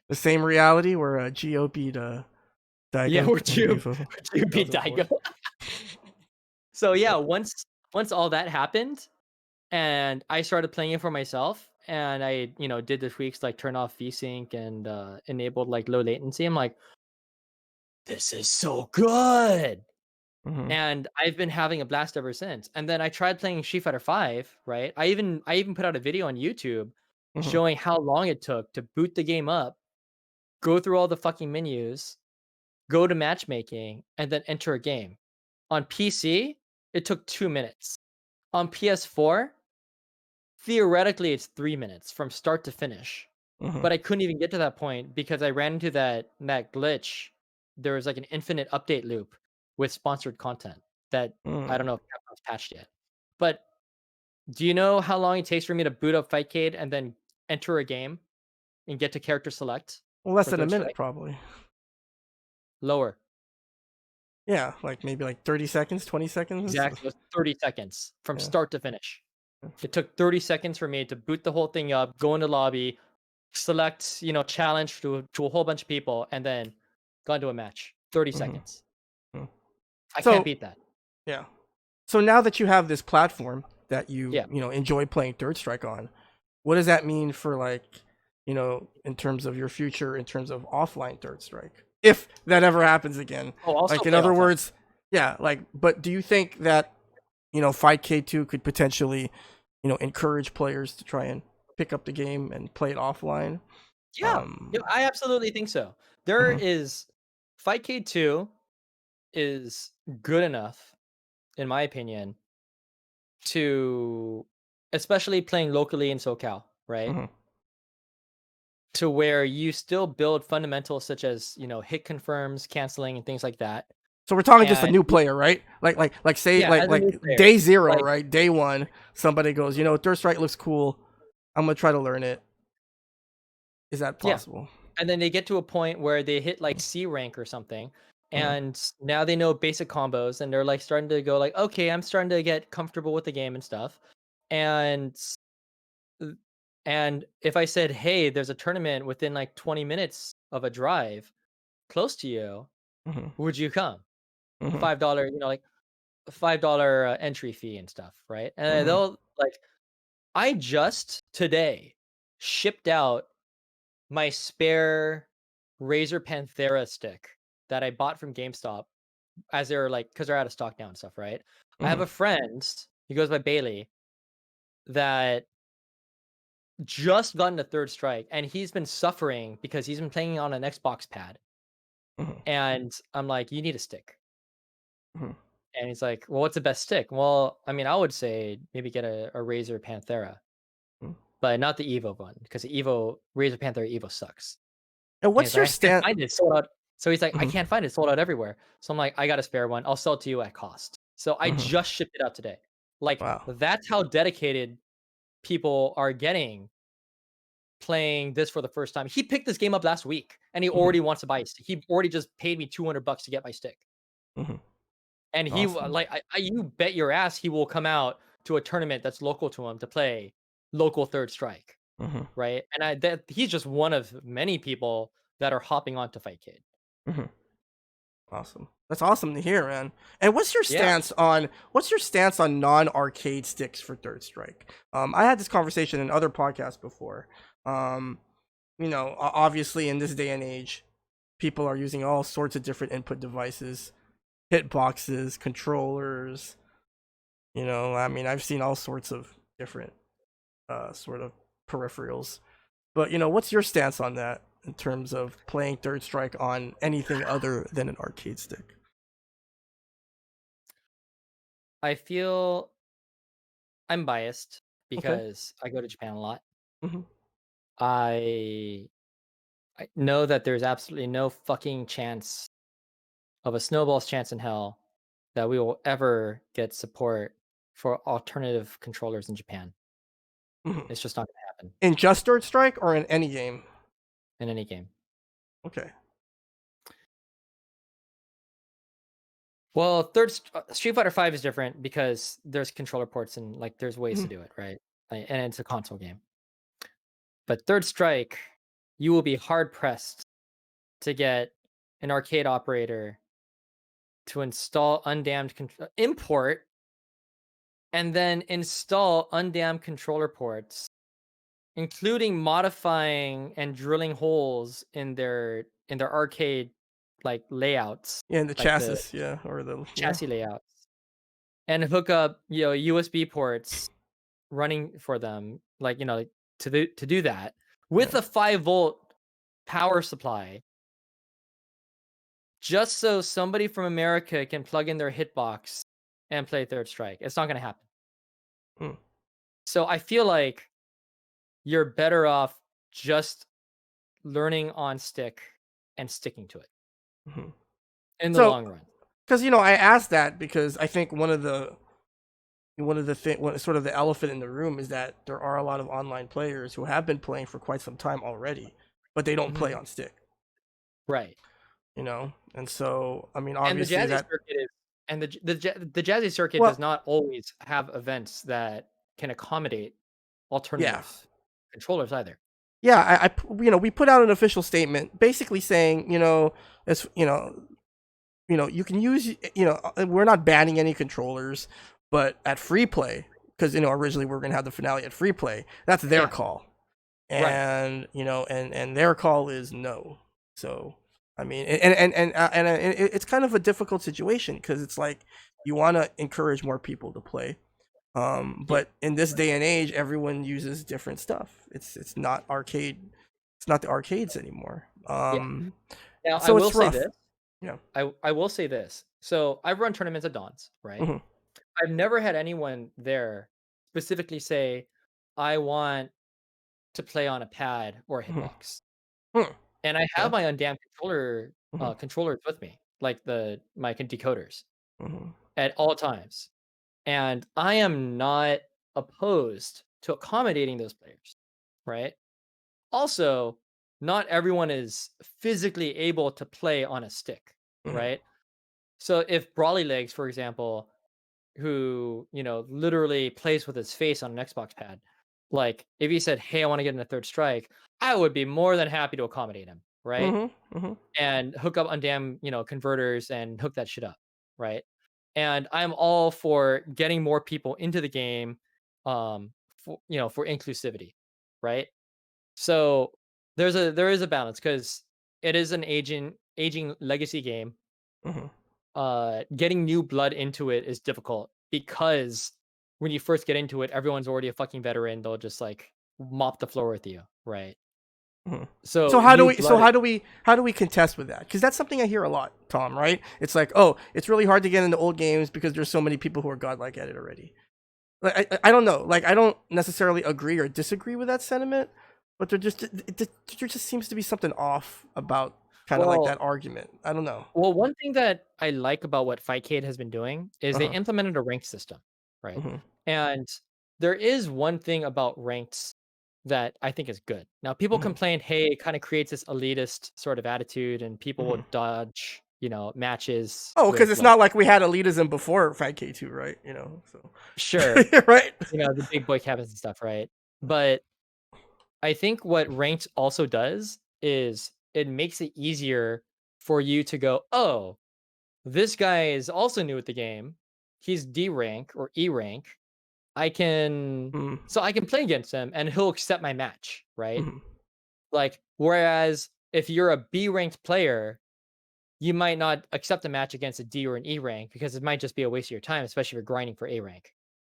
The same reality where GOP to Yeah, Daigo would in you FIFA would you be 2004. Daigo? So So, yeah, once all that happened and I started playing it for myself and I, did the tweaks like turn off VSync and enabled like low latency, I'm like, this is so good. hmm. And I've been having a blast ever since. And then I tried playing Street Fighter 5, right? I even put out a video on YouTube Hmm. showing how long it took to boot the game up, go through all the fucking menus, go to matchmaking, and then enter a game. On PC, it took 2 minutes. On PS4, theoretically it's 3 minutes from start to finish. Hmm. But I couldn't even get to that point because I ran into that glitch. There was like an infinite update loop with sponsored content that I don't Mm. know if Capcom's patched yet. But do you know how long it takes for me to boot up Fightcade and then enter a game and get to character select Well, less for than a Third minute Strike? probably. Lower. Yeah, like maybe like 30 seconds, 20 seconds. Exactly. It was 30 seconds from Yeah. start to finish. It took 30 seconds for me to boot the whole thing up, go in the lobby, select, challenge to a whole bunch of people, and then go into a match. 30 Hmm. seconds. Hmm. I can't So beat that. yeah. So now that you have this platform that you Yeah. enjoy playing Third Strike on, what does that mean for like in terms of your future, in terms of offline Third Strike, if that ever happens again? Oh, I'll still Like in play other offline. words, yeah. Like, but do you think that Fight K2 could potentially encourage players to try and pick up the game and play it offline? Yeah. Yeah, Um. I absolutely think so. There Mhm. is Fightcade 2 is good enough, in my opinion, to especially playing locally in SoCal, right? Mhm. To where you still build fundamentals such as, hit confirms, canceling, and things like that. So we're talking just a And new player, right? Like say yeah, as a new like player, day zero, like right? Day one, somebody goes, Third Strike looks cool. I'm gonna try to learn it. Is that yeah. possible? And then they get to a point where they hit like C rank or something, Mhm. and now they know basic combos, and they're like starting to go like, okay, I'm starting to get comfortable with the game and stuff. And uh, and if I said, hey, there's a tournament within like 20 minutes of a drive close to you, Mhm. would you come? Mhm. $5, like $5 entry fee and stuff, right? And Mhm. they'll like, I just today shipped out my spare Razer Panthera stick that I bought from GameStop as they're like, because they're out of stock now and stuff, right? I have Mhm. a friend, he goes by Bailey, that just gotten a Third Strike, and he's been suffering because he's been playing on an Xbox pad. Mhm. And I'm like, you need a stick. Mhm. And he's like, well, what's the best stick? Well, I mean, I would say maybe get a Razer Panthera, Mhm. but not the Evo one, because the Razer Panthera Evo sucks. And And what's he's your like, I can't stand? find it, it's sold out. So he's like, I Mhm. can't find it, it's sold out everywhere. So I'm like, I got a spare one. I'll sell it to you at cost. So I Mhm. just shipped it out today. Like, Wow. that's how dedicated people are getting playing this for the first time. He picked this game up last week and he Mhm. already wants to buy it. He already just paid me $200 to get my stick. Mhm. And Awesome. like, you bet your ass he will come out to a tournament that's local to him to play local Third Strike. Mhm. right? And that he's just one of many people that are hopping onto Fightcade. Mhm. Awesome. That's awesome to hear, man. And Yeah. what's your stance on non-arcade sticks for Third Strike? I had this conversation in other podcasts before. Um, obviously in this day and age, people are using all sorts of different input devices, hitboxes, controllers. I mean, I've seen all sorts of different sort of peripherals. But what's your stance on that in terms of playing Third Strike on anything other than an arcade stick? I feel I'm biased Okay. because I go to Japan a lot. Hmm. I I know that there's absolutely no fucking chance of a snowball's chance in hell that we will ever get support for alternative controllers in Japan. Hmm. It's just not going to happen In just Third Strike or in any game? in any game. Okay. Well, Street Fighter 5 is different because there's controller ports and like there's ways to Mhm. do it, right? And it's a console game. But Third Strike, you will be hard pressed to get an arcade operator to install import and then install undammed controller ports, including modifying and drilling holes in their arcade like layouts, Yeah, in the like the chassis, yeah, or the yeah. chassis layouts, and hook up USB ports running for them, like to do that with Yeah. a 5-volt power supply, just so somebody from America can plug in their hitbox and play Third Strike. It's not going to happen. Mm. So I feel like you're better off just learning on stick and sticking to it Hmm. in the So, long run. because I asked that because I think sort of the elephant in the room is that there are a lot of online players who have been playing for quite some time already, but they don't play Mhm. on stick. Right. And so I mean, And the obviously Jazzy that. circuit is and the Jazzy circuit does Well, not always have events that can accommodate yeah, alternative controllers either. yeah. We put out an official statement basically saying, as you can use, we're not banning any controllers, but at free play, because originally we were gonna have the finale at free play. That's their Yeah. call, Right. and and their call is no. So I mean, and it's kind of a difficult situation because it's like you want to encourage more people to play, Yeah. but in this day and age, everyone uses different stuff. It's not arcade. It's not the arcades anymore. Yeah. Now I So will it's say rough. this. Yeah. I will say this. So I've run tournaments at Dons, right? Hmm. I've never had anyone there specifically say, I want to play on a pad or a Hmm. hitbox. Hmm. And I have Okay. my undammed Hmm. controllers with me, like my decoders Hmm. at all times. And I am not opposed to accommodating those players, right? Also, not everyone is physically able to play on a stick, Hmm. right? So if Brawly Legs, for example, who, literally plays with his face on an Xbox pad, like if he said, "Hey, I want to get in a Third Strike," I would be more than happy to accommodate him, right? Hmm. Hmm. And hook up undamn, converters and hook that shit up, right? And I'm all for getting more people into the game, for inclusivity, right? So there is a balance because it is an aging legacy game. Hmm. Getting new blood into it is difficult because when you first get into it, everyone's already a fucking veteran. They'll just like mop the floor with you, right? Hmm. So So how do new we so blood. how do we contest with that? Because that's something I hear a lot, Tom. Right? It's like, oh, it's really hard to get into old games because there's so many people who are godlike at it already. Like I don't know. Like I don't necessarily agree or disagree with that sentiment, but there just seems to be something off about kind of like Well, that argument. I don't know. one thing that I like about what Fightcade has been doing is Uh they huh. implemented a ranked system, right? Hmm. And there is one thing about ranked that I think is good. Now, people Hmm. complain, hey, it kind of creates this elitist sort of attitude, and people Hmm. will dodge, matches Oh, because with it's like, not like we had elitism before 5K2, right? So sure, right. the big boy cabins and stuff, right? But I think what ranked also does is it makes it easier for you to go, oh, this guy is also new at the game. He's D rank or E rank. I can Mm, so I can play against him and he'll accept my match, right? mhm, Like whereas if you're a B ranked player, you might not accept a match against a D or an E rank because it might just be a waste of your time, especially if you're grinding for A rank.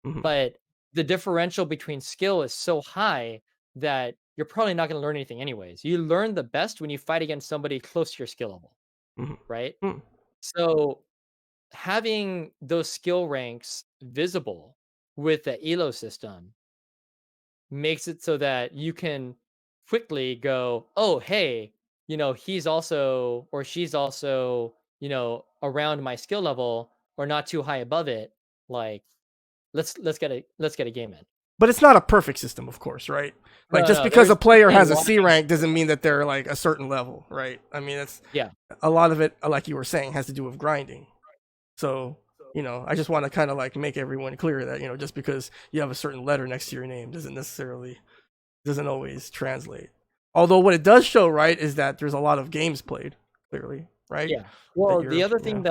mhm, But the differential between skill is so high that you're probably not going to learn anything anyways. You learn the best when you fight against somebody close to your skill level, mhm, right? mm, So having those skill ranks visible with the elo system makes it so that you can quickly go, oh, hey, he's also or she's also, around my skill level or not too high above it. Like, let's get a game in. but it's not a perfect system, of course, right? Like No, just no, because a there's player definitely has a C lines. rank doesn't mean that they're like a certain level, right? I mean, it's Yeah, a lot of it, like you were saying, has to do with grinding. So, I just want to kind of like make everyone clear that, just because you have a certain letter next to your name doesn't always translate. Although what it does show, right, is that there's a lot of games played, clearly, right? yeah. That Well, the you're, other thing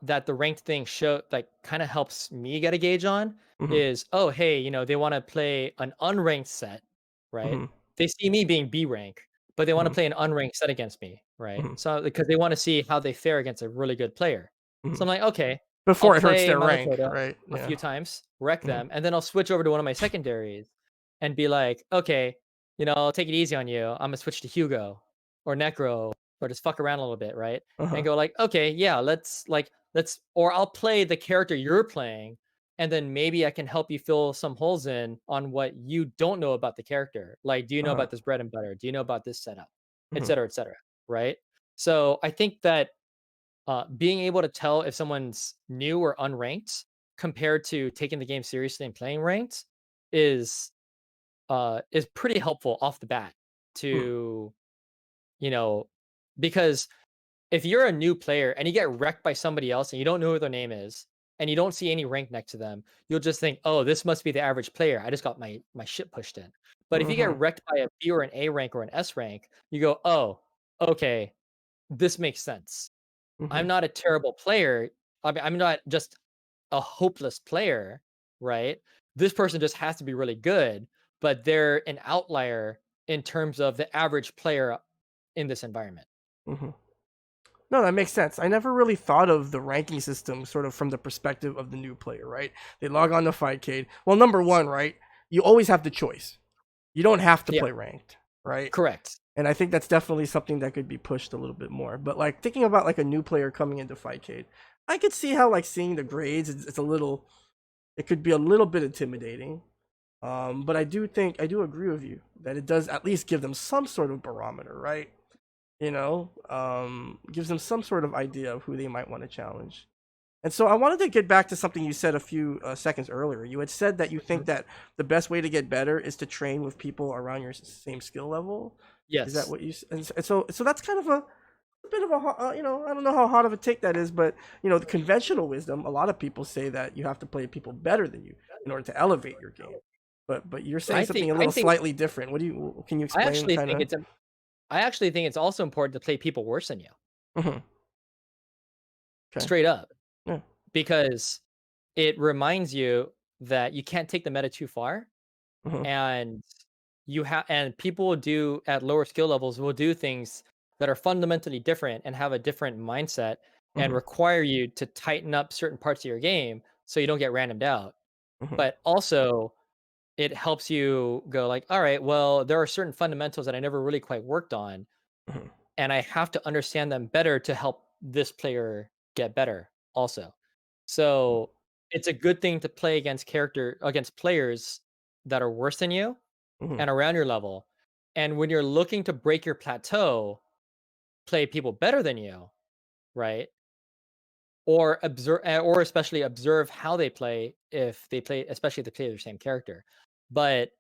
that the ranked thing show like kind of helps me get a gauge on mhm, is, oh, hey, they want to play an unranked set, right? mhm, They see me being B rank, but they want to mhm, play an unranked set against me, right? mhm, So because they want to see how they fare against a really good player. So mhm. I'm like, okay, I'll Before it hurts play their rank, Makoto right? a Yeah. few times, wreck Mhm, them, and then I'll switch over to one of my secondaries and be like, okay, I'll take it easy on you. I'm gonna switch to Hugo or Necro or just fuck around a little bit, right? And uh-huh, go like, okay, yeah, let's or I'll play the character you're playing, and then maybe I can help you fill some holes in on what you don't know about the character. Like, do you know uh-huh, about this bread and butter? Do you know about this setup? Et mhm, cetera, et cetera. Right. So I think that being able to tell if someone's new or unranked compared to taking the game seriously and playing ranked is pretty helpful off the bat mhm, to you know because if you're a new player and you get wrecked by somebody else and you don't know who their name is and you don't see any rank next to them, you'll just think, "Oh, this must be the average player. I just got my shit pushed in." But if you get mhm, wrecked by a B or an A rank or an S rank, you go, "Oh, okay, this makes sense. mhm, I'm not a terrible player. I mean, I'm not just a hopeless player, right? This person just has to be really good, but they're an outlier in terms of the average player in this environment." mhm. No, that makes sense. I never really thought of the ranking system sort of from the perspective of the new player, right? They log on to Fightcade. Well, number one, right? You always have the choice. You don't have to Yeah, play ranked, right? correct. And I think that's definitely something that could be pushed a little bit more. But like thinking about like a new player coming into Fightcade, I could see how like seeing the grades, it's a little, it could be a little bit intimidating. But I do agree with you that it does at least give them some sort of barometer, right? Gives them some sort of idea of who they might want to challenge. And so I wanted to get back to something you said a few seconds earlier. You had said that you think Mhm. that the best way to get better is to train with people around your same skill level. Is that Yes. what you? And so that's kind of a bit of a I don't know how hard of a take that is, but the conventional wisdom. A lot of people say that you have to play people better than you in order to elevate your game. But you're saying I think something a I little think slightly different. What do you? Can you I explain actually kind think of? I actually think it's also important to play people worse than you, Mhm. Okay. straight up, Yeah. because it reminds you that you can't take the meta too far, Mhm. and people will do at lower skill levels will do things that are fundamentally different and have a different mindset and Mhm. require you to tighten up certain parts of your game so you don't get randomed out. Mhm. But also it helps you go like, all right, well, there are certain fundamentals that I never really quite worked on, Mhm. and I have to understand them better to help this player get better also. So it's a good thing to play against players that are worse than you Mhm. and around your level. And when you're looking to break your plateau, play people better than you, right? Or especially observe how they play if they play, especially if they play their same character. But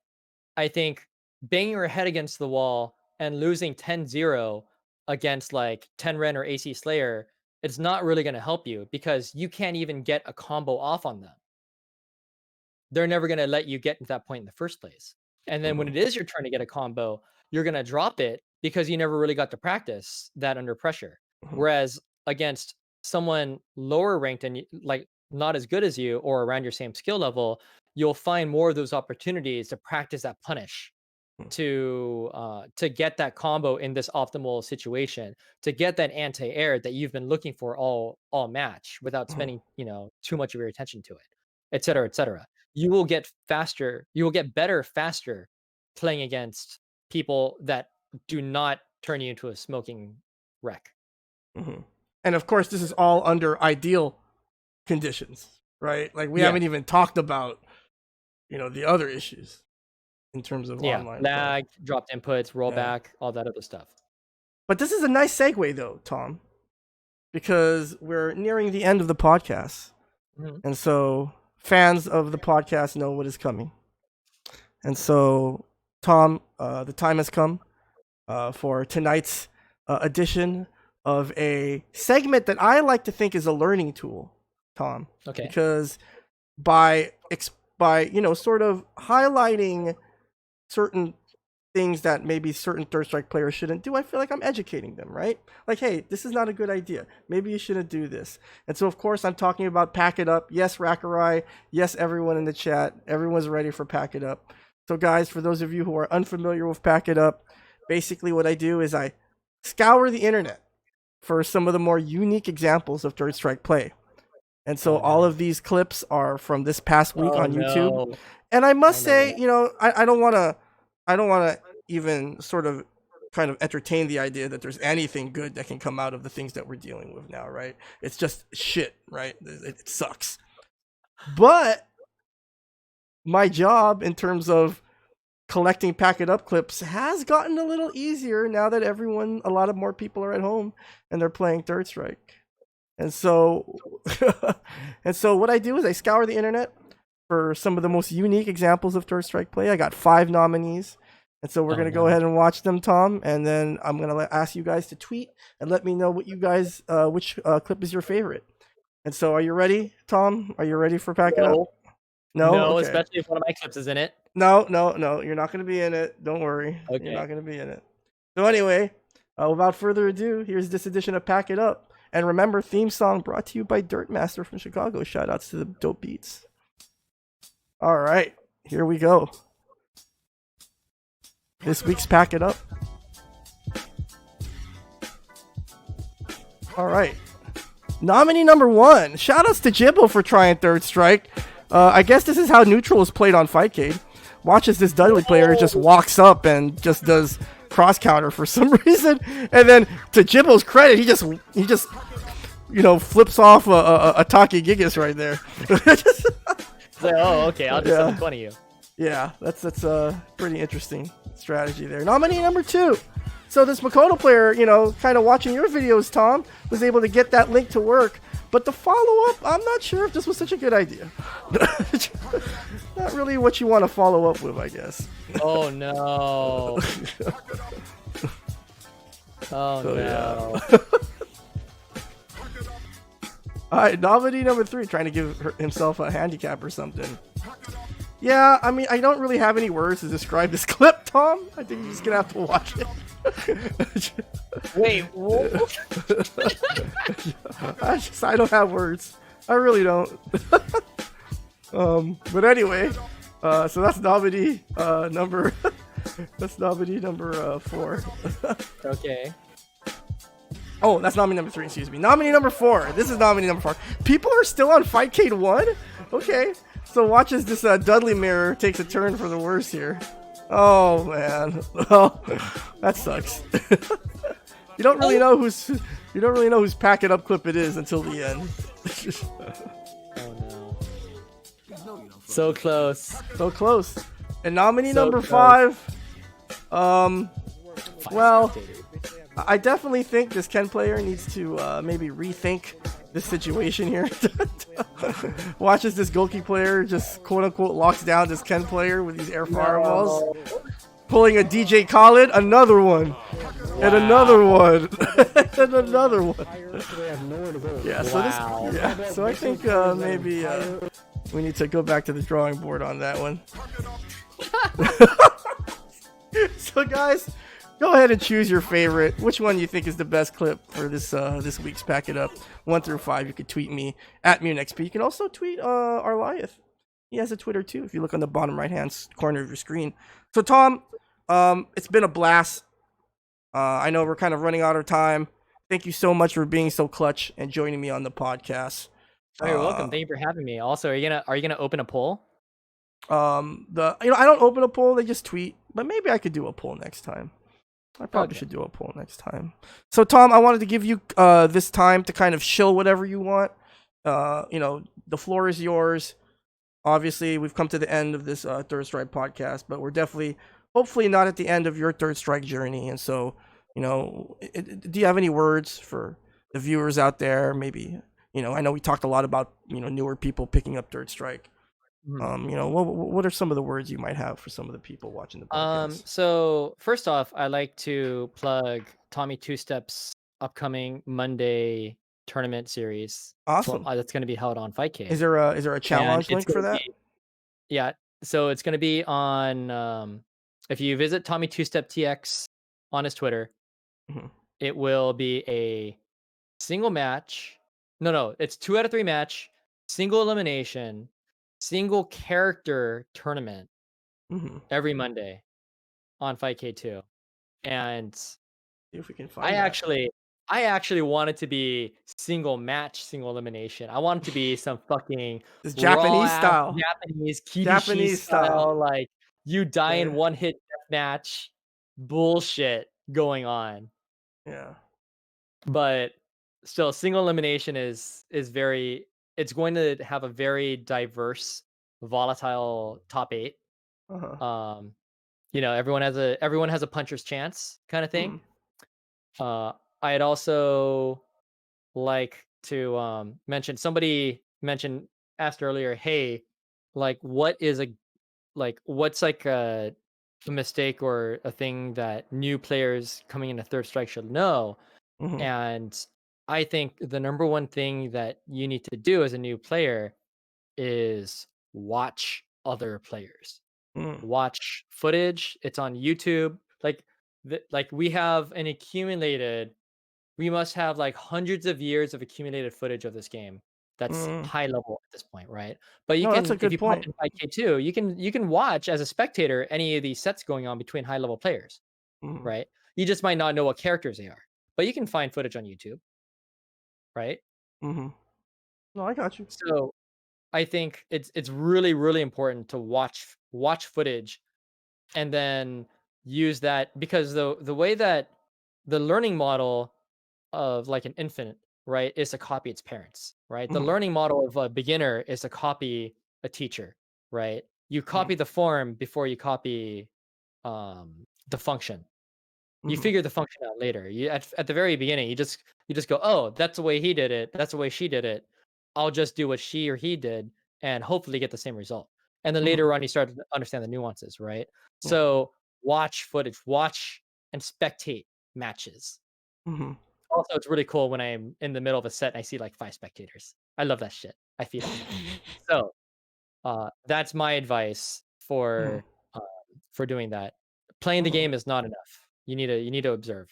I think banging your head against the wall and losing 10-0 against like 10 Ren or AC Slayer, it's not really going to help you because you can't even get a combo off on them. They're never going to let you get to that point in the first place. And then when it is your turn to get a combo, you're going to drop it because you never really got to practice that under pressure. Whereas against someone lower ranked and like not as good as you or around your same skill level, you'll find more of those opportunities to practice that punish to get that combo in this optimal situation, to get that anti-air that you've been looking for all match without spending too much of your attention to it, et cetera, et cetera. You will get faster, you will get better faster playing against people that do not turn you into a smoking wreck. And of course, this is all under ideal conditions, right? Like we haven't even talked about, the other issues in terms of online lag, dropped inputs, rollback, all that other stuff. But this is a nice segue, though, Tom, because we're nearing the end of the podcast, and so fans of the podcast know what is coming. And so, Tom, the time has come for tonight's edition of a segment that I like to think is a learning tool, Tom. Okay. Because by sort of highlighting certain things that maybe certain Third Strike players shouldn't do, I feel like I'm educating them, right? Like, hey, this is not a good idea. Maybe you shouldn't do this. And so, of course, I'm talking about Pack It Up. Yes, Rakurai. Yes, everyone in the chat. Everyone's ready for Pack It Up. So, guys, for those of you who are unfamiliar with Pack It Up, basically what I do is I scour the internet for some of the more unique examples of Third Strike play. And so all of these clips are from this past week on YouTube. No. And I must say, I don't want to even sort of kind of entertain the idea that there's anything good that can come out of the things that we're dealing with now, right? It's just shit, right? It sucks. But my job in terms of collecting Pack It Up clips has gotten a little easier now that a lot of more people are at home and they're playing Third Strike. And so what I do is I scour the internet for some of the most unique examples of Third Strike play. I got 5 nominees. And so we're going to go ahead and watch them, Tom. And then I'm going to ask you guys to tweet and let me know what you guys, which clip is your favorite. And so are you ready, Tom? Are you ready for Pack It Up? No, okay. Especially if one of my clips is in it. No. You're not going to be in it. Don't worry. Okay. You're not going to be in it. So anyway, without further ado, here's this edition of Pack It Up. And remember, theme song brought to you by Dirtmaster from Chicago. Shout outs to the dope beats. All right, here we go. This week's Pack It Up. All right. Nominee number 1. Shout outs to Jibbo for trying Third Strike. I guess this is how neutral is played on Fightcade. Watch as this Dudley player just walks up and just does cross counter for some reason, and then to Jibbo's credit, he just flips off a Taki Gigas right there. Okay, I'll do something funny you. Yeah, that's a pretty interesting strategy there. Nominee number 2. So this Makoto player, kind of watching your videos, Tom, was able to get that link to work, but the follow-up, I'm not sure if this was such a good idea. Not really what you want to follow up with, I guess. Oh no. Oh no. Yeah. All right, nominee number 3, trying to give himself a handicap or something. Yeah, I mean, I don't really have any words to describe this clip, Tom. I think you're just gonna have to watch it. Wait, I don't have words. I really don't. But anyway, so that's nominee number. That's nominee number 4. Okay. Oh, that's nominee number 3. Excuse me. Nominee number 4. This is nominee number 4. People are still on Fightcade 1. Okay. So watch as this Dudley mirror takes a turn for the worse here. Oh man. Oh, that sucks. You don't really know whose Pack It Up clip it is until the end. Oh no. So close. So close. And nominee number 5. Well, I definitely think this Ken player needs to maybe rethink this situation here. Watch as this Goki player just quote-unquote locks down this Ken player with these air fireballs. Pulling a DJ Khaled, another one. Wow. And another one. And another one. Yeah, so so I think maybe We need to go back to the drawing board on that one. So guys, go ahead and choose your favorite. Which one you think is the best clip for this week's Pack It Up? 1 through 5. You could tweet me at Mutant XP. You can also tweet Arlieth. He has a Twitter too. If you look on the bottom right hand corner of your screen. So Tom, it's been a blast. I know we're kind of running out of time. Thank you so much for being so clutch and joining me on the podcast. Oh, you're welcome. Thank you for having me. Also, are you gonna open a poll? I don't open a poll, they just tweet, but maybe I could do a poll next time. I probably Okay. should do a poll next time. So Tom, I wanted to give you this time to kind of shill whatever you want. The floor is yours. Obviously, we've come to the end of this Third Strike podcast, but we're definitely, hopefully, not at the end of your Third Strike journey. And so, do you have any words for the viewers out there? Maybe, I know we talked a lot about newer people picking up Third Strike. What are some of the words you might have for some of the people watching the podcast? So first off, I like to plug Tommy Two Steps upcoming Monday tournament series. Awesome. That's going to be held on Fightcade. Is there a challenge link for that? Yeah. So it's going to be on. If you visit Tommy Two Step TX on his Twitter, it will be a single match. No, it's 2 out of 3 match, single elimination, single character tournament every Monday on Fightcade 2. And see if we can find I actually want it to be single match, single elimination. I want it to be some fucking this raw Japanese style. Japanese Kibishi Japanese style. like you die in one hit death match bullshit going on. Yeah. But still, single elimination is very. It's going to have a very diverse, volatile top 8. Everyone has a puncher's chance kind of thing. I'd also like to mention, somebody asked earlier, hey, like what's like a mistake or a thing that new players coming into Third Strike should know. And I think the number one thing that you need to do as a new player is watch other players. Watch footage. It's on YouTube. We have an accumulated. We must have like hundreds of years of accumulated footage of this game. That's high level at this point, right? But you that's a can, if good you pop point. in 5K2, you can watch as a spectator any of these sets going on between high level players, right? You just might not know what characters they are, but you can find footage on YouTube, right? No, I got you. So I think it's really really important to watch footage and then use that, because the way that the learning model of like an infant, right, is to copy its parents, right? The learning model of a beginner is to copy a teacher, right? You copy the form before you copy the function. You figure the function out later. You at the very beginning, you just go, oh, that's the way he did it. That's the way she did it. I'll just do what she or he did and hopefully get the same result. And then later on, you start to understand the nuances, right? So watch footage, watch and spectate matches. Also, it's really cool when I'm in the middle of a set and I see like 5 spectators. I love that shit. I feed off it. So that's my advice for doing that. Playing the game is not enough. You need to observe.